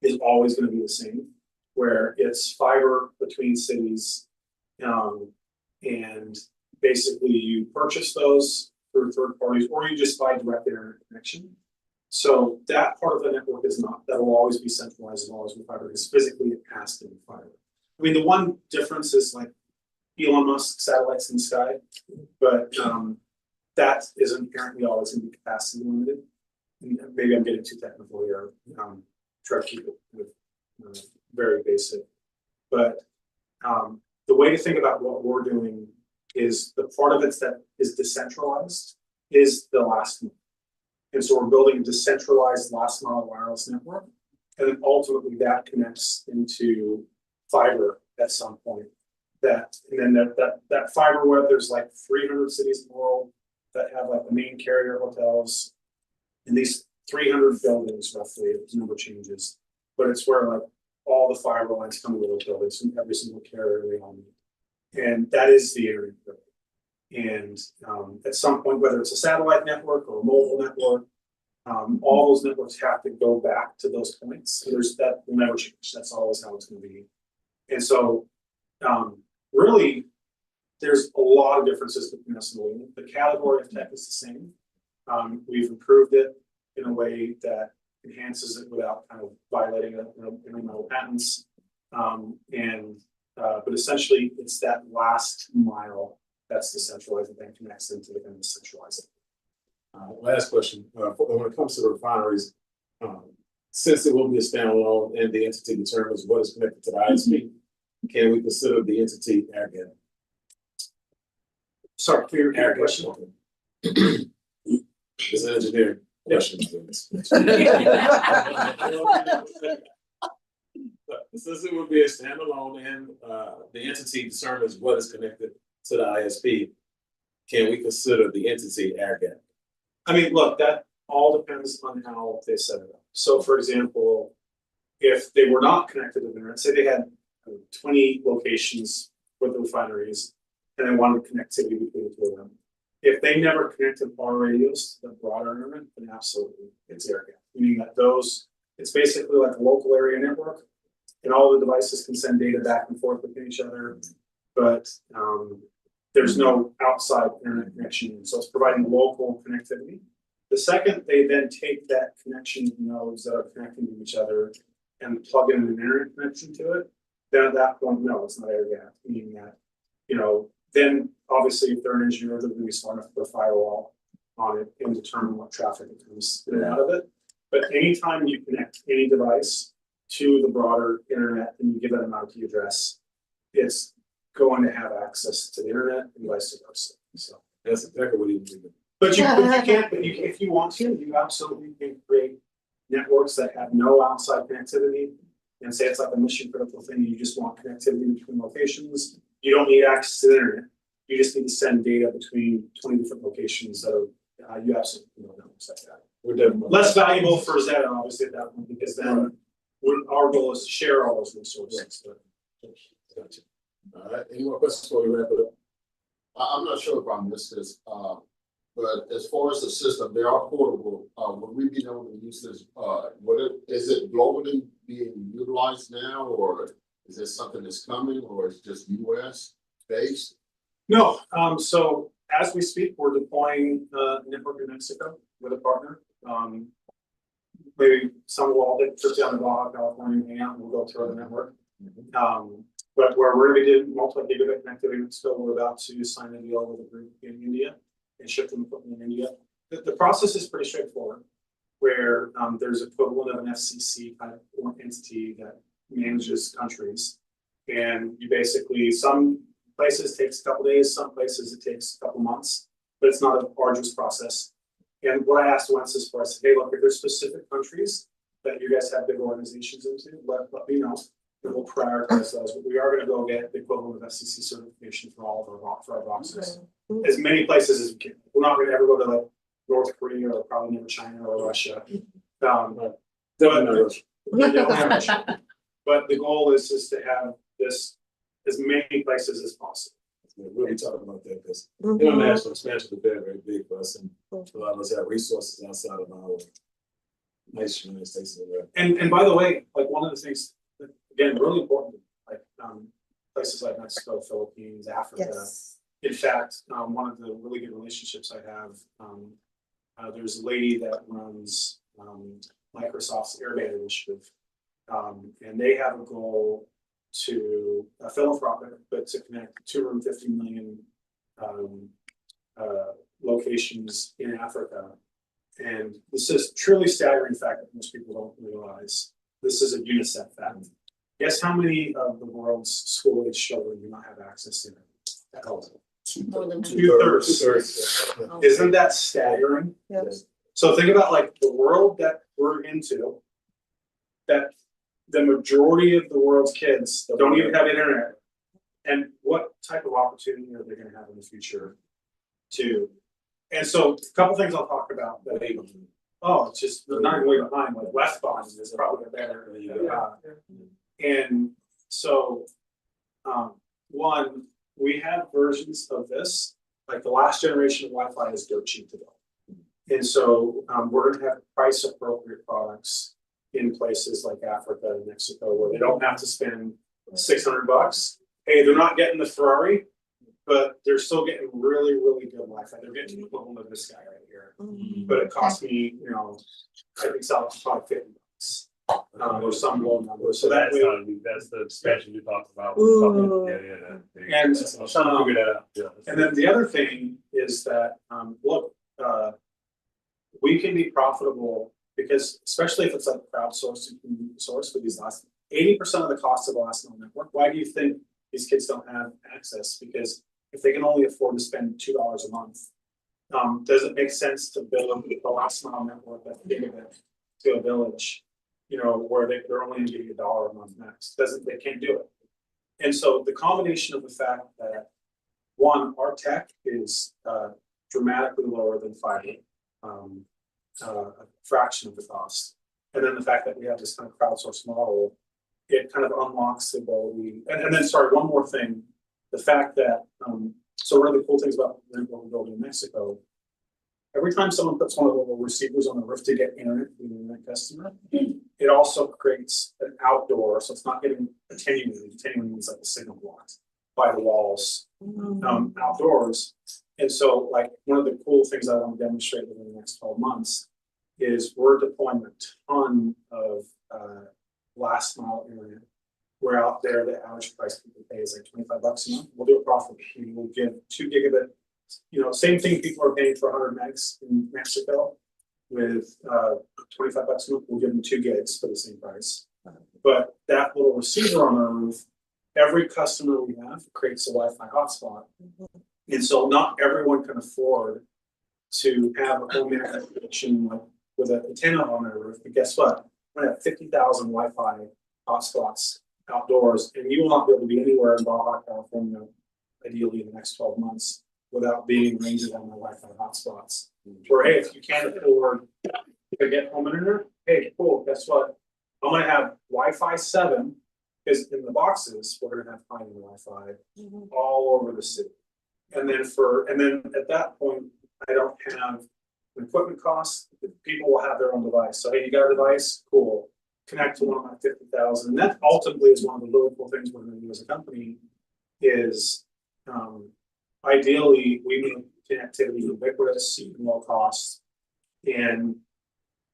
is always going to be the same, where it's fiber between cities, and basically you purchase those through third parties, or you just buy direct internet connection. So that part of the network that will always be centralized and always be fiber, because physically it has to be fiber. I mean, the one difference is like Elon Musk satellites in the sky, but that is inherently always going to be capacity limited. And maybe I'm getting too technical here. Try to keep it very basic. But the way to think about what we're doing is the part of it that is decentralized is the last mile. And so we're building a decentralized last mile wireless network. And then ultimately that connects into fiber at some point. And then that fiber web, there's like 300 cities in the world that have like the main carrier hotels. And these 300 buildings roughly, if the number changes, but it's where like all the fiber lines come into those buildings and every single carrier they all need. And that is the internet. And at some point, whether it's a satellite network or a mobile network, all those networks have to go back to those points. So that will never change. That's always how it's going to be. And so really, there's a lot of differences between us and WeLink. The category of tech is the same. We've improved it in a way that enhances it without kind of violating internal patents. But essentially, it's that last mile that's decentralized and then connects into the kind of centralized. Last question. When it comes to the refineries, since it will be a standalone and the entity determines what is connected to the ISP, can we consider the entity AirGap? Sorry, clear question. It's an engineering question. Since it would be a standalone and the entity determines what is connected to the ISP, can we consider the entity AirGap? I mean, look, that all depends on how they set it up. So, for example, if they were not connected to the internet, say they had 20 locations with the refineries and they wanted connectivity between the two of them. If they never connected our radios to the broader internet, then absolutely it's air gap. Meaning that it's basically like a local area network and all the devices can send data back and forth with each other. But there's no outside internet connection. So it's providing local connectivity. The second they then take that connection nodes that are connecting to each other and plug in an internet connection to it, then at that point, no, it's not air gap, meaning that, then obviously if they're an engineer, they're gonna be smart enough to put a firewall on it and determine what traffic comes in and out of it. But anytime you connect any device to the broader internet and you give it an IP address, it's going to have access to the internet and vice versa. So That's exactly what he was doing. but you if you want to, you absolutely can create networks that have no outside connectivity and say it's like a mission critical thing. You just want connectivity between locations. You don't need access to the internet. You just need to send data between 20 different locations that are, you absolutely know networks like that. We're definitely. Less valuable for Zeta, obviously, at that point, because then our goal is to share all those resources. Gotcha. All right, any more questions before we wrap it up? I'm not sure if I missed this, but as far as the system, they are portable. Would we be able to use this, is it globally being utilized now, or is this something that's coming, or is it just US based? No, so as we speak, we're deploying a network in Mexico with a partner. Maybe some will all get trip down to Baja California and hang out, and we'll go through the network. But where we're gonna do multi-gigabit connectivity in Mexico, we're about to sign a deal with a group in India and ship them equipment in India. The process is pretty straightforward, where there's equivalent of an FCC kind of entity that manages countries. And you basically, some places takes a couple days, some places it takes a couple months, but it's not an arduous process. And what I asked Wences for, I said, hey, look, if there's specific countries that you guys have big organizations into, let me know. And we'll prioritize those, but we are gonna go get the equivalent of FCC certification for all of our boxes. As many places as we can. We're not gonna ever go to like North Korea or probably never China or Russia. But the goal is to have this as many places as possible. We'll be talking about that because international expansion is very, very big for us, and a lot of us have resources outside of our nation, United States. And by the way, like one of the things that, again, really important, like places like Mexico, Philippines, Africa. Yes. In fact, one of the really good relationships I have, there's a lady that runs Microsoft's Airband initiative, and they have a goal to a philanthropic, but to connect 250 million locations in Africa. And this is truly staggering fact that most people don't realize. This is a UNICEF fact. Guess how many of the world's school-age children do not have access to it? More than 2/3. Isn't that staggering? Yes. So think about like the world that we're into, that the majority of the world's kids don't even have internet. And what type of opportunity are they gonna have in the future too? And so a couple things I'll talk about that, it's just, they're not way behind, like Westbahn is probably better. And so, one, we have versions of this, like the last generation of Wi-Fi is dirt cheap to build. And so, we're gonna have price appropriate products in places like Africa and Mexico where they don't have to spend $600. Hey, they're not getting the Ferrari, but they're still getting really, really good Wi-Fi. They're getting the equivalent of this guy right here. But it cost me, I think it's probably $50. Or some low number. So that's the expansion you talked about. Ooh. And I'm trying to figure that out. Yeah. And then the other thing is that, we can be profitable because, especially if it's like crowdsourced source for these last 80% of the cost of the last mile network. Why do you think these kids don't have access? Because if they can only afford to spend $2 a month, does it make sense to build the last mile network at gigabit to a village? Where they're only gonna give you $1 a month max. They can't do it. And so the combination of the fact that one, our tech is dramatically lower than fiber, a fraction of the cost. And then the fact that we have this kind of crowdsourced model, it kind of unlocks the ability, and then, sorry, one more thing. The fact that, so one of the cool things about what we're building in Mexico, every time someone puts one of the little receivers on the roof to get internet from the internet customer, it also creates an outdoor, so it's not getting attenuated. Attenuated means like the signal blocked by the walls, outdoors. And so like one of the cool things I want to demonstrate within the next 12 months is we're deploying a ton of last mile internet. We're out there, the average price people pay is like $25 a month. We'll do it profitably. We'll give 2 gigabit, same thing people are paying for 100 megs in Mexico with $25 a month. We'll give them 2 gigs for the same price. But that little receiver on our roof, every customer we have creates a Wi-Fi hotspot. And so not everyone can afford to have a home internet connection like with an antenna on their roof. But guess what? We're gonna have 50,000 Wi-Fi hotspots outdoors, and you will not be able to be anywhere in Baja California, ideally in the next 12 months, without being rated on the Wi-Fi hotspots. Or hey, if you can't afford to get home internet, hey, cool, guess what? I'm gonna have Wi-Fi 7, because in the boxes, we're gonna have high-end Wi-Fi all over the city. And then at that point, I don't have equipment costs. People will have their own device. So hey, you got a device? Cool. Connect to one of my 50,000. And that ultimately is one of the really cool things we're going to do as a company is ideally we make connectivity ubiquitous and low cost and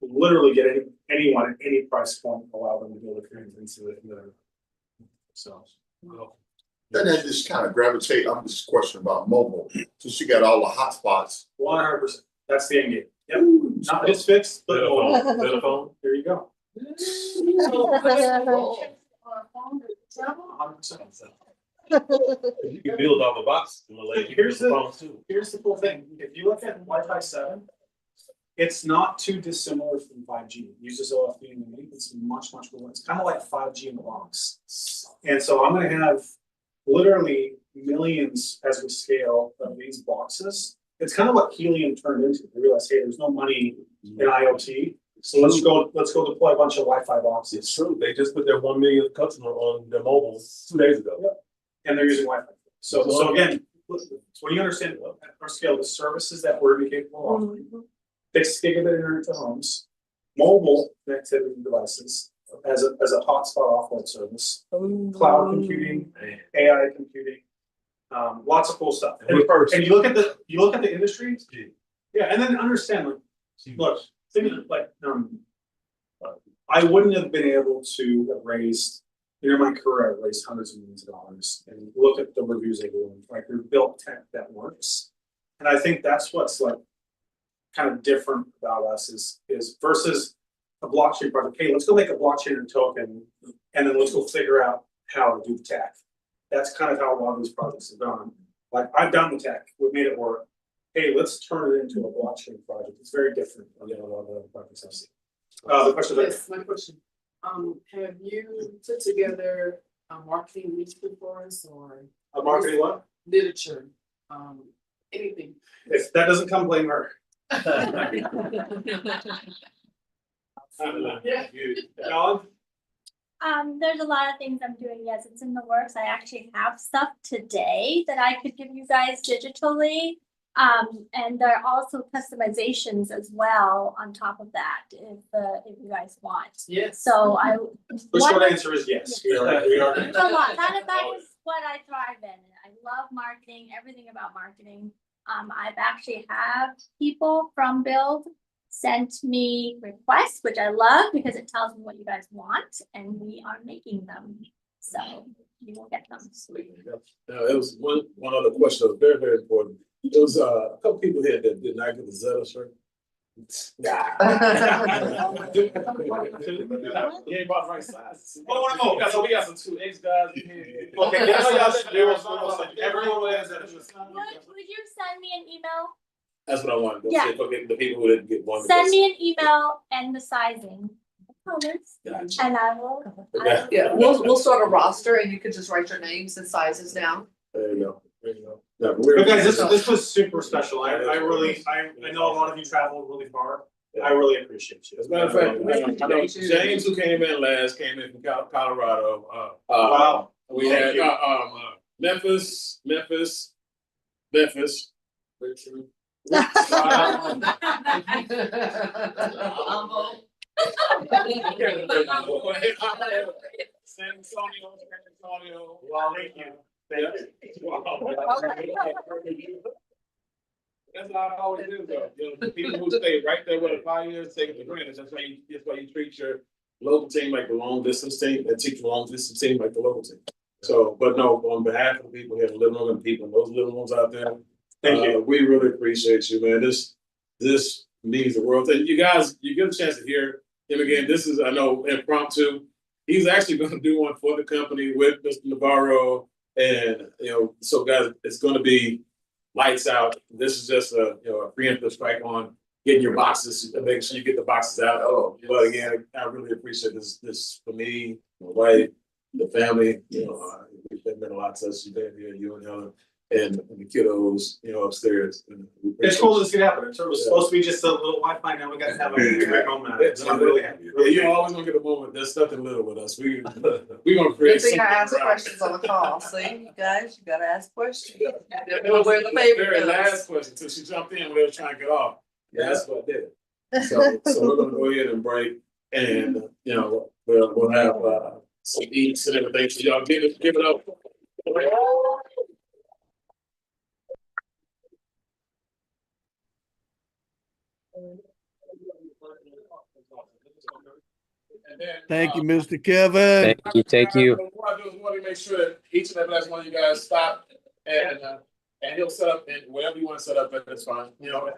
literally get anyone at any price point allow them to be able to connect into it. So Then I just kind of gravitate on this question about mobile, since you got all the hotspots. 100%. That's the end game. Yep. Not just fixed, but Telephone. there you go. 100%. You can build off a box. Here's the cool thing. If you look at Wi-Fi 7, it's not too dissimilar from 5G. It uses OFDM and it's much cooler. It's kind of like 5G in the box. And so I'm going to have literally millions as we scale of these boxes. It's kind of what Helium turned into. We realized, hey, there's no money in IoT. So let's go deploy a bunch of Wi-Fi boxes. It's true. They just put their 1 millionth customer on their mobile 2 days ago. Yep. And they're using Wi-Fi. So again, when you understand at our scale, the services that we're capable of offering, fixed gigabit internet to homes, mobile connectivity devices as a hotspot offload service, cloud computing, AI computing, lots of cool stuff. And you look at the industry, yeah, and then understand look, think of like I wouldn't have been able to have raised, my career, I've raised hundreds of millions of dollars, and look at the reviews they do. Like we've built tech that works, and I think that's what's like kind of different about us is versus a blockchain project. Hey, let's go make a blockchain and token, and then let's go figure out how to do the tech. That's kind of how a lot of these projects have gone. Like I've done the tech, we've made it work. Hey, let's turn it into a blockchain project. It's very different than a lot of other projects I've seen. The question Yes, my question. Have you put together a marketing literature for us or? A marketing what? Literature, anything. If that doesn't come, blame her. Yeah. There's a lot of things I'm doing. Yes, it's in the works. I actually have stuff today that I could give you guys digitally. And there are also customizations as well on top of that, if you guys want. Yes. So The short answer is yes. We are. It's a lot. That is what I thrive in. I love marketing, everything about marketing. I've actually have people from Build sent me requests, which I love because it tells me what you guys want, and we are making them. So you will get them. Now, it was one other question that was very, very important. There was a couple people here that did not get the Zeta shirt. You ain't bought the right size. Oh, no, so we got some 2X guys. Okay, everyone has that. Would you send me an email? That's what I wanted. Yeah. The people who didn't get one. Send me an email and the sizing. Gotcha. And I will. Yeah, we'll start a roster and you can just write your names and sizes down. There you go. But guys, this was super special. I know a lot of you traveled really far. I really appreciate you. As a matter of fact, I know James, who came in last, came in from Colorado. Wow. We had, Thank Memphis. San Antonio. Wow, thank you. Thank you. That's how I always do though, you know, the people who stay right there with the 5 years, take it for granted, that's why you treat your local team like the long distance team, and teach your long distance team like the local team. So, but no, on behalf of the people here in the living room and people, those little ones out there, Thank you. we really appreciate you, man, this means the world, and you guys, you get a chance to hear him again, this is, I know, impromptu. He's actually gonna do one for the company with Mr. Navarro, and, you know, so guys, it's gonna be lights out. This is just a, you know, a preemptive strike on getting your boxes, making sure you get the boxes out. Oh, But again, I really appreciate this for me, my wife, the family, you know, it meant a lot to us, you been here, you and Helen, and the kiddos, you know, upstairs. And we It's appreciate cool you. to see it happen. It was supposed to be just a little Wi-Fi, now we got to have a back home now. So I'm really happy. Yeah, you always gonna get a moment, there's nothing little with us, we gonna create Good thing something. I asked around it. questions on the call, see, you guys, you gotta ask questions. It was Where the the paper very goes. last question, till she jumped in, we were trying to get off. That's what did it. So we're gonna go ahead and break, and, you know, we'll have, some eats and everything, so y'all give it up. Thank you, Mr. Kevin. Thank you. What I do is want to make sure that each and every last one of you guys stop and he'll set up and whatever you want to set up, that's fine, you know.